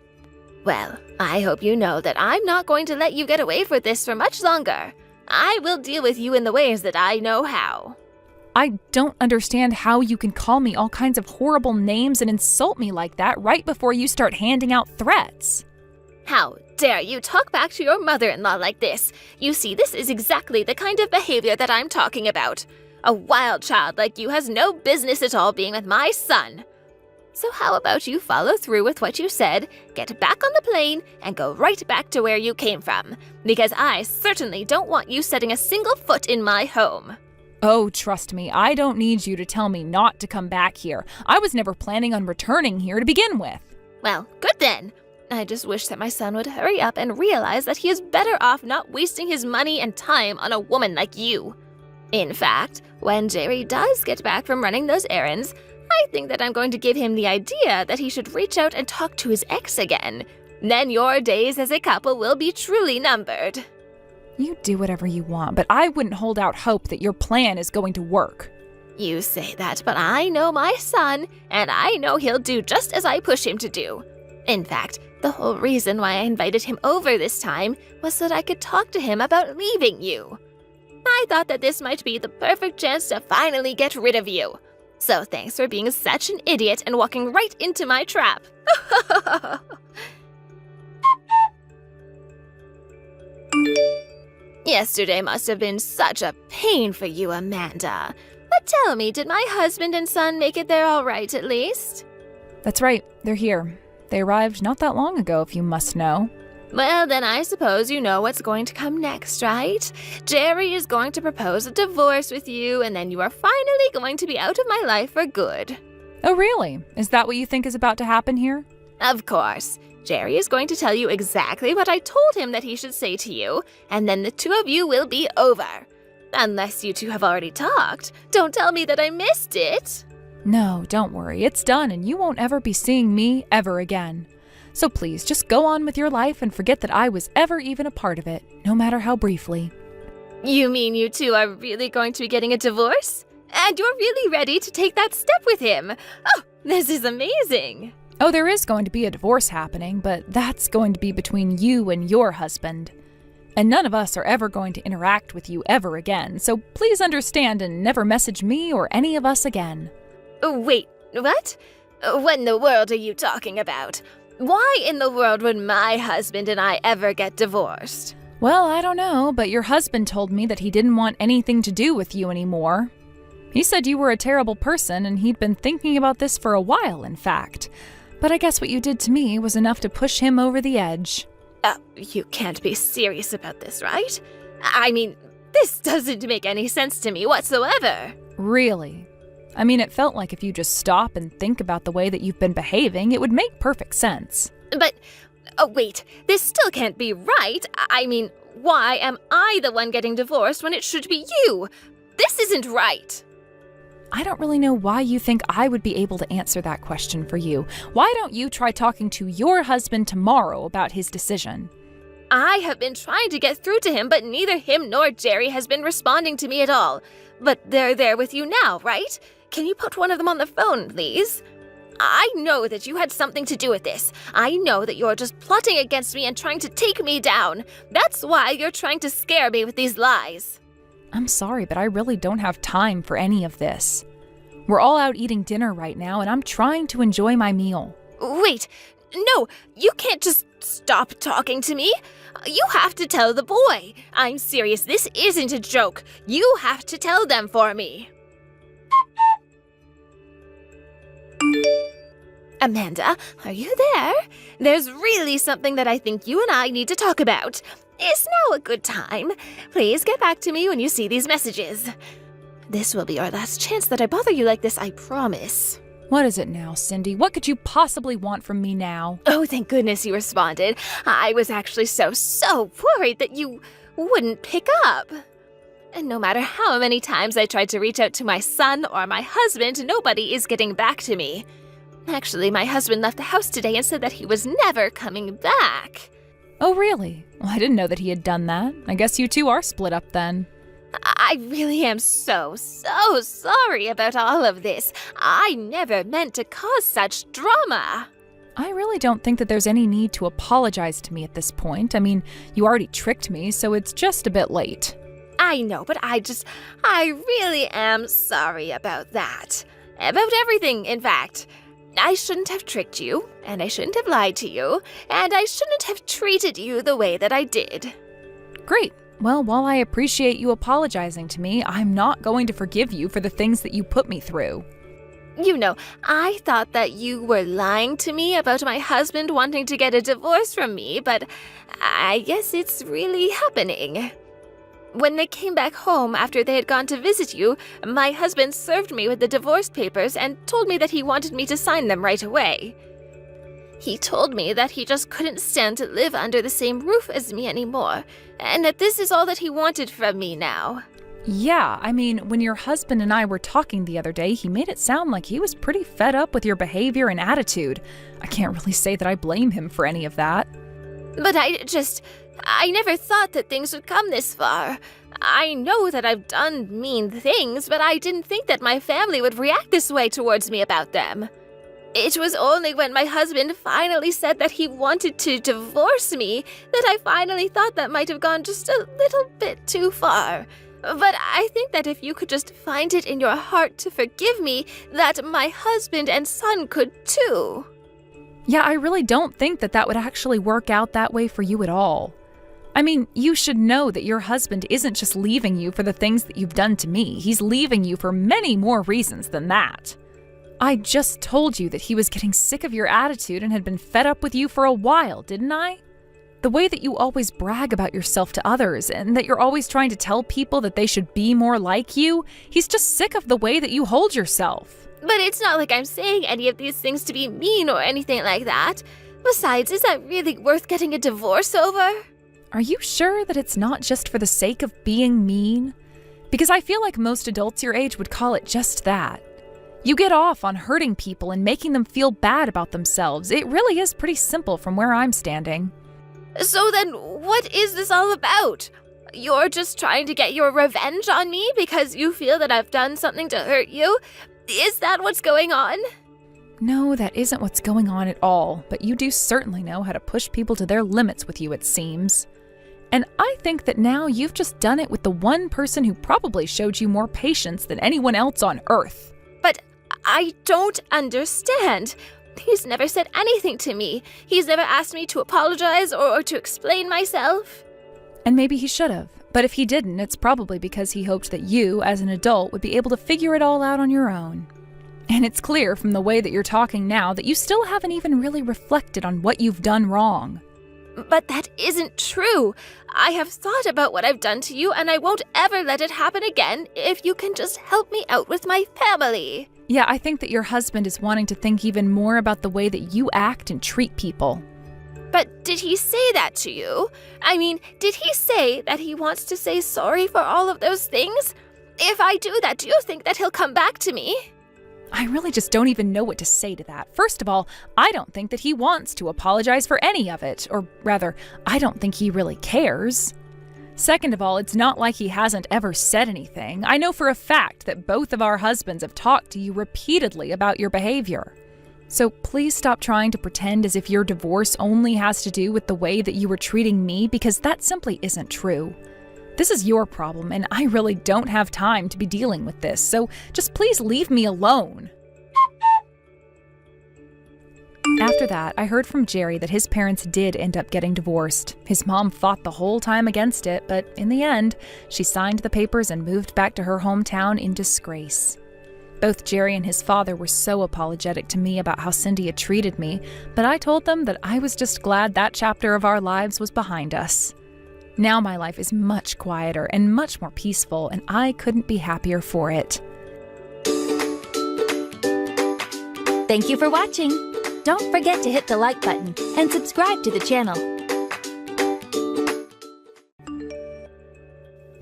Well, I hope you know that I'm not going to let you get away with this for much longer. I will deal with you in the ways that I know how. I don't understand how you can call me all kinds of horrible names and insult me like that right before you start handing out threats. How dare you talk back to your mother-in-law like this? You see, this is exactly the kind of behavior that I'm talking about. A wild child like you has no business at all being with my son. So how about you follow through with what you said, get back on the plane, and go right back to where you came from? Because I certainly don't want you setting a single foot in my home. Oh, trust me, I don't need you to tell me not to come back here. I was never planning on returning here to begin with. Well, good then. I just wish that my son would hurry up and realize that he is better off not wasting his money and time on a woman like you. In fact, when Jerry does get back from running those errands, I think that I'm going to give him the idea that he should reach out and talk to his ex again. Then your days as a couple will be truly numbered. You do whatever you want, but I wouldn't hold out hope that your plan is going to work. You say that, but I know my son, and I know he'll do just as I push him to do. In fact, the whole reason why I invited him over this time was so that I could talk to him about leaving you. I thought that this might be the perfect chance to finally get rid of you. So thanks for being such an idiot and walking right into my trap. Yesterday must have been such a pain for you, Amanda. But tell me, did my husband and son make it there all right at least? That's right, they're here. They arrived not that long ago, if you must know. Well, then I suppose you know what's going to come next, right? Jerry is going to propose a divorce with you, and then you are finally going to be out of my life for good. Oh, really? Is that what you think is about to happen here? Of course. Jerry is going to tell you exactly what I told him that he should say to you, and then the two of you will be over. Unless you two have already talked. Don't tell me that I missed it. No, don't worry. It's done, and you won't ever be seeing me ever again. So please, just go on with your life and forget that I was ever even a part of it, no matter how briefly. You mean you two are really going to be getting a divorce? And you're really ready to take that step with him? Oh, this is amazing. Oh, there is going to be a divorce happening, but that's going to be between you and your husband. And none of us are ever going to interact with you ever again, so please understand and never message me or any of us again. Wait, what? What in the world are you talking about? Why in the world would my husband and I ever get divorced? Well, I don't know, but your husband told me that he didn't want anything to do with you anymore. He said you were a terrible person, and he'd been thinking about this for a while, in fact. But I guess what you did to me was enough to push him over the edge. You can't be serious about this, right? I mean, this doesn't make any sense to me whatsoever. Really? I mean, it felt like if you just stop and think about the way that you've been behaving, it would make perfect sense. But, wait, this still can't be right. I mean, why am I the one getting divorced when it should be you? This isn't right. I don't really know why you think I would be able to answer that question for you. Why don't you try talking to your husband tomorrow about his decision? I have been trying to get through to him, but neither him nor Jerry has been responding to me at all. But they're there with you now, right? Can you put one of them on the phone, please? I know that you had something to do with this. I know that you're just plotting against me and trying to take me down. That's why you're trying to scare me with these lies. I'm sorry, but I really don't have time for any of this. We're all out eating dinner right now, and I'm trying to enjoy my meal. Wait, no, you can't just stop talking to me. You have to tell the boy. I'm serious, this isn't a joke. You have to tell them for me. Amanda, are you there? There's really something that I think you and I need to talk about. Is now a good time? Please get back to me when you see these messages. This will be our last chance that I bother you like this, I promise. What is it now, Cindy? What could you possibly want from me now? Oh, thank goodness you responded. I was actually so worried that you wouldn't pick up. And no matter how many times I tried to reach out to my son or my husband, nobody is getting back to me. Actually, my husband left the house today and said that he was never coming back. Oh, really? Well, I didn't know that he had done that. I guess you two are split up then. I really am so sorry about all of this. I never meant to cause such drama. I really don't think that there's any need to apologize to me at this point. I mean, you already tricked me, so it's just a bit late. I know, but I really am sorry about that. About everything, in fact. I shouldn't have tricked you, and I shouldn't have lied to you, and I shouldn't have treated you the way that I did. Great. Well, while I appreciate you apologizing to me, I'm not going to forgive you for the things that you put me through. You know, I thought that you were lying to me about my husband wanting to get a divorce from me, but I guess it's really happening. When they came back home after they had gone to visit you, my husband served me with the divorce papers and told me that he wanted me to sign them right away. He told me that he just couldn't stand to live under the same roof as me anymore, and that this is all that he wanted from me now. Yeah, I mean, when your husband and I were talking the other day, he made it sound like he was pretty fed up with your behavior and attitude. I can't really say that I blame him for any of that. But I never thought that things would come this far. I know that I've done mean things, but I didn't think that my family would react this way towards me about them. It was only when my husband finally said that he wanted to divorce me that I finally thought that might have gone just a little bit too far. But I think that if you could just find it in your heart to forgive me, that my husband and son could too. Yeah, I really don't think that that would actually work out that way for you at all. I mean, you should know that your husband isn't just leaving you for the things that you've done to me. He's leaving you for many more reasons than that. I just told you that he was getting sick of your attitude and had been fed up with you for a while, didn't I? The way that you always brag about yourself to others and that you're always trying to tell people that they should be more like you, he's just sick of the way that you hold yourself. But it's not like I'm saying any of these things to be mean or anything like that. Besides, is that really worth getting a divorce over? Are you sure that it's not just for the sake of being mean? Because I feel like most adults your age would call it just that. You get off on hurting people and making them feel bad about themselves. It really is pretty simple from where I'm standing. So then, what is this all about? You're just trying to get your revenge on me because you feel that I've done something to hurt you? Is that what's going on? No, that isn't what's going on at all, but you do certainly know how to push people to their limits with you, it seems. And I think that now you've just done it with the one person who probably showed you more patience than anyone else on Earth. But I don't understand. He's never said anything to me. He's never asked me to apologize or to explain myself. And maybe he should have. But if he didn't, it's probably because he hoped that you, as an adult, would be able to figure it all out on your own. And it's clear from the way that you're talking now that you still haven't even really reflected on what you've done wrong. But that isn't true. I have thought about what I've done to you, and I won't ever let it happen again if you can just help me out with my family. Yeah, I think that your husband is wanting to think even more about the way that you act and treat people. But did he say that to you? I mean, did he say that he wants to say sorry for all of those things? If I do that, do you think that he'll come back to me? I really just don't even know what to say to that. First of all, I don't think that he wants to apologize for any of it. Or rather, I don't think he really cares. Second of all, it's not like he hasn't ever said anything. I know for a fact that both of our husbands have talked to you repeatedly about your behavior. So please stop trying to pretend as if your divorce only has to do with the way that you were treating me, because that simply isn't true. This is your problem, and I really don't have time to be dealing with this, so just please leave me alone. After that, I heard from Jerry that his parents did end up getting divorced. His mom fought the whole time against it, but in the end, she signed the papers and moved back to her hometown in disgrace. Both Jerry and his father were so apologetic to me about how Cindy had treated me, but I told them that I was just glad that chapter of our lives was behind us. Now my life is much quieter and much more peaceful, and I couldn't be happier for it. Thank you for watching. Don't forget to hit the like button and subscribe to the channel.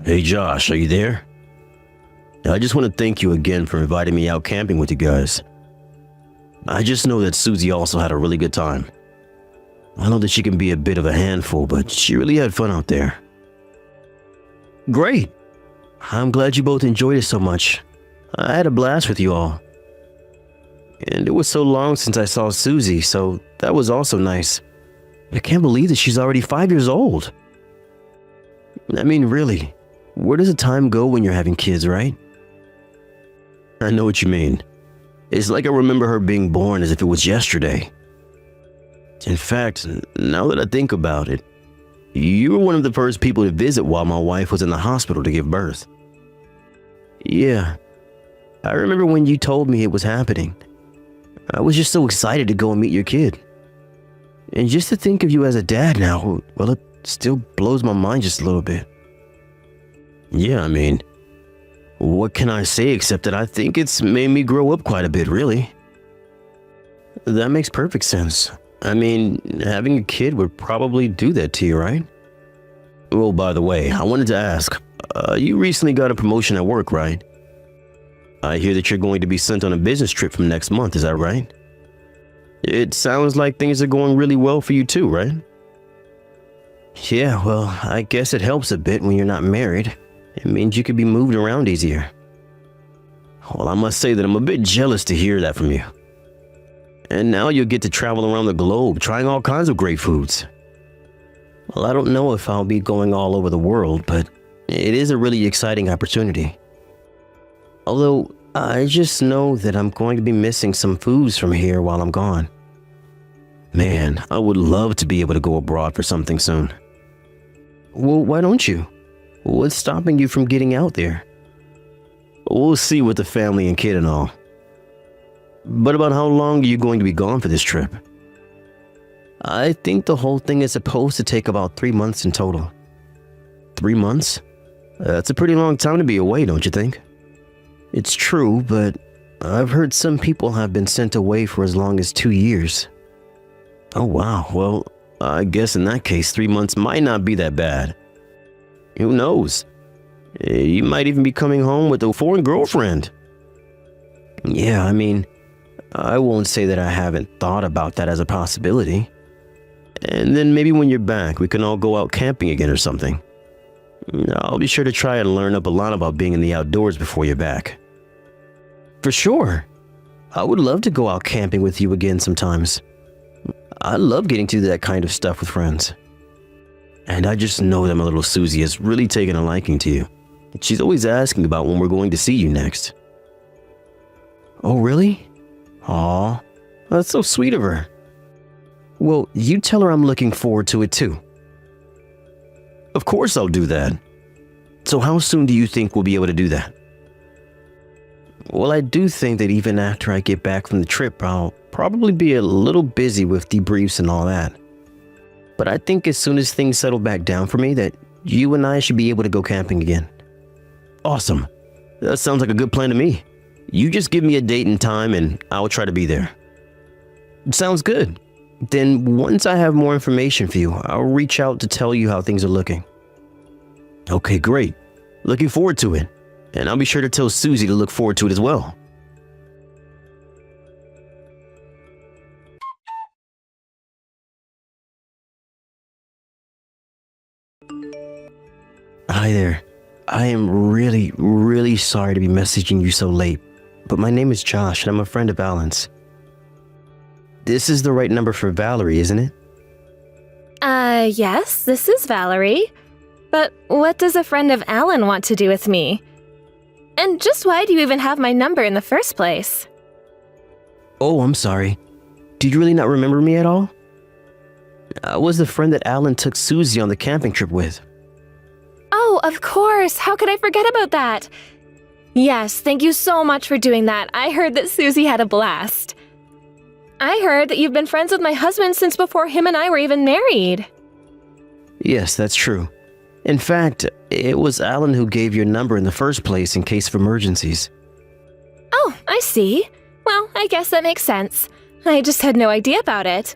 Hey Josh, are you there? I just want to thank you again for inviting me out camping with you guys. I just know that Susie also had a really good time. I know that she can be a bit of a handful, but she really had fun out there. Great! I'm glad you both enjoyed it so much. I had a blast with you all. And it was so long since I saw Susie, so that was also nice. I can't believe that she's already 5 years old. I mean, really, where does the time go when you're having kids, right? I know what you mean. It's like I remember her being born as if it was yesterday. In fact, now that I think about it, you were one of the first people to visit while my wife was in the hospital to give birth. Yeah, I remember when you told me it was happening. I was just so excited to go and meet your kid. And just to think of you as a dad now, well, it still blows my mind just a little bit. Yeah, I mean, what can I say except that I think it's made me grow up quite a bit, really. That makes perfect sense. I mean, having a kid would probably do that to you, right? Well, by the way, I wanted to ask, you recently got a promotion at work, right? I hear that you're going to be sent on a business trip from next month, is that right? It sounds like things are going really well for you too, right? Yeah, well, I guess it helps a bit when you're not married. It means you could be moved around easier. Well, I must say that I'm a bit jealous to hear that from you. And now you'll get to travel around the globe, trying all kinds of great foods. Well, I don't know if I'll be going all over the world, but it is a really exciting opportunity. Although, I just know that I'm going to be missing some foods from here while I'm gone. Man, I would love to be able to go abroad for something soon. Well, why don't you? What's stopping you from getting out there? We'll see with the family and kid and all. But about how long are you going to be gone for this trip? I think the whole thing is supposed to take about 3 months in total. 3 months? That's a pretty long time to be away, don't you think? It's true, but I've heard some people have been sent away for as long as 2 years. Oh wow, well, I guess in that case 3 months might not be that bad. Who knows? You might even be coming home with a foreign girlfriend. Yeah, I mean, I won't say that I haven't thought about that as a possibility. And then maybe when you're back, we can all go out camping again or something. I'll be sure to try and learn up a lot about being in the outdoors before you're back. For sure. I would love to go out camping with you again sometimes. I love getting to do that kind of stuff with friends. And I just know that my little Susie has really taken a liking to you. She's always asking about when we're going to see you next. Oh, really? Aw, that's so sweet of her. Well, you tell her I'm looking forward to it too. Of course I'll do that. So how soon do you think we'll be able to do that? Well, I do think that even after I get back from the trip, I'll probably be a little busy with debriefs and all that. But I think as soon as things settle back down for me, that you and I should be able to go camping again. Awesome. That sounds like a good plan to me. You just give me a date and time and I'll try to be there. Sounds good. Then once I have more information for you, I'll reach out to tell you how things are looking. Okay, great. Looking forward to it. And I'll be sure to tell Susie to look forward to it as well. Hi there. I am really sorry to be messaging you so late, but my name is Josh and I'm a friend of Alan's. This is the right number for Valerie, isn't it? Yes, this is Valerie. But what does a friend of Alan want to do with me? And just why do you even have my number in the first place? Oh, I'm sorry. Did you really not remember me at all? I was the friend that Alan took Susie on the camping trip with. Oh, of course. How could I forget about that? Yes, thank you so much for doing that. I heard that Susie had a blast. I heard that you've been friends with my husband since before him and I were even married. Yes, that's true. In fact, it was Alan who gave your number in the first place in case of emergencies. Oh, I see. Well, I guess that makes sense. I just had no idea about it.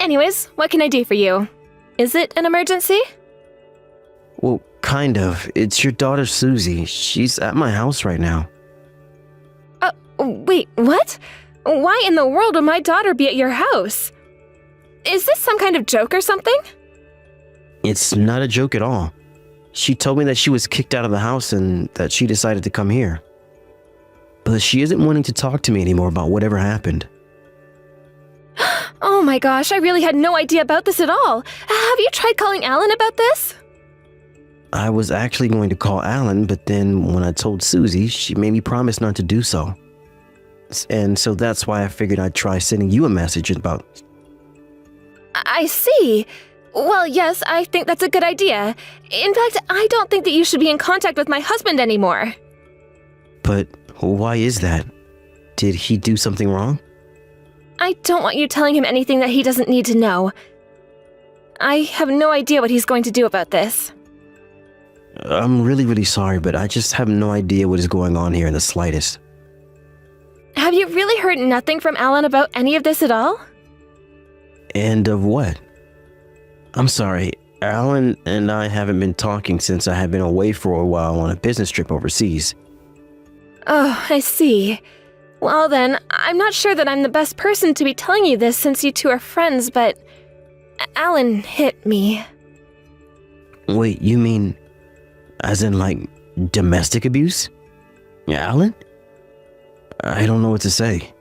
Anyways, what can I do for you? Is it an emergency? Well, kind of. It's your daughter Susie. She's at my house right now. Wait, what? Why in the world would my daughter be at your house? Is this some kind of joke or something? It's not a joke at all. She told me that she was kicked out of the house and that she decided to come here. But she isn't wanting to talk to me anymore about whatever happened. Oh my gosh, I really had no idea about this at all. Have you tried calling Alan about this? I was actually going to call Alan, but then when I told Susie, she made me promise not to do so. And so that's why I figured I'd try sending you a message about... I see. Well, yes, I think that's a good idea. In fact, I don't think that you should be in contact with my husband anymore. But why is that? Did he do something wrong? I don't want you telling him anything that he doesn't need to know. I have no idea what he's going to do about this. I'm really sorry, but I just have no idea what is going on here in the slightest. Have you really heard nothing from Alan about any of this at all? And of what? I'm sorry, Alan and I haven't been talking since I have been away for a while on a business trip overseas. Oh, I see. Well then, I'm not sure that I'm the best person to be telling you this since you two are friends, but Alan hit me. Wait, you mean as in like domestic abuse? Alan? I don't know what to say.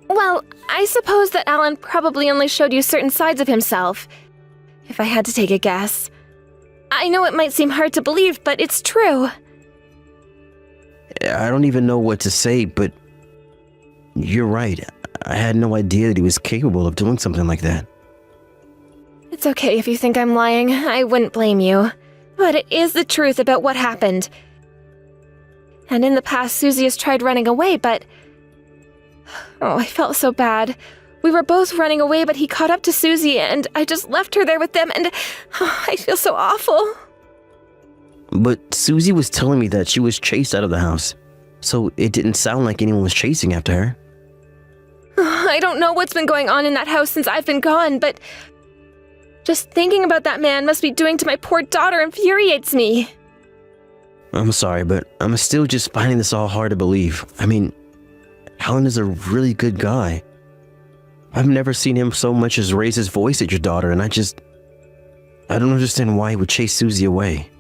Well, I suppose that Alan probably only showed you certain sides of himself, if I had to take a guess. I know it might seem hard to believe, but it's true. I don't even know what to say, but you're right. I had no idea that he was capable of doing something like that. It's okay if you think I'm lying. I wouldn't blame you. But it is the truth about what happened. And in the past, Susie has tried running away, but... Oh, I felt so bad. We were both running away, but he caught up to Susie, and I just left her there with them, and I feel so awful. But Susie was telling me that she was chased out of the house, so it didn't sound like anyone was chasing after her. I don't know what's been going on in that house since I've been gone, but just thinking about that man must be doing to my poor daughter infuriates me. I'm sorry, but I'm still just finding this all hard to believe. I mean, Alan is a really good guy. I've never seen him so much as raise his voice at your daughter, and I don't understand why he would chase Susie away.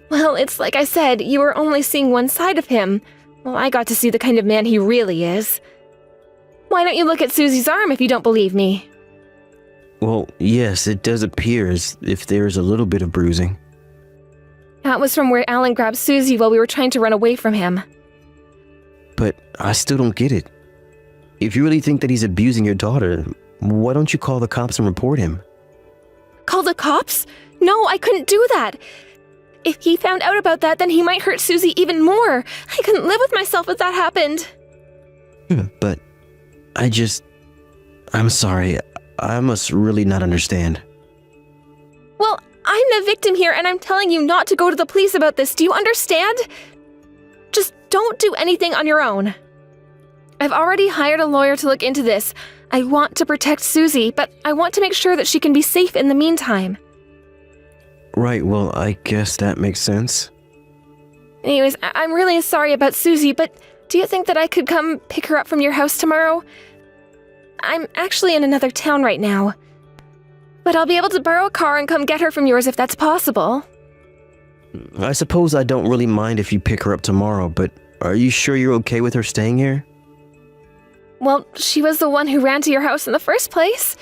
Well, it's like I said, you were only seeing one side of him. Well, I got to see the kind of man he really is. Why don't you look at Susie's arm if you don't believe me? Well, yes, it does appear as if there's a little bit of bruising. That was from where Alan grabbed Susie while we were trying to run away from him. But I still don't get it. If you really think that he's abusing your daughter, why don't you call the cops and report him? Call the cops? No, I couldn't do that. If he found out about that, then he might hurt Susie even more. I couldn't live with myself if that happened. But I'm sorry. I must really not understand. Well, I'm the victim here, and I'm telling you not to go to the police about this. Do you understand? Just don't do anything on your own. I've already hired a lawyer to look into this. I want to protect Susie, but I want to make sure that she can be safe in the meantime. Right, well, I guess that makes sense. Anyways, I'm really sorry about Susie, but do you think that I could come pick her up from your house tomorrow? I'm actually in another town right now. But I'll be able to borrow a car and come get her from yours if that's possible. I suppose I don't really mind if you pick her up tomorrow, but are you sure you're okay with her staying here? Well, she was the one who ran to your house in the first place.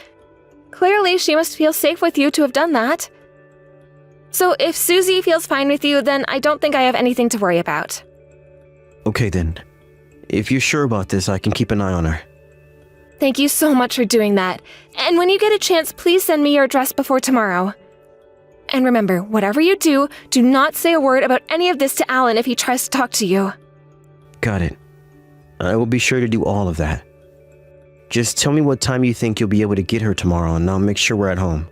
Clearly, she must feel safe with you to have done that. So if Susie feels fine with you, then I don't think I have anything to worry about. Okay then. If you're sure about this, I can keep an eye on her. Thank you so much for doing that. And when you get a chance, please send me your address before tomorrow. And remember, whatever you do, do not say a word about any of this to Alan if he tries to talk to you. Got it. I will be sure to do all of that. Just tell me what time you think you'll be able to get her tomorrow, and I'll make sure we're at home.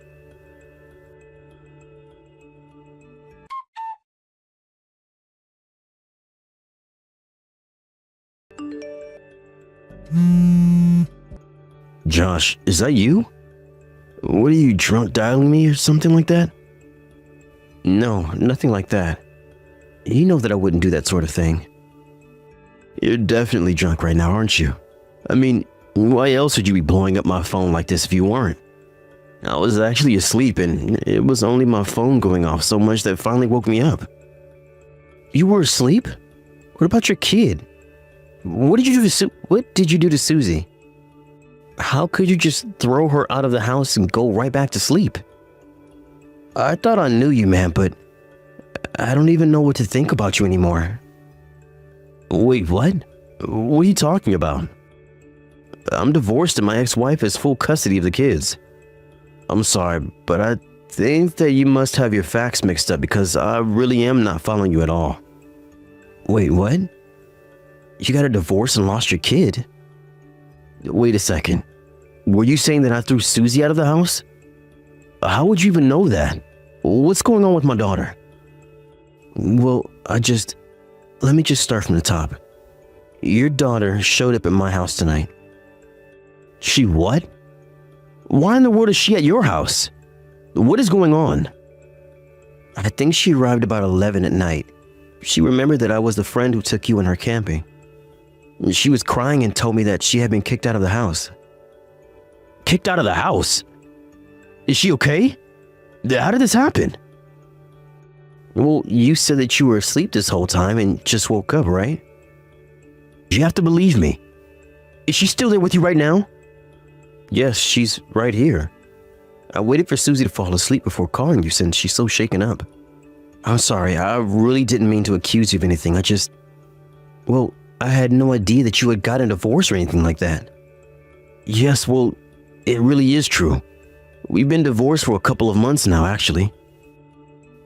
Josh, is that you? What are you, drunk dialing me or something like that? No, nothing like that. You know that I wouldn't do that sort of thing. You're definitely drunk right now, aren't you? I mean, why else would you be blowing up my phone like this if you weren't? I was actually asleep and it was only my phone going off so much that finally woke me up. You were asleep? What about your kid? What did you do to Susie? How could you just throw her out of the house and go right back to sleep? I thought I knew you, man, but I don't even know what to think about you anymore. Wait, what? What are you talking about? I'm divorced and my ex-wife has full custody of the kids. I'm sorry, but I think that you must have your facts mixed up because I really am not following you at all. Wait, what? You got a divorce and lost your kid? Wait a second. Were you saying that I threw Susie out of the house? How would you even know that? What's going on with my daughter? Well, let me just start from the top. Your daughter showed up at my house tonight. She what? Why in the world is she at your house? What is going on? I think she arrived about 11 at night. She remembered that I was the friend who took you and her camping. She was crying and told me that she had been kicked out of the house. Kicked out of the house? Is she okay? How did this happen? Well, you said that you were asleep this whole time and just woke up, right? You have to believe me. Is she still there with you right now? Yes, she's right here. I waited for Susie to fall asleep before calling you since she's so shaken up. I'm sorry, I really didn't mean to accuse you of anything. I had no idea that you had gotten a divorce or anything like that. Yes, well, it really is true. We've been divorced for a couple of months now, actually.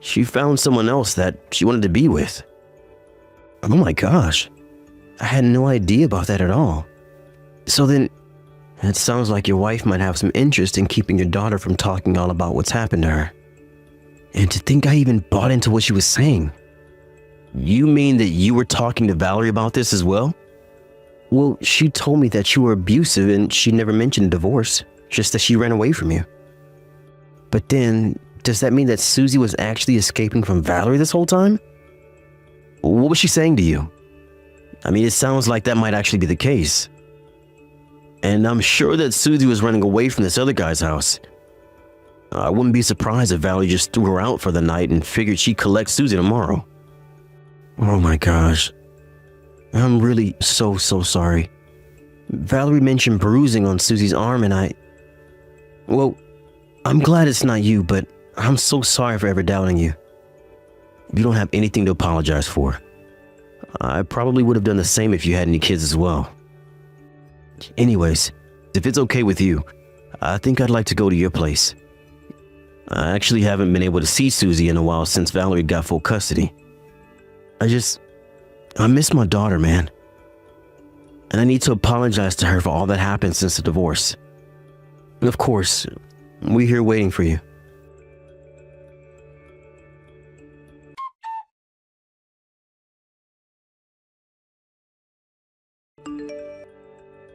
She found someone else that she wanted to be with. Oh my gosh. I had no idea about that at all. So then, it sounds like your wife might have some interest in keeping your daughter from talking all about what's happened to her. And to think I even bought into what she was saying. You mean that you were talking to Valerie about this as well? Well, she told me that you were abusive and she never mentioned divorce, just that she ran away from you. But then, does that mean that Susie was actually escaping from Valerie this whole time? What was she saying to you? I mean, it sounds like that might actually be the case. And I'm sure that Susie was running away from this other guy's house. I wouldn't be surprised if Valerie just threw her out for the night and figured she'd collect Susie tomorrow. Oh my gosh. I'm really so sorry. Valerie mentioned bruising on Susie's arm and I'm glad it's not you, but I'm so sorry for ever doubting you. You don't have anything to apologize for. I probably would have done the same if you had any kids as well. Anyways, if it's okay with you, I think I'd like to go to your place. I actually haven't been able to see Susie in a while since Valerie got full custody. I miss my daughter, man. And I need to apologize to her for all that happened since the divorce. And of course, we're here waiting for you.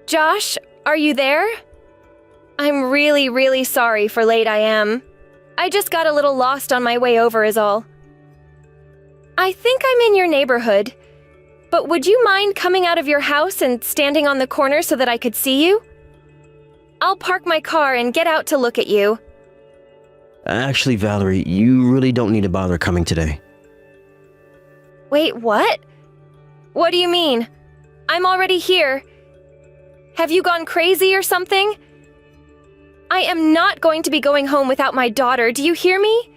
Josh, are you there? I'm really sorry for late I am. I just got a little lost on my way over is all. I think I'm in your neighborhood, but would you mind coming out of your house and standing on the corner so that I could see you? I'll park my car and get out to look at you. Actually, Valerie, you really don't need to bother coming today. Wait, what? What do you mean? I'm already here. Have you gone crazy or something? I am not going to be going home without my daughter, do you hear me?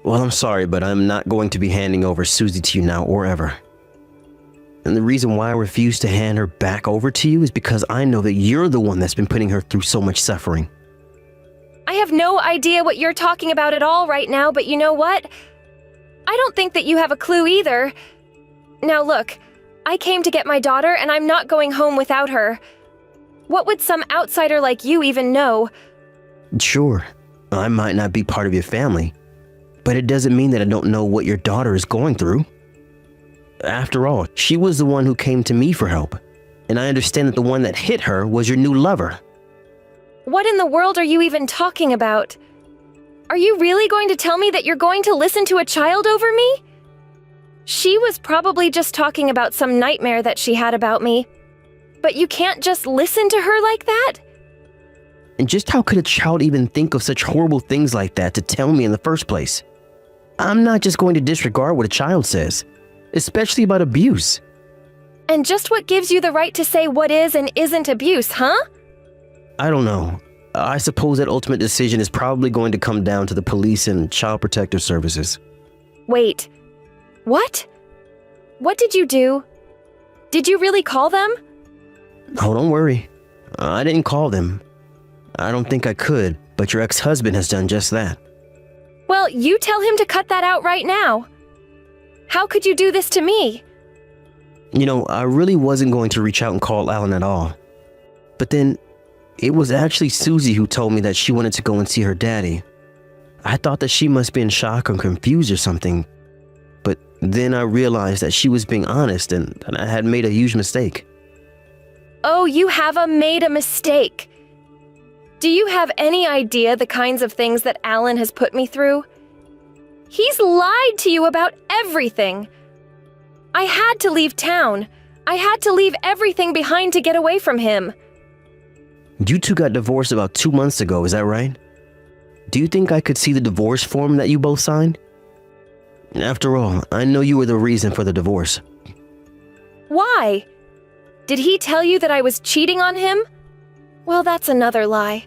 Well, I'm sorry, but I'm not going to be handing over Susie to you now or ever. And the reason why I refuse to hand her back over to you is because I know that you're the one that's been putting her through so much suffering. I have no idea what you're talking about at all right now, but you know what? I don't think that you have a clue either. Now look, I came to get my daughter and I'm not going home without her. What would some outsider like you even know? Sure, I might not be part of your family, but it doesn't mean that I don't know what your daughter is going through. After all, she was the one who came to me for help, and I understand that the one that hit her was your new lover. What in the world are you even talking about? Are you really going to tell me that you're going to listen to a child over me? She was probably just talking about some nightmare that she had about me. But you can't just listen to her like that? And just how could a child even think of such horrible things like that to tell me in the first place? I'm not just going to disregard what a child says, especially about abuse. And just what gives you the right to say what is and isn't abuse, huh? I don't know. I suppose that ultimate decision is probably going to come down to the police and child protective services. Wait. What? What did you do? Did you really call them? Oh, don't worry. I didn't call them. I don't think I could, but your ex-husband has done just that. Well, you tell him to cut that out right now. How could you do this to me? You know, I really wasn't going to reach out and call Alan at all. But then, it was actually Susie who told me that she wanted to go and see her daddy. I thought that she must be in shock or confused or something. But then I realized that she was being honest and that I had made a huge mistake. Oh, you made a mistake. Do you have any idea the kinds of things that Alan has put me through? He's lied to you about everything. I had to leave town. I had to leave everything behind to get away from him. You two got divorced about 2 months ago, is that right? Do you think I could see the divorce form that you both signed? After all, I know you were the reason for the divorce. Why? Did he tell you that I was cheating on him? Well, that's another lie.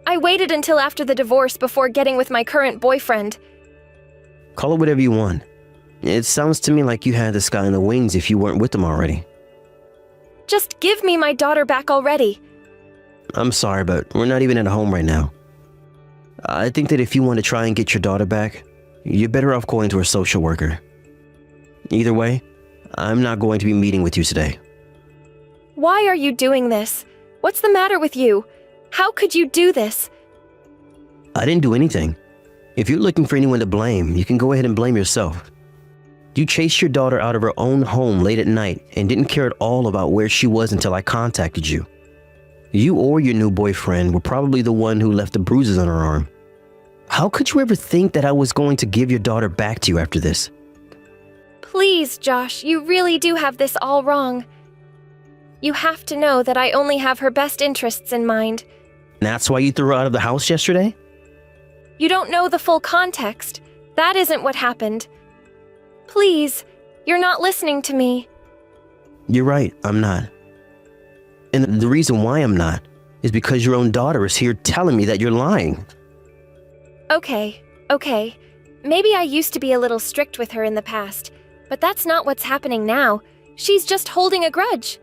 I waited until after the divorce before getting with my current boyfriend. Call it whatever you want. It sounds to me like you had this guy in the wings if you weren't with him already. Just give me my daughter back already. I'm sorry, but we're not even at home right now. I think that if you want to try and get your daughter back, you're better off going to a social worker. Either way, I'm not going to be meeting with you today. Why are you doing this? What's the matter with you? How could you do this? I didn't do anything. If you're looking for anyone to blame, you can go ahead and blame yourself. You chased your daughter out of her own home late at night and didn't care at all about where she was until I contacted you. You or your new boyfriend were probably the one who left the bruises on her arm. How could you ever think that I was going to give your daughter back to you after this? Please, Josh, you really do have this all wrong. You have to know that I only have her best interests in mind. That's why you threw her out of the house yesterday? You don't know the full context. That isn't what happened. Please, you're not listening to me. You're right, I'm not. And the reason why I'm not is because your own daughter is here telling me that you're lying. Okay. Maybe I used to be a little strict with her in the past, but that's not what's happening now. She's just holding a grudge.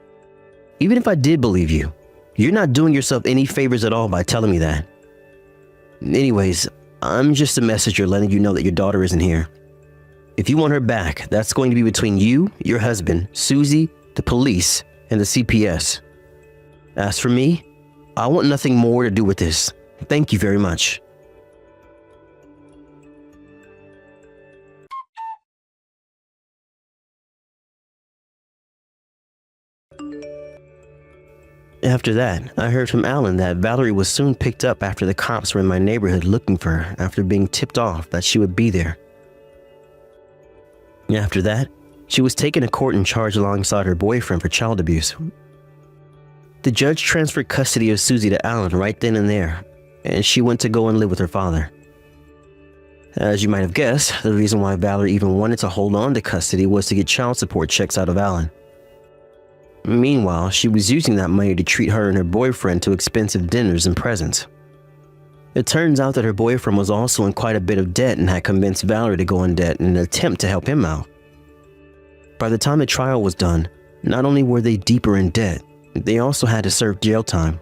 Even if I did believe you, you're not doing yourself any favors at all by telling me that. Anyways, I'm just a messenger letting you know that your daughter isn't here. If you want her back, that's going to be between you, your husband, Susie, the police, and the CPS. As for me, I want nothing more to do with this. Thank you very much. After that, I heard from Alan that Valerie was soon picked up after the cops were in my neighborhood looking for her after being tipped off that she would be there. After that, she was taken to court and charged alongside her boyfriend for child abuse. The judge transferred custody of Susie to Alan right then and there, and she went to go and live with her father. As you might have guessed, the reason why Valerie even wanted to hold on to custody was to get child support checks out of Alan. Meanwhile, she was using that money to treat her and her boyfriend to expensive dinners and presents. It turns out that her boyfriend was also in quite a bit of debt and had convinced Valerie to go in debt in an attempt to help him out. By the time the trial was done, not only were they deeper in debt, they also had to serve jail time.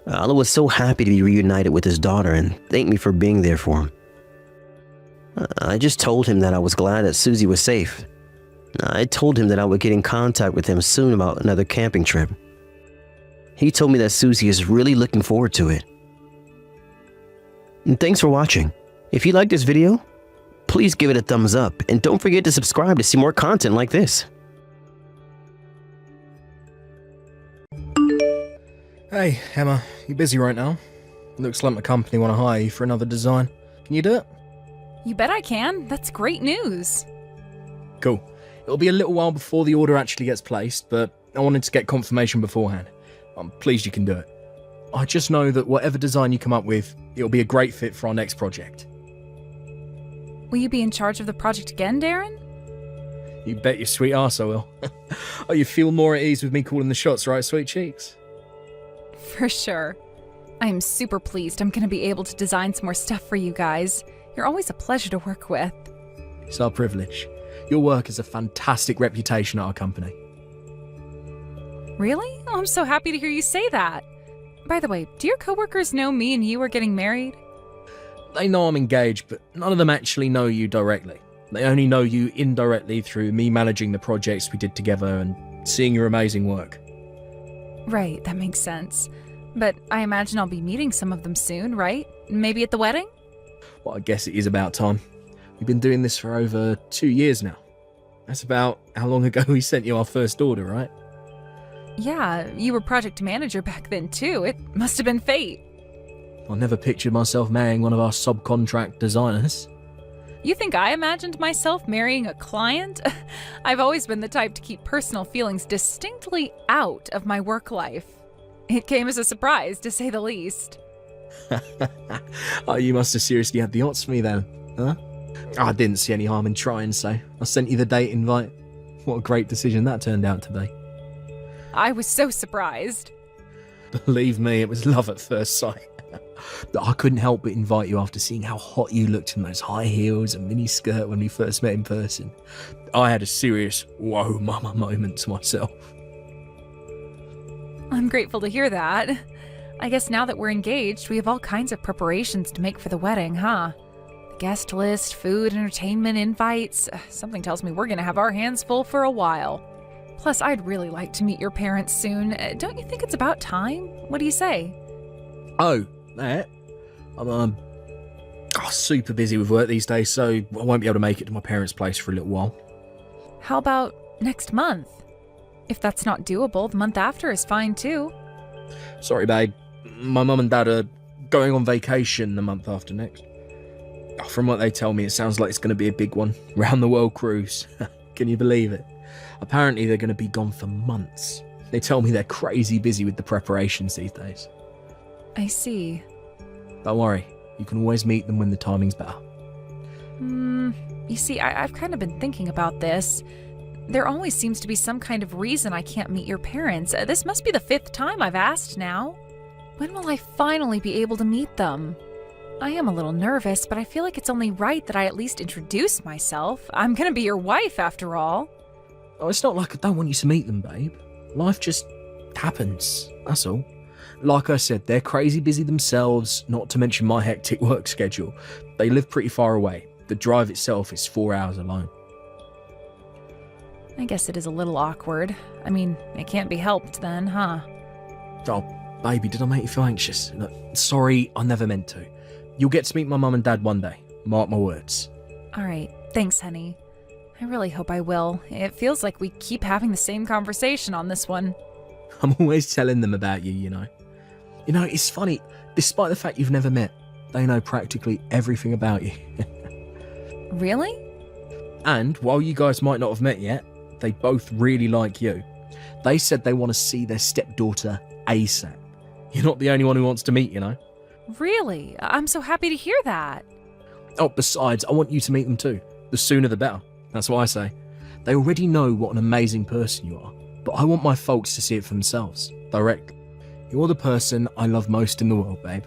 Allah was so happy to be reunited with his daughter and thanked me for being there for him. I just told him that I was glad that Susie was safe. I told him that I would get in contact with him soon about another camping trip. He told me that Susie is really looking forward to it. And thanks for watching. If you like this video, please give it a thumbs up and don't forget to subscribe to see more content like this. Hey, Emma, you busy right now? Looks like my company want to hire you for another design. Can you do it? You bet I can. That's great news. Cool. It'll be a little while before the order actually gets placed, but I wanted to get confirmation beforehand. I'm pleased you can do it. I just know that whatever design you come up with, it'll be a great fit for our next project. Will you be in charge of the project again, Darren? You bet your sweet arse I will. Oh, you feel more at ease with me calling the shots, right, sweet cheeks? For sure. I am super pleased I'm going to be able to design some more stuff for you guys. You're always a pleasure to work with. It's our privilege. Your work has a fantastic reputation at our company. Really? Oh, I'm so happy to hear you say that. By the way, do your coworkers know me and you are getting married? They know I'm engaged, but none of them actually know you directly. They only know you indirectly through me managing the projects we did together and seeing your amazing work. Right, that makes sense. But I imagine I'll be meeting some of them soon, right? Maybe at the wedding? Well, I guess it is about time. We've been doing this for over 2 years now. That's about how long ago we sent you our first order, right? Yeah, you were project manager back then too. It must have been fate. I never pictured myself marrying one of our subcontract designers. You think I imagined myself marrying a client? I've always been the type to keep personal feelings distinctly out of my work life. It came as a surprise, to say the least. Oh, you must have seriously had the odds for me then, huh? I didn't see any harm in trying, so I sent you the date invite. What a great decision that turned out to be. I was so surprised. Believe me, it was love at first sight. I couldn't help but invite you after seeing how hot you looked in those high heels and mini skirt when we first met in person. I had a serious whoa mama moment to myself. I'm grateful to hear that. I guess now that we're engaged, we have all kinds of preparations to make for the wedding, huh? The guest list, food, entertainment, invites. Something tells me we're gonna have our hands full for a while. Plus, I'd really like to meet your parents soon. Don't you think it's about time? What do you say? Oh, that? I'm super busy with work these days, so I won't be able to make it to my parents' place for a little while. How about next month? If that's not doable, the month after is fine too. Sorry, babe. My mum and dad are going on vacation the month after next. From what they tell me, it sounds like it's going to be a big one. Round the world cruise. Can you believe it? Apparently, they're going to be gone for months. They tell me they're crazy busy with the preparations these days. I see. Don't worry. You can always meet them when the timing's better. You see, I've kind of been thinking about this. There always seems to be some kind of reason I can't meet your parents. This must be the 5th time I've asked now. When will I finally be able to meet them? I am a little nervous, but I feel like it's only right that I at least introduce myself. I'm gonna be your wife, after all. Oh, it's not like I don't want you to meet them, babe. Life just happens, that's all. Like I said, they're crazy busy themselves, not to mention my hectic work schedule. They live pretty far away. The drive itself is 4 hours alone. I guess it is a little awkward. I mean, it can't be helped then, huh? Oh, baby, did I make you feel anxious? Look, sorry, I never meant to. You'll get to meet my mum and dad one day. Mark my words. All right, thanks, honey. I really hope I will. It feels like we keep having the same conversation on this one. I'm always telling them about you, you know. You know, it's funny, despite the fact you've never met, they know practically everything about you. Really? And while you guys might not have met yet, they both really like you. They said they want to see their stepdaughter ASAP. You're not the only one who wants to meet, you know. Really? I'm so happy to hear that. Oh, besides, I want you to meet them too. The sooner the better. That's what I say. They already know what an amazing person you are, but I want my folks to see it for themselves, directly. You're the person I love most in the world, babe.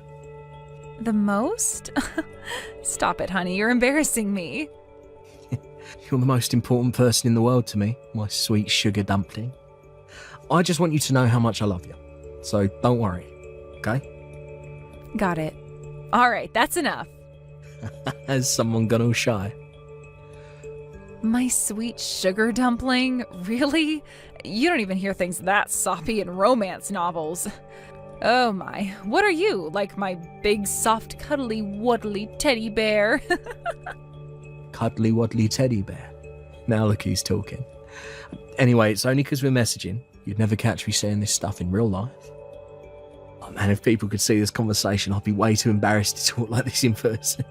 The most? Stop it, honey. You're embarrassing me. You're the most important person in the world to me, my sweet sugar dumpling. I just want you to know how much I love you. So don't worry, okay? Got it. All right, that's enough. Has someone gone all shy? My sweet sugar dumpling? Really? You don't even hear things that soppy in romance novels. Oh my, what are you? Like my big, soft, cuddly, waddly teddy bear? Cuddly waddly teddy bear. Now look who's talking. Anyway, it's only because we're messaging. You'd never catch me saying this stuff in real life. Oh man, if people could see this conversation, I'd be way too embarrassed to talk like this in person.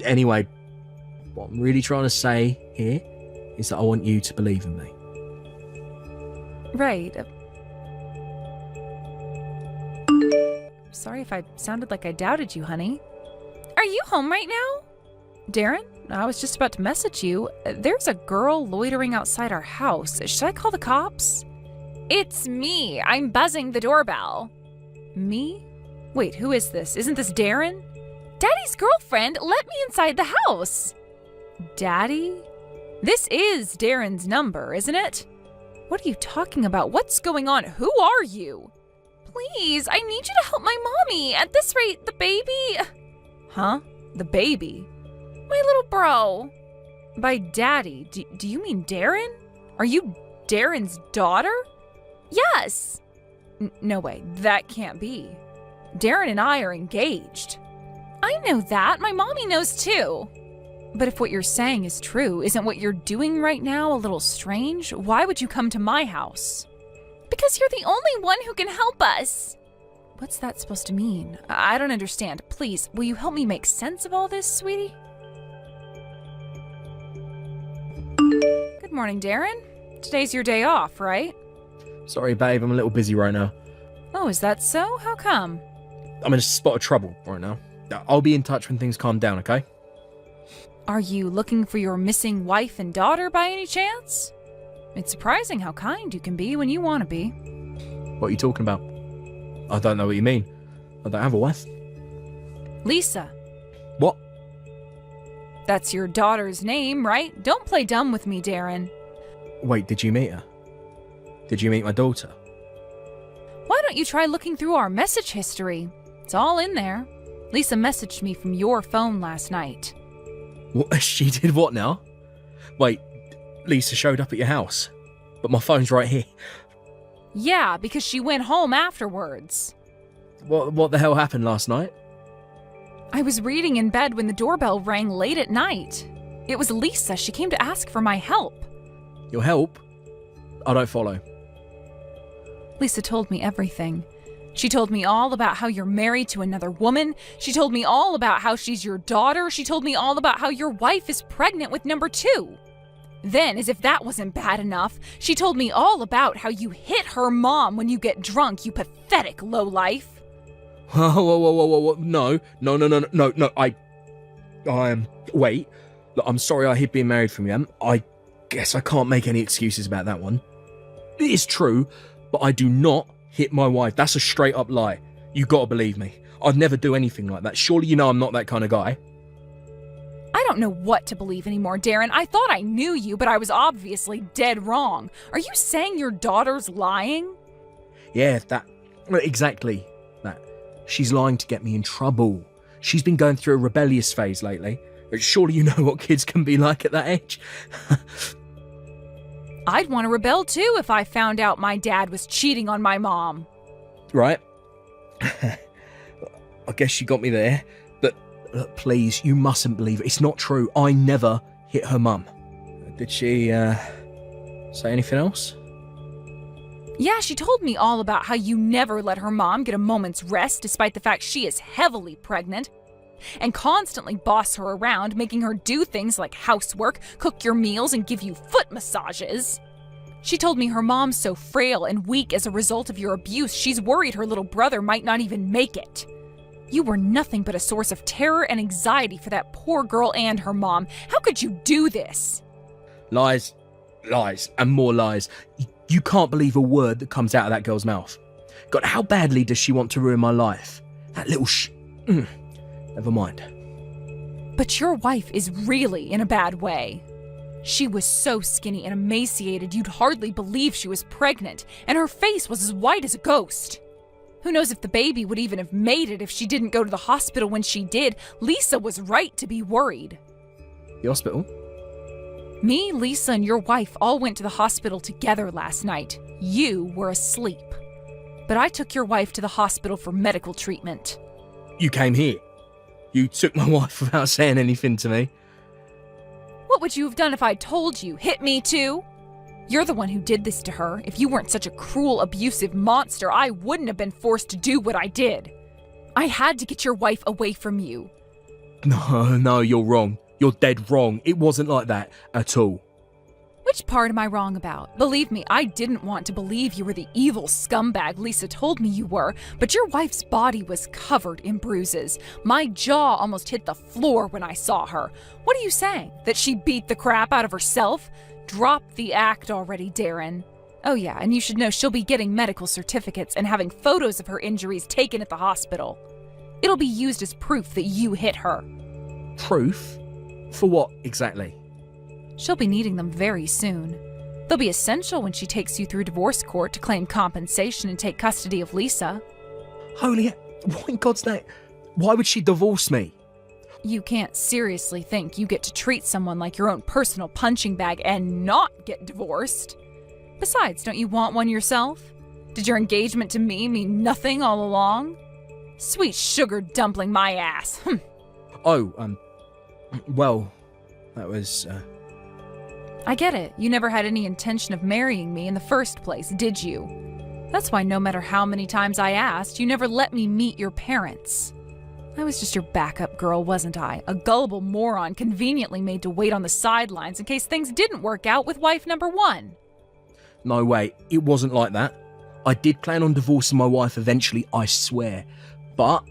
Anyway, what I'm really trying to say here is that I want you to believe in me. Right. Sorry if I sounded like I doubted you, honey. Are you home right now? Darren, I was just about to message you. There's a girl loitering outside our house. Should I call the cops? It's me. I'm buzzing the doorbell. Me? Wait, who is this? Isn't this Darren? Daddy's girlfriend. Let me inside the house. Daddy? This is Darren's number, isn't it? What are you talking about? What's going on? Who are you? Please, I need you to help my mommy. At this rate, the baby... Huh? The baby? My little bro. By daddy, do you mean Darren? Are you Darren's daughter? Yes. No way, that can't be. Darren and I are engaged. I know that. My mommy knows too. But if what you're saying is true, isn't what you're doing right now a little strange? Why would you come to my house? Because you're the only one who can help us. What's that supposed to mean? I don't understand. Please, will you help me make sense of all this, sweetie? Good morning, Darren. Today's your day off, right? Sorry, babe, I'm a little busy right now. Oh, is that so? How come? I'm in a spot of trouble right now. I'll be in touch when things calm down, okay? Are you looking for your missing wife and daughter by any chance? It's surprising how kind you can be when you want to be. What are you talking about? I don't know what you mean. I don't have a wife. Lisa. What? That's your daughter's name, right? Don't play dumb with me, Darren. Wait, did you meet her? Did you meet my daughter? Why don't you try looking through our message history? It's all in there. Lisa messaged me from your phone last night. What? She did what now? Wait, Lisa showed up at your house, but my phone's right here. Yeah, because she went home afterwards. What the hell happened last night? I was reading in bed when the doorbell rang late at night. It was Lisa. She came to ask for my help. Your help? I don't follow. Lisa told me everything. She told me all about how you're married to another woman. She told me all about how she's your daughter. She told me all about how your wife is pregnant with number 2. Then, as if that wasn't bad enough, she told me all about how you hit her mom when you get drunk, you pathetic lowlife. Whoa. No. Wait. Look, I'm sorry I hid being married from you. I guess I can't make any excuses about that one. It is true, but I do not hit my wife. That's a straight up lie. You gotta believe me. I'd never do anything like that. Surely you know I'm not that kind of guy. I don't know what to believe anymore, Darren. I thought I knew you, but I was obviously dead wrong. Are you saying your daughter's lying? Yeah, exactly that. She's lying to get me in trouble. She's been going through a rebellious phase lately. Surely you know what kids can be like at that age. I'd want to rebel too if I found out my dad was cheating on my mom. Right. I guess you got me there. But look, please, you mustn't believe it. It's not true. I never hit her mum. Did she say anything else? Yeah, she told me all about how you never let her mom get a moment's rest despite the fact she is heavily pregnant, and constantly boss her around, making her do things like housework, cook your meals, and give you foot massages. She told me her mom's so frail and weak as a result of your abuse, she's worried her little brother might not even make it. You were nothing but a source of terror and anxiety for that poor girl and her mom. How could you do this? Lies, and more lies. You can't believe a word that comes out of that girl's mouth. God, how badly does she want to ruin my life? That little Never mind. But your wife is really in a bad way. She was so skinny and emaciated you'd hardly believe she was pregnant, and her face was as white as a ghost. Who knows if the baby would even have made it if she didn't go to the hospital when she did. Lisa was right to be worried. The hospital? Me, Lisa, and your wife all went to the hospital together last night. You were asleep. But I took your wife to the hospital for medical treatment. You came here. You took my wife without saying anything to me. What would you have done if I told you? Hit me too? You're the one who did this to her. If you weren't such a cruel, abusive monster, I wouldn't have been forced to do what I did. I had to get your wife away from you. No, you're wrong. You're dead wrong. It wasn't like that at all. Which part am I wrong about? Believe me, I didn't want to believe you were the evil scumbag Lisa told me you were, but your wife's body was covered in bruises. My jaw almost hit the floor when I saw her. What are you saying? That she beat the crap out of herself? Drop the act already, Darren. Oh yeah, and you should know she'll be getting medical certificates and having photos of her injuries taken at the hospital. It'll be used as proof that you hit her. Proof? For what exactly? She'll be needing them very soon. They'll be essential when she takes you through divorce court to claim compensation and take custody of Lisa. Holy, what in God's name? Why would she divorce me? You can't seriously think you get to treat someone like your own personal punching bag and not get divorced. Besides, don't you want one yourself? Did your engagement to me mean nothing all along? Sweet sugar dumpling my ass. Well, that was, I get it. You never had any intention of marrying me in the first place, did you? That's why no matter how many times I asked, you never let me meet your parents. I was just your backup girl, wasn't I? A gullible moron conveniently made to wait on the sidelines in case things didn't work out with wife number one. No way, it wasn't like that. I did plan on divorcing my wife eventually, I swear. But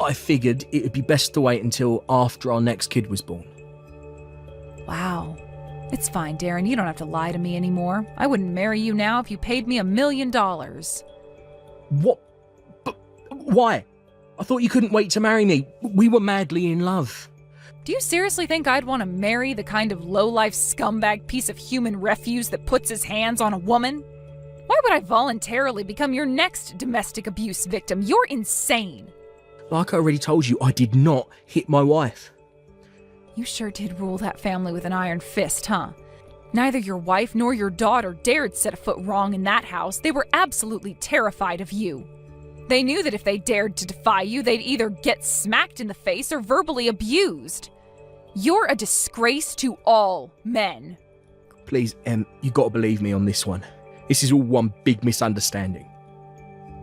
I figured it would be best to wait until after our next kid was born. Wow. It's fine, Darren. You don't have to lie to me anymore. I wouldn't marry you now if you paid me $1 million. What? But why? I thought you couldn't wait to marry me. We were madly in love. Do you seriously think I'd want to marry the kind of low-life scumbag piece of human refuse that puts his hands on a woman? Why would I voluntarily become your next domestic abuse victim? You're insane. Like I already told you, I did not hit my wife. You sure did rule that family with an iron fist, huh? Neither your wife nor your daughter dared set a foot wrong in that house. They were absolutely terrified of you. They knew that if they dared to defy you, they'd either get smacked in the face or verbally abused. You're a disgrace to all men. Please, you gotta believe me on this one. This is all one big misunderstanding.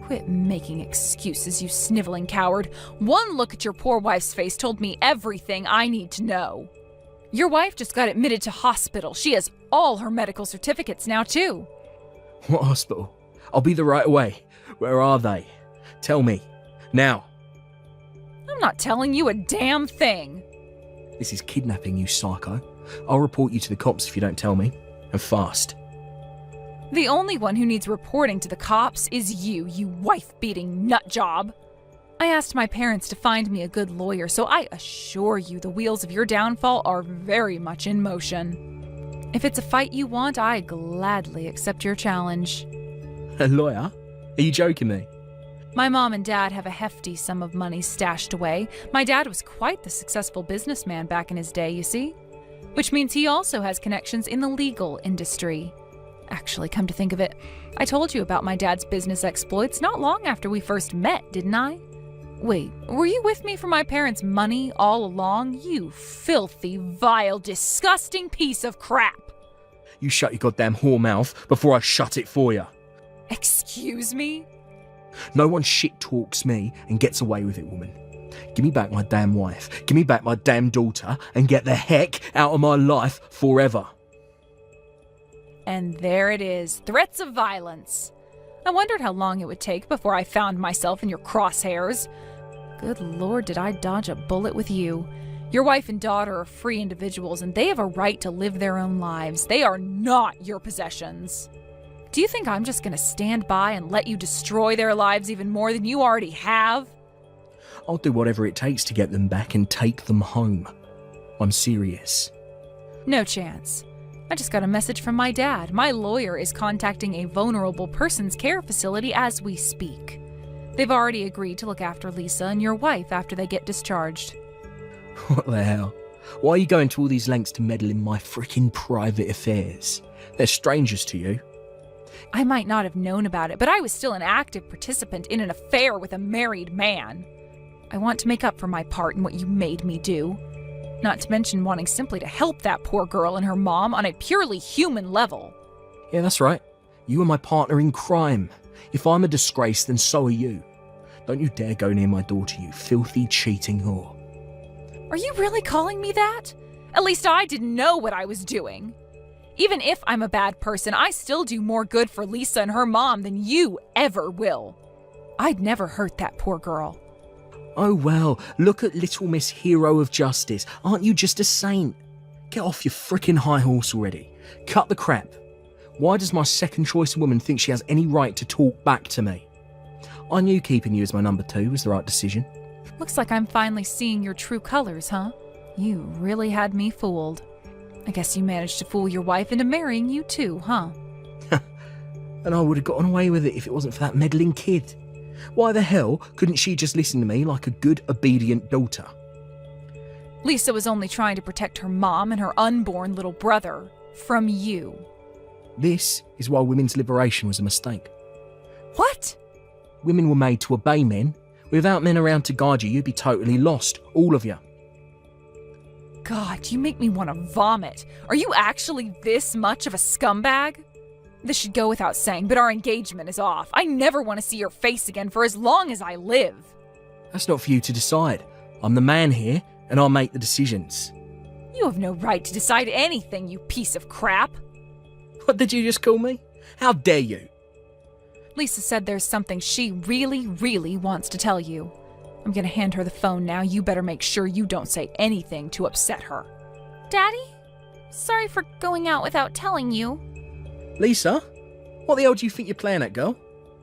Quit making excuses, you sniveling coward. One look at your poor wife's face told me everything I need to know. Your wife just got admitted to hospital. She has all her medical certificates now, too. What hospital? I'll be there right away. Where are they? Tell me. Now. I'm not telling you a damn thing. This is kidnapping, you psycho. I'll report you to the cops if you don't tell me. And fast. The only one who needs reporting to the cops is you wife-beating nutjob. I asked my parents to find me a good lawyer, so I assure you the wheels of your downfall are very much in motion. If it's a fight you want, I gladly accept your challenge. A lawyer? Are you joking me? My mom and dad have a hefty sum of money stashed away. My dad was quite the successful businessman back in his day, you see. Which means he also has connections in the legal industry. Actually, come to think of it, I told you about my dad's business exploits not long after we first met, didn't I? Wait, were you with me for my parents' money all along? You filthy, vile, disgusting piece of crap! You shut your goddamn whore mouth before I shut it for you. Excuse me? No one shit talks me and gets away with it, woman. Give me back my damn wife, give me back my damn daughter, and get the heck out of my life forever. And there it is, threats of violence. I wondered how long it would take before I found myself in your crosshairs. Good Lord, did I dodge a bullet with you. Your wife and daughter are free individuals, and they have a right to live their own lives. They are not your possessions. Do you think I'm just going to stand by and let you destroy their lives even more than you already have? I'll do whatever it takes to get them back and take them home. I'm serious. No chance. I just got a message from my dad. My lawyer is contacting a vulnerable persons care facility as we speak. They've already agreed to look after Lisa and your wife after they get discharged. What the hell? Why are you going to all these lengths to meddle in my freaking private affairs? They're strangers to you. I might not have known about it, but I was still an active participant in an affair with a married man. I want to make up for my part in what you made me do. Not to mention wanting simply to help that poor girl and her mom on a purely human level. Yeah, that's right. You are my partner in crime. If I'm a disgrace, then so are you. Don't you dare go near my daughter, you filthy, cheating whore. Are you really calling me that? At least I didn't know what I was doing. Even if I'm a bad person, I still do more good for Lisa and her mom than you ever will. I'd never hurt that poor girl. Oh well, look at Little Miss Hero of Justice. Aren't you just a saint? Get off your frickin' high horse already. Cut the crap. Why does my second choice woman think she has any right to talk back to me? I knew keeping you as my number 2 was the right decision. Looks like I'm finally seeing your true colors, huh? You really had me fooled. I guess you managed to fool your wife into marrying you too, huh? And I would have gotten away with it if it wasn't for that meddling kid. Why the hell couldn't she just listen to me like a good, obedient daughter? Lisa was only trying to protect her mom and her unborn little brother from you. This is why women's liberation was a mistake. What? Women were made to obey men. Without men around to guide you, you'd be totally lost, all of you. God, you make me want to vomit. Are you actually this much of a scumbag? This should go without saying, but our engagement is off. I never want to see your face again for as long as I live. That's not for you to decide. I'm the man here, and I'll make the decisions. You have no right to decide anything, you piece of crap. What did you just call me? How dare you? Lisa said there's something she really, really wants to tell you. I'm gonna hand her the phone now. You better make sure you don't say anything to upset her. Daddy? Sorry for going out without telling you. Lisa? What the hell do you think you're playing at, girl?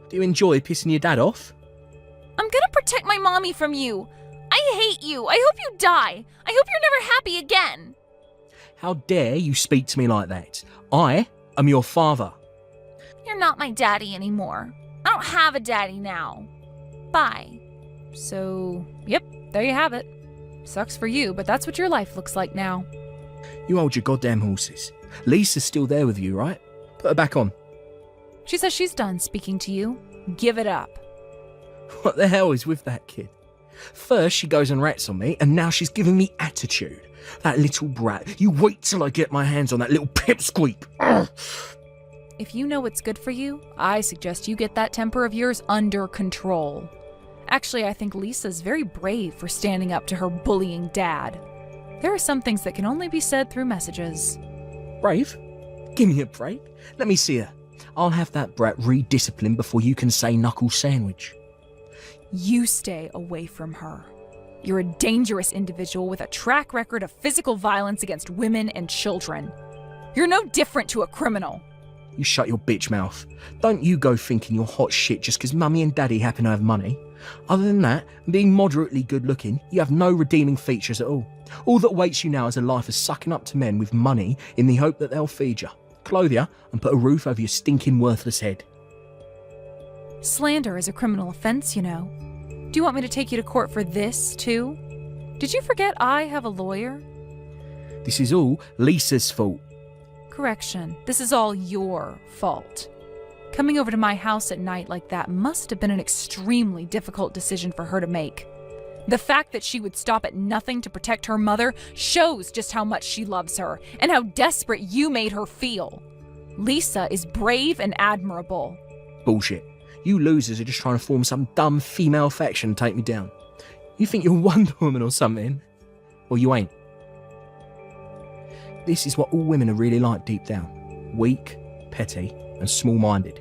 Do you enjoy pissing your dad off? I'm gonna protect my mommy from you. I hate you. I hope you die. I hope you're never happy again. How dare you speak to me like that? I am your father. You're not my daddy anymore. I don't have a daddy now. Bye. So, yep, there you have it. Sucks for you, but that's what your life looks like now. You hold your goddamn horses. Lisa's still there with you, right? Put her back on. She says she's done speaking to you. Give it up. What the hell is with that kid? First she goes and rats on me, and now she's giving me attitude. That little brat. You wait till I get my hands on that little pipsqueak. Ugh. If you know what's good for you, I suggest you get that temper of yours under control. Actually, I think Lisa's very brave for standing up to her bullying dad. There are some things that can only be said through messages. Brave? Give me a break. Let me see her. I'll have that brat redisciplined before you can say knuckle sandwich. You stay away from her. You're a dangerous individual with a track record of physical violence against women and children. You're no different to a criminal. You shut your bitch mouth. Don't you go thinking you're hot shit just because mummy and daddy happen to have money. Other than that, being moderately good looking, you have no redeeming features at all. All that awaits you now is a life of sucking up to men with money in the hope that they'll feed you, clothe you, and put a roof over your stinking worthless head. Slander is a criminal offense, you know. Do you want me to take you to court for this, too? Did you forget I have a lawyer? This is all Lisa's fault. Correction, this is all your fault. Coming over to my house at night like that must have been an extremely difficult decision for her to make. The fact that she would stop at nothing to protect her mother shows just how much she loves her and how desperate you made her feel. Lisa is brave and admirable. Bullshit. You losers are just trying to form some dumb female faction and take me down. You think you're Wonder Woman or something? Well, you ain't. This is what all women are really like deep down. Weak, petty, and small-minded.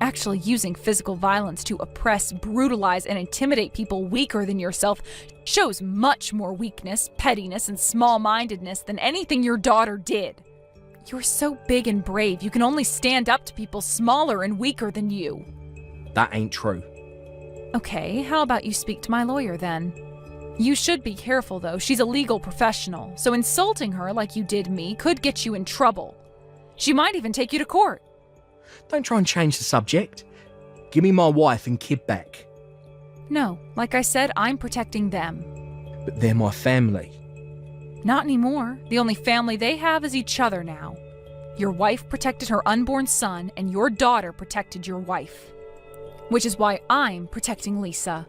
Actually using physical violence to oppress, brutalize, and intimidate people weaker than yourself shows much more weakness, pettiness, and small-mindedness than anything your daughter did. You're so big and brave, you can only stand up to people smaller and weaker than you. That ain't true. Okay, how about you speak to my lawyer then? You should be careful though, she's a legal professional, so insulting her like you did me could get you in trouble. She might even take you to court. Don't try and change the subject. Give me my wife and kid back. No, like I said, I'm protecting them. But they're my family. Not anymore. The only family they have is each other now. Your wife protected her unborn son, and your daughter protected your wife. Which is why I'm protecting Lisa.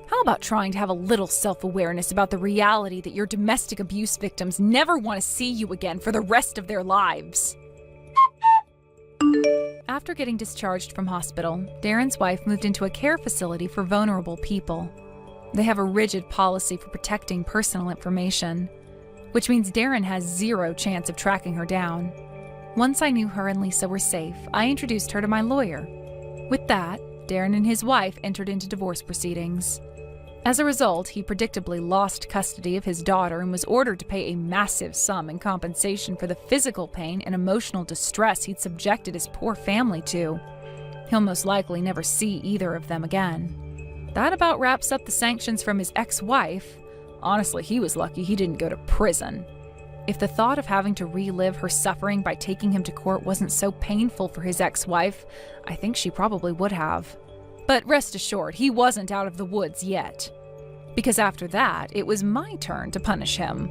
How about trying to have a little self-awareness about the reality that your domestic abuse victims never want to see you again for the rest of their lives? After getting discharged from hospital, Darren's wife moved into a care facility for vulnerable people. They have a rigid policy for protecting personal information, which means Darren has zero chance of tracking her down. Once I knew her and Lisa were safe, I introduced her to my lawyer. With that, Darren and his wife entered into divorce proceedings. As a result, he predictably lost custody of his daughter and was ordered to pay a massive sum in compensation for the physical pain and emotional distress he'd subjected his poor family to. He'll most likely never see either of them again. That about wraps up the sanctions from his ex-wife. Honestly, he was lucky he didn't go to prison. If the thought of having to relive her suffering by taking him to court wasn't so painful for his ex-wife, I think she probably would have. But rest assured, he wasn't out of the woods yet. Because after that, it was my turn to punish him.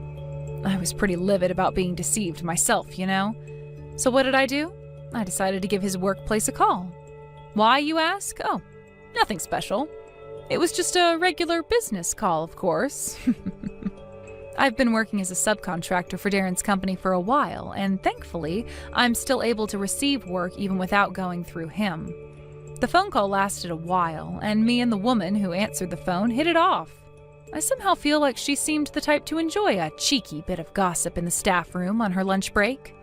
I was pretty livid about being deceived myself, you know? So what did I do? I decided to give his workplace a call. Why, you ask? Oh, nothing special. It was just a regular business call, of course. I've been working as a subcontractor for Darren's company for a while, and thankfully, I'm still able to receive work even without going through him. The phone call lasted a while, and me and the woman who answered the phone hit it off. I somehow feel like she seemed the type to enjoy a cheeky bit of gossip in the staff room on her lunch break.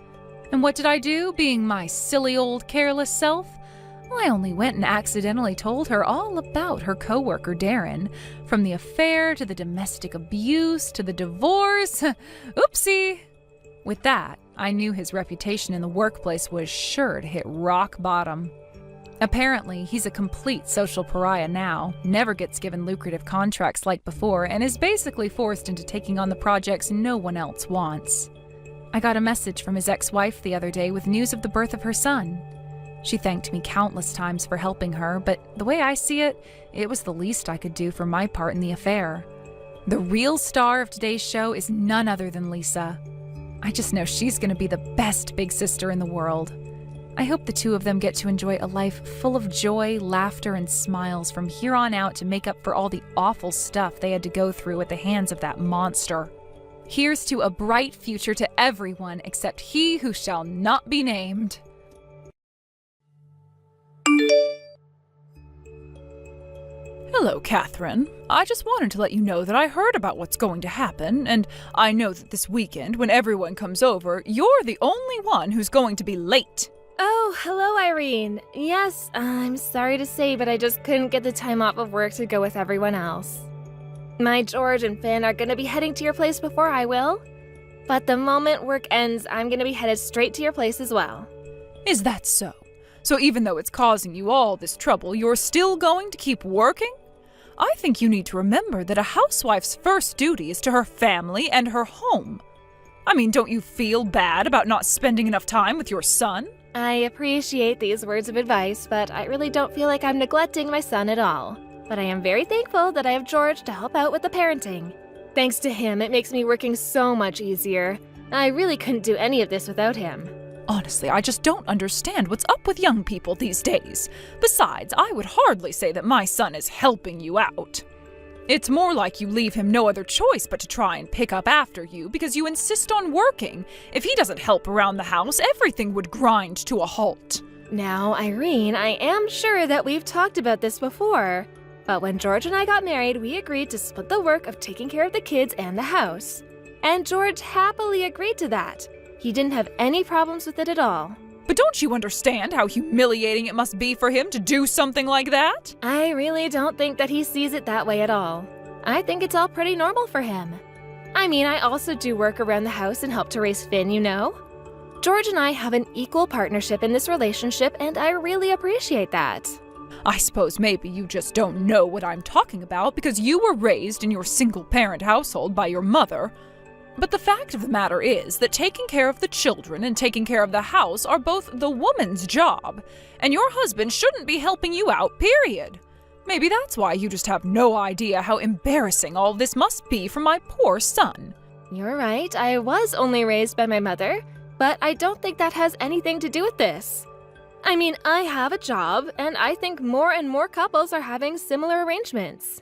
And what did I do, being my silly old careless self? I only went and accidentally told her all about her coworker Darren, from the affair to the domestic abuse to the divorce. Oopsie! With that, I knew his reputation in the workplace was sure to hit rock bottom. Apparently, he's a complete social pariah now, never gets given lucrative contracts like before, and is basically forced into taking on the projects no one else wants. I got a message from his ex-wife the other day with news of the birth of her son. She thanked me countless times for helping her, but the way I see it, it was the least I could do for my part in the affair. The real star of today's show is none other than Lisa. I just know she's going to be the best big sister in the world. I hope the two of them get to enjoy a life full of joy, laughter, and smiles from here on out to make up for all the awful stuff they had to go through at the hands of that monster. Here's to a bright future to everyone except he who shall not be named. Hello, Catherine. I just wanted to let you know that I heard about what's going to happen, and I know that this weekend, when everyone comes over, you're the only one who's going to be late. Oh, hello, Irene. Yes, I'm sorry to say, but I just couldn't get the time off of work to go with everyone else. My George and Finn are going to be heading to your place before I will. But the moment work ends, I'm going to be headed straight to your place as well. Is that so? So even though it's causing you all this trouble, you're still going to keep working? I think you need to remember that a housewife's first duty is to her family and her home. I mean, don't you feel bad about not spending enough time with your son? I appreciate these words of advice, but I really don't feel like I'm neglecting my son at all. But I am very thankful that I have George to help out with the parenting. Thanks to him, it makes me working so much easier. I really couldn't do any of this without him. Honestly, I just don't understand what's up with young people these days. Besides, I would hardly say that my son is helping you out. It's more like you leave him no other choice but to try and pick up after you because you insist on working. If he doesn't help around the house, everything would grind to a halt. Now, Irene, I am sure that we've talked about this before. But when George and I got married, we agreed to split the work of taking care of the kids and the house. And George happily agreed to that. He didn't have any problems with it at all. But don't you understand how humiliating it must be for him to do something like that? I really don't think that he sees it that way at all. I think it's all pretty normal for him. I mean, I also do work around the house and help to raise Finn, you know? George and I have an equal partnership in this relationship, and I really appreciate that. I suppose maybe you just don't know what I'm talking about because you were raised in your single-parent household by your mother. But the fact of the matter is that taking care of the children and taking care of the house are both the woman's job, and your husband shouldn't be helping you out, period. Maybe that's why you just have no idea how embarrassing all this must be for my poor son. You're right, I was only raised by my mother, but I don't think that has anything to do with this. I mean, I have a job, and I think more and more couples are having similar arrangements.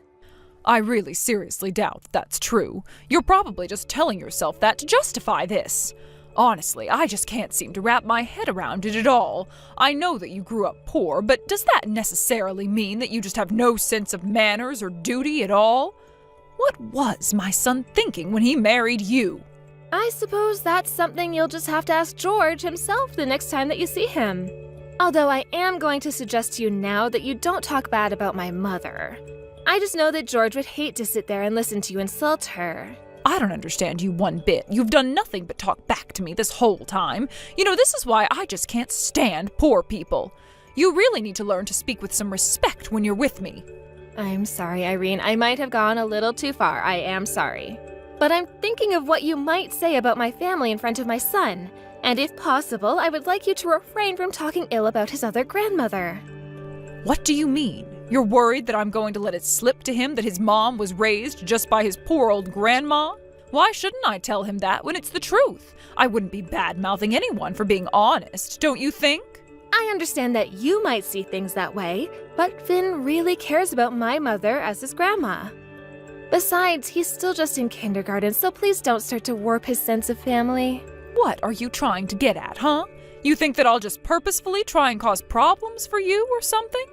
I really seriously doubt that's true. You're probably just telling yourself that to justify this. Honestly, I just can't seem to wrap my head around it at all. I know that you grew up poor, but does that necessarily mean that you just have no sense of manners or duty at all? What was my son thinking when he married you? I suppose that's something you'll just have to ask George himself the next time that you see him. Although I am going to suggest to you now that you don't talk bad about my mother. I just know that George would hate to sit there and listen to you insult her. I don't understand you one bit. You've done nothing but talk back to me this whole time. You know, this is why I just can't stand poor people. You really need to learn to speak with some respect when you're with me. I'm sorry, Irene. I might have gone a little too far. I am sorry. But I'm thinking of what you might say about my family in front of my son. And if possible, I would like you to refrain from talking ill about his other grandmother. What do you mean? You're worried that I'm going to let it slip to him that his mom was raised just by his poor old grandma? Why shouldn't I tell him that when it's the truth? I wouldn't be bad-mouthing anyone for being honest, don't you think? I understand that you might see things that way, but Finn really cares about my mother as his grandma. Besides, he's still just in kindergarten, so please don't start to warp his sense of family. What are you trying to get at, huh? You think that I'll just purposefully try and cause problems for you or something?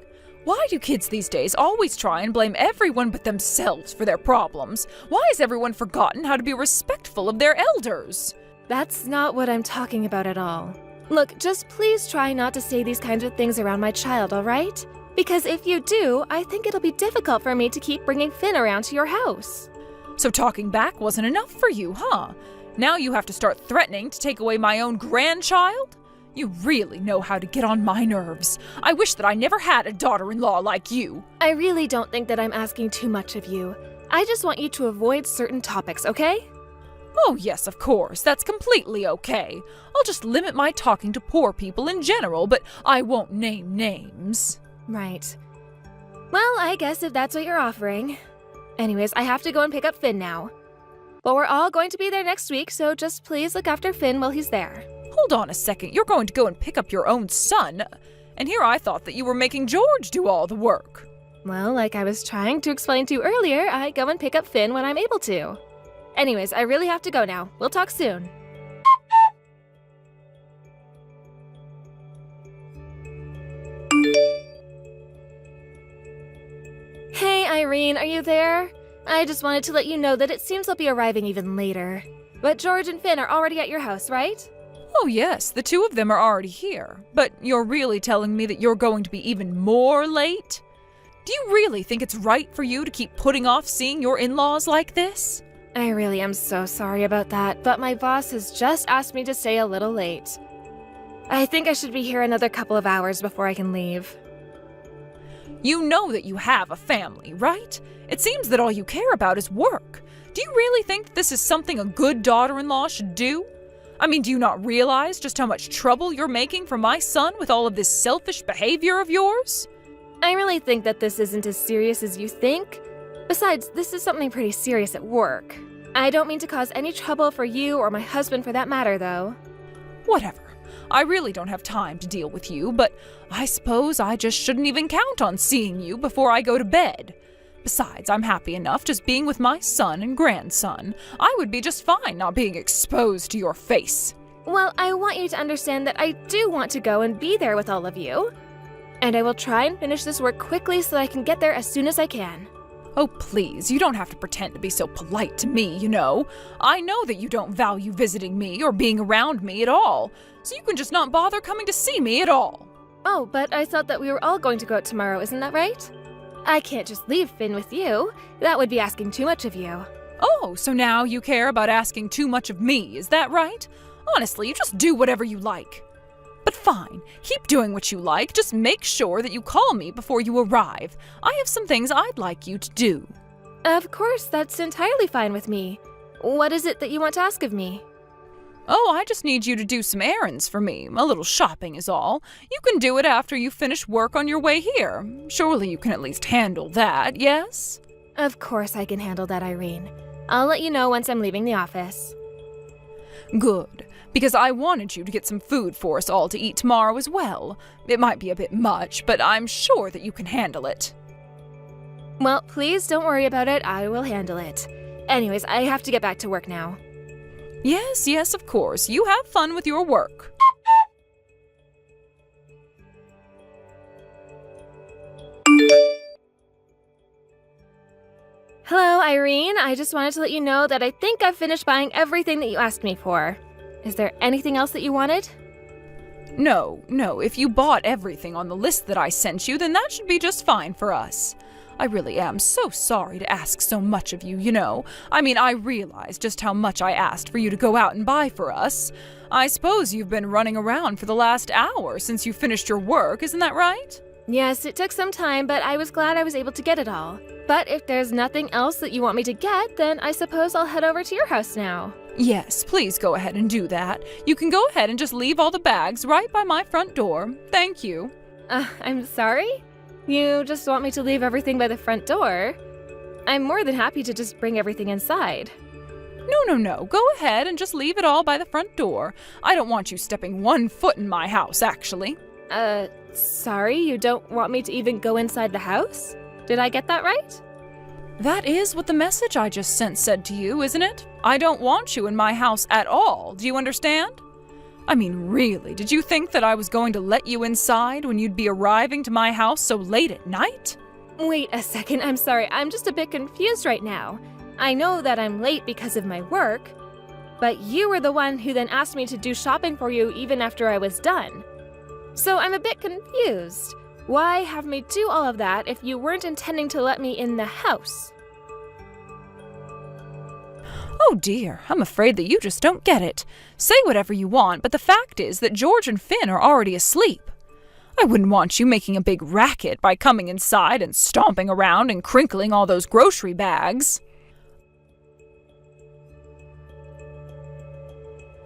Why do kids these days always try and blame everyone but themselves for their problems? Why has everyone forgotten how to be respectful of their elders? That's not what I'm talking about at all. Look, just please try not to say these kinds of things around my child, all right? Because if you do, I think it'll be difficult for me to keep bringing Finn around to your house. So talking back wasn't enough for you, huh? Now you have to start threatening to take away my own grandchild? You really know how to get on my nerves. I wish that I never had a daughter-in-law like you. I really don't think that I'm asking too much of you. I just want you to avoid certain topics, okay? Oh, yes, of course. That's completely okay. I'll just limit my talking to poor people in general, but I won't name names. Right. Well, I guess if that's what you're offering. Anyways, I have to go and pick up Finn now. But we're all going to be there next week, so just please look after Finn while he's there. Hold on a second. You're going to go and pick up your own son? And here I thought that you were making George do all the work. Well, like I was trying to explain to you earlier, I go and pick up Finn when I'm able to. Anyways, I really have to go now. We'll talk soon. Hey, Irene, are you there? I just wanted to let you know that it seems I'll be arriving even later. But George and Finn are already at your house, right? Oh yes, the two of them are already here. But you're really telling me that you're going to be even more late? Do you really think it's right for you to keep putting off seeing your in-laws like this? I really am so sorry about that, but my boss has just asked me to stay a little late. I think I should be here another couple of hours before I can leave. You know that you have a family, right? It seems that all you care about is work. Do you really think that this is something a good daughter-in-law should do? I mean, do you not realize just how much trouble you're making for my son with all of this selfish behavior of yours? I really think that this isn't as serious as you think. Besides, this is something pretty serious at work. I don't mean to cause any trouble for you or my husband for that matter, though. Whatever. I really don't have time to deal with you, but I suppose I just shouldn't even count on seeing you before I go to bed. Besides, I'm happy enough just being with my son and grandson. I would be just fine not being exposed to your face. Well, I want you to understand that I do want to go and be there with all of you. And I will try and finish this work quickly so that I can get there as soon as I can. Oh, please, you don't have to pretend to be so polite to me, you know. I know that you don't value visiting me or being around me at all, so you can just not bother coming to see me at all. Oh, but I thought that we were all going to go out tomorrow, isn't that right? I can't just leave Finn with you. That would be asking too much of you. Oh, so now you care about asking too much of me, is that right? Honestly, you just do whatever you like. But fine, keep doing what you like. Just make sure that you call me before you arrive. I have some things I'd like you to do. Of course, that's entirely fine with me. What is it that you want to ask of me? Oh, I just need you to do some errands for me. A little shopping is all. You can do it after you finish work on your way here. Surely you can at least handle that, yes? Of course I can handle that, Irene. I'll let you know once I'm leaving the office. Good, because I wanted you to get some food for us all to eat tomorrow as well. It might be a bit much, but I'm sure that you can handle it. Well, please don't worry about it. I will handle it. Anyways, I have to get back to work now. Yes, of course. You have fun with your work. Hello, Irene. I just wanted to let you know that I think I've finished buying everything that you asked me for. Is there anything else that you wanted? No. If you bought everything on the list that I sent you, then that should be just fine for us. I really am so sorry to ask so much of you, you know. I mean, I realize just how much I asked for you to go out and buy for us. I suppose you've been running around for the last hour since you finished your work, isn't that right? Yes, it took some time, but I was glad I was able to get it all. But if there's nothing else that you want me to get, then I suppose I'll head over to your house now. Yes, please go ahead and do that. You can go ahead and just leave all the bags right by my front door. Thank you. I'm sorry? You just want me to leave everything by the front door? I'm more than happy to just bring everything inside. No. Go ahead and just leave it all by the front door. I don't want you stepping one foot in my house, actually. Sorry? You don't want me to even go inside the house? Did I get that right? That is what the message I just sent said to you, isn't it? I don't want you in my house at all. Do you understand? I mean, really, did you think that I was going to let you inside when you'd be arriving to my house so late at night? Wait a second, I'm sorry. I'm just a bit confused right now. I know that I'm late because of my work, but you were the one who then asked me to do shopping for you even after I was done. So I'm a bit confused. Why have me do all of that if you weren't intending to let me in the house? Oh dear, I'm afraid that you just don't get it. Say whatever you want, but the fact is that George and Finn are already asleep. I wouldn't want you making a big racket by coming inside and stomping around and crinkling all those grocery bags.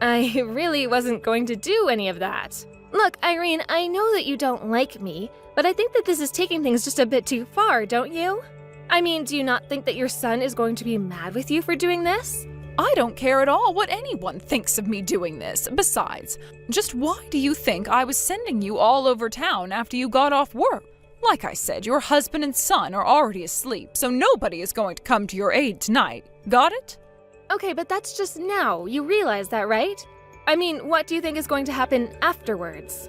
I really wasn't going to do any of that. Look, Irene, I know that you don't like me, but I think that this is taking things just a bit too far, don't you? I mean, do you not think that your son is going to be mad with you for doing this? I don't care at all what anyone thinks of me doing this. Besides, just why do you think I was sending you all over town after you got off work? Like I said, your husband and son are already asleep, so nobody is going to come to your aid tonight. Got it? Okay, but that's just now. You realize that, right? I mean, what do you think is going to happen afterwards?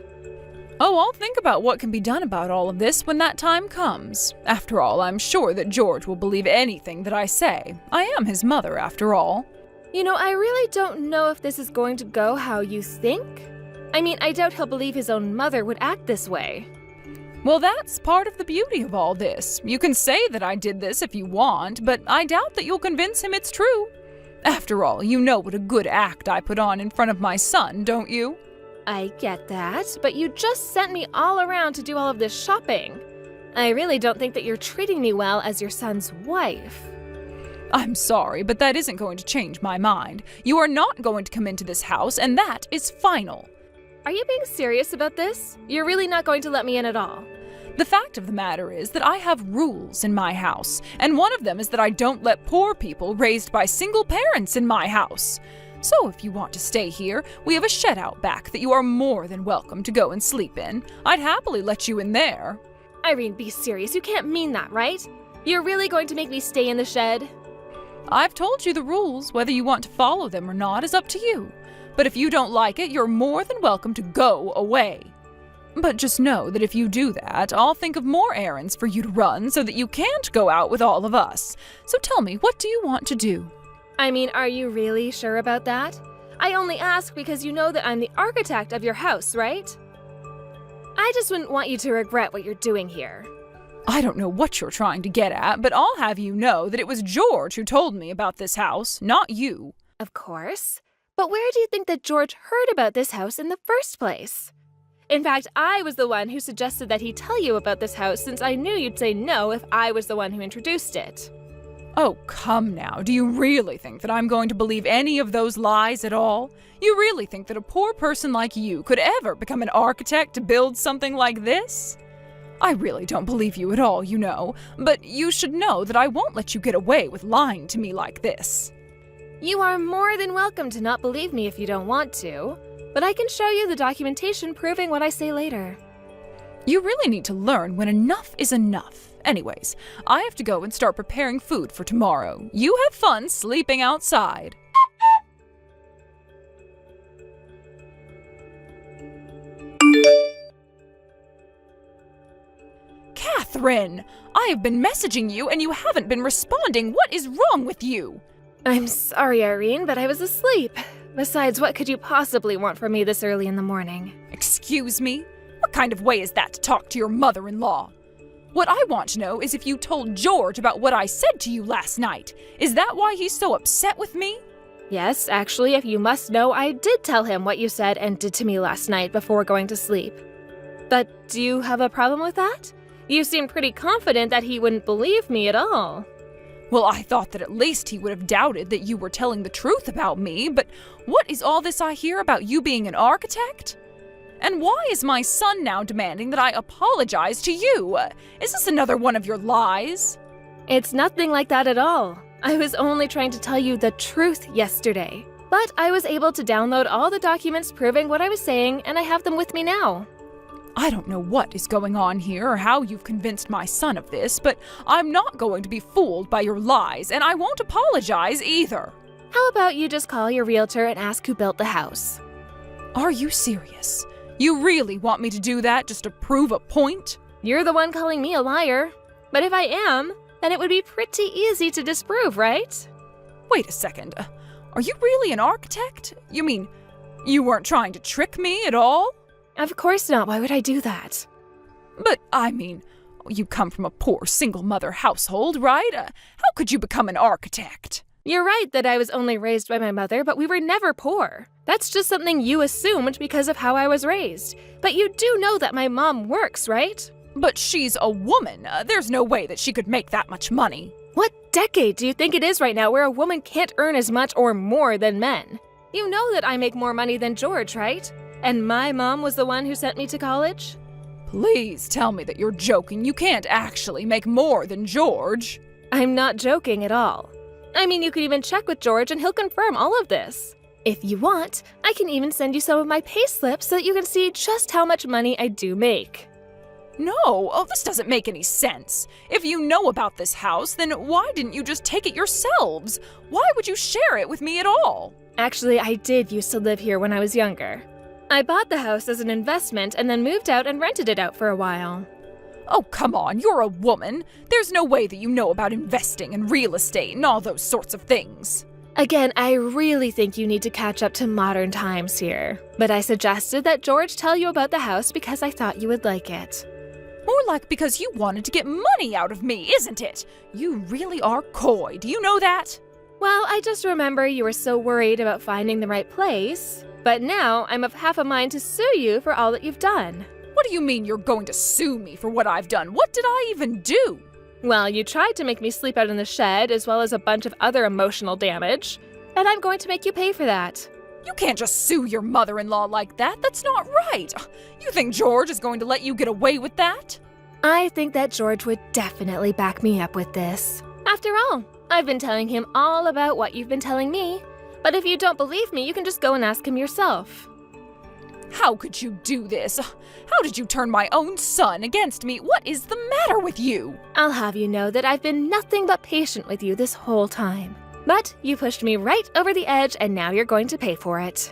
Oh, I'll think about what can be done about all of this when that time comes. After all, I'm sure that George will believe anything that I say. I am his mother, after all. You know, I really don't know if this is going to go how you think. I mean, I doubt he'll believe his own mother would act this way. Well, that's part of the beauty of all this. You can say that I did this if you want, but I doubt that you'll convince him it's true. After all, you know what a good act I put on in front of my son, don't you? I get that, but you just sent me all around to do all of this shopping. I really don't think that you're treating me well as your son's wife. I'm sorry, but that isn't going to change my mind. You are not going to come into this house, and that is final. Are you being serious about this? You're really not going to let me in at all? The fact of the matter is that I have rules in my house, and one of them is that I don't let poor people raised by single parents in my house. So if you want to stay here, we have a shed out back that you are more than welcome to go and sleep in. I'd happily let you in there. Irene, be serious. You can't mean that, right? You're really going to make me stay in the shed? I've told you the rules. Whether you want to follow them or not is up to you. But if you don't like it, you're more than welcome to go away. But just know that if you do that, I'll think of more errands for you to run so that you can't go out with all of us. So tell me, what do you want to do? I mean, are you really sure about that? I only ask because you know that I'm the architect of your house, right? I just wouldn't want you to regret what you're doing here. I don't know what you're trying to get at, but I'll have you know that it was George who told me about this house, not you. Of course. But where do you think that George heard about this house in the first place? In fact, I was the one who suggested that he tell you about this house since I knew you'd say no if I was the one who introduced it. Oh, come now. Do you really think that I'm going to believe any of those lies at all? You really think that a poor person like you could ever become an architect to build something like this? I really don't believe you at all, you know, but you should know that I won't let you get away with lying to me like this. You are more than welcome to not believe me if you don't want to, but I can show you the documentation proving what I say later. You really need to learn when enough is enough. Anyways, I have to go and start preparing food for tomorrow. You have fun sleeping outside. Catherine! I have been messaging you and you haven't been responding. What is wrong with you? I'm sorry, Irene, but I was asleep. Besides, what could you possibly want from me this early in the morning? Excuse me? What kind of way is that to talk to your mother-in-law? What I want to know is if you told George about what I said to you last night. Is that why he's so upset with me? Yes, actually, if you must know, I did tell him what you said and did to me last night before going to sleep. But do you have a problem with that? You seemed pretty confident that he wouldn't believe me at all. Well, I thought that at least he would have doubted that you were telling the truth about me, but what is all this I hear about you being an architect? And why is my son now demanding that I apologize to you? Is this another one of your lies? It's nothing like that at all. I was only trying to tell you the truth yesterday. But I was able to download all the documents proving what I was saying, and I have them with me now. I don't know what is going on here or how you've convinced my son of this, but I'm not going to be fooled by your lies, and I won't apologize either. How about you just call your realtor and ask who built the house? Are you serious? You really want me to do that just to prove a point? You're the one calling me a liar. But if I am, then it would be pretty easy to disprove, right? Wait a second. Are you really an architect? You mean, you weren't trying to trick me at all? Of course not. Why would I do that? But, I mean, you come from a poor single-mother household, right? How could you become an architect? You're right that I was only raised by my mother, but we were never poor. That's just something you assumed because of how I was raised. But you do know that my mom works, right? But she's a woman. There's no way that she could make that much money. What decade do you think it is right now where a woman can't earn as much or more than men? You know that I make more money than George, right? And my mom was the one who sent me to college? Please tell me that you're joking. You can't actually make more than George. I'm not joking at all. I mean, you could even check with George and he'll confirm all of this. If you want, I can even send you some of my pay slips so that you can see just how much money I do make. No, this doesn't make any sense. If you know about this house, then why didn't you just take it yourselves? Why would you share it with me at all? Actually, I did used to live here when I was younger. I bought the house as an investment and then moved out and rented it out for a while. Oh, come on, you're a woman. There's no way that you know about investing and real estate and all those sorts of things. Again, I really think you need to catch up to modern times here. But I suggested that George tell you about the house because I thought you would like it. More like because you wanted to get money out of me, isn't it? You really are coy, do you know that? Well, I just remember you were so worried about finding the right place. But now I'm of half a mind to sue you for all that you've done. What do you mean you're going to sue me for what I've done? What did I even do? Well, you tried to make me sleep out in the shed as well as a bunch of other emotional damage. And I'm going to make you pay for that. You can't just sue your mother-in-law like that. That's not right. You think George is going to let you get away with that? I think that George would definitely back me up with this. After all, I've been telling him all about what you've been telling me. But if you don't believe me, you can just go and ask him yourself. How could you do this? How did you turn my own son against me? What is the matter with you? I'll have you know that I've been nothing but patient with you this whole time. But you pushed me right over the edge and now you're going to pay for it.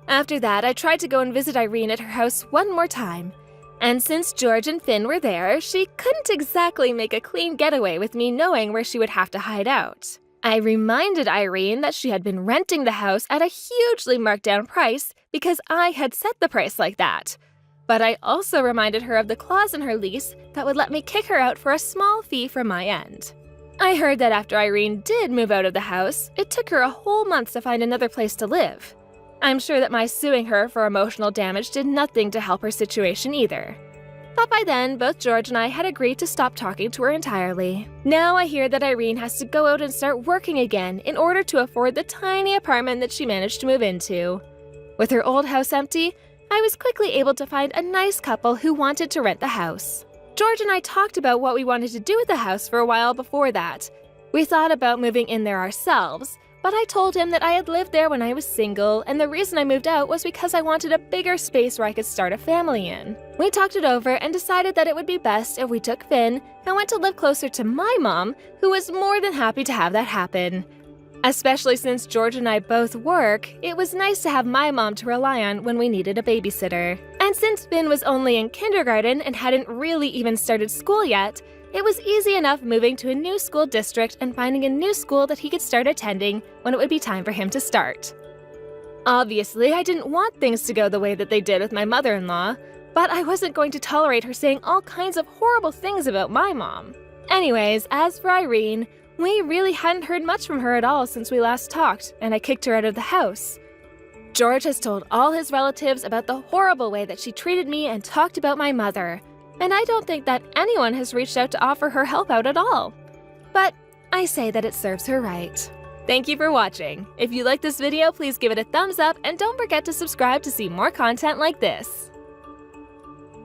After that, I tried to go and visit Irene at her house one more time. And since George and Finn were there, she couldn't exactly make a clean getaway with me knowing where she would have to hide out. I reminded Irene that she had been renting the house at a hugely marked down price because I had set the price like that. But I also reminded her of the clause in her lease that would let me kick her out for a small fee from my end. I heard that after Irene did move out of the house, it took her a whole month to find another place to live. I'm sure that my suing her for emotional damage did nothing to help her situation either. But by then, both George and I had agreed to stop talking to her entirely. Now I hear that Irene has to go out and start working again in order to afford the tiny apartment that she managed to move into. With her old house empty, I was quickly able to find a nice couple who wanted to rent the house. George and I talked about what we wanted to do with the house for a while before that. We thought about moving in there ourselves, but I told him that I had lived there when I was single, and the reason I moved out was because I wanted a bigger space where I could start a family in. We talked it over and decided that it would be best if we took Finn and went to live closer to my mom, who was more than happy to have that happen. Especially since George and I both work, it was nice to have my mom to rely on when we needed a babysitter. And since Finn was only in kindergarten and hadn't really even started school yet, it was easy enough moving to a new school district and finding a new school that he could start attending when it would be time for him to start. Obviously, I didn't want things to go the way that they did with my mother-in-law, but I wasn't going to tolerate her saying all kinds of horrible things about my mom. Anyways, as for Irene, we really hadn't heard much from her at all since we last talked, and I kicked her out of the house. George has told all his relatives about the horrible way that she treated me and talked about my mother, and I don't think that anyone has reached out to offer her help out at all. But I say that it serves her right. Thank you for watching. If you liked this video, please give it a thumbs up and don't forget to subscribe to see more content like this.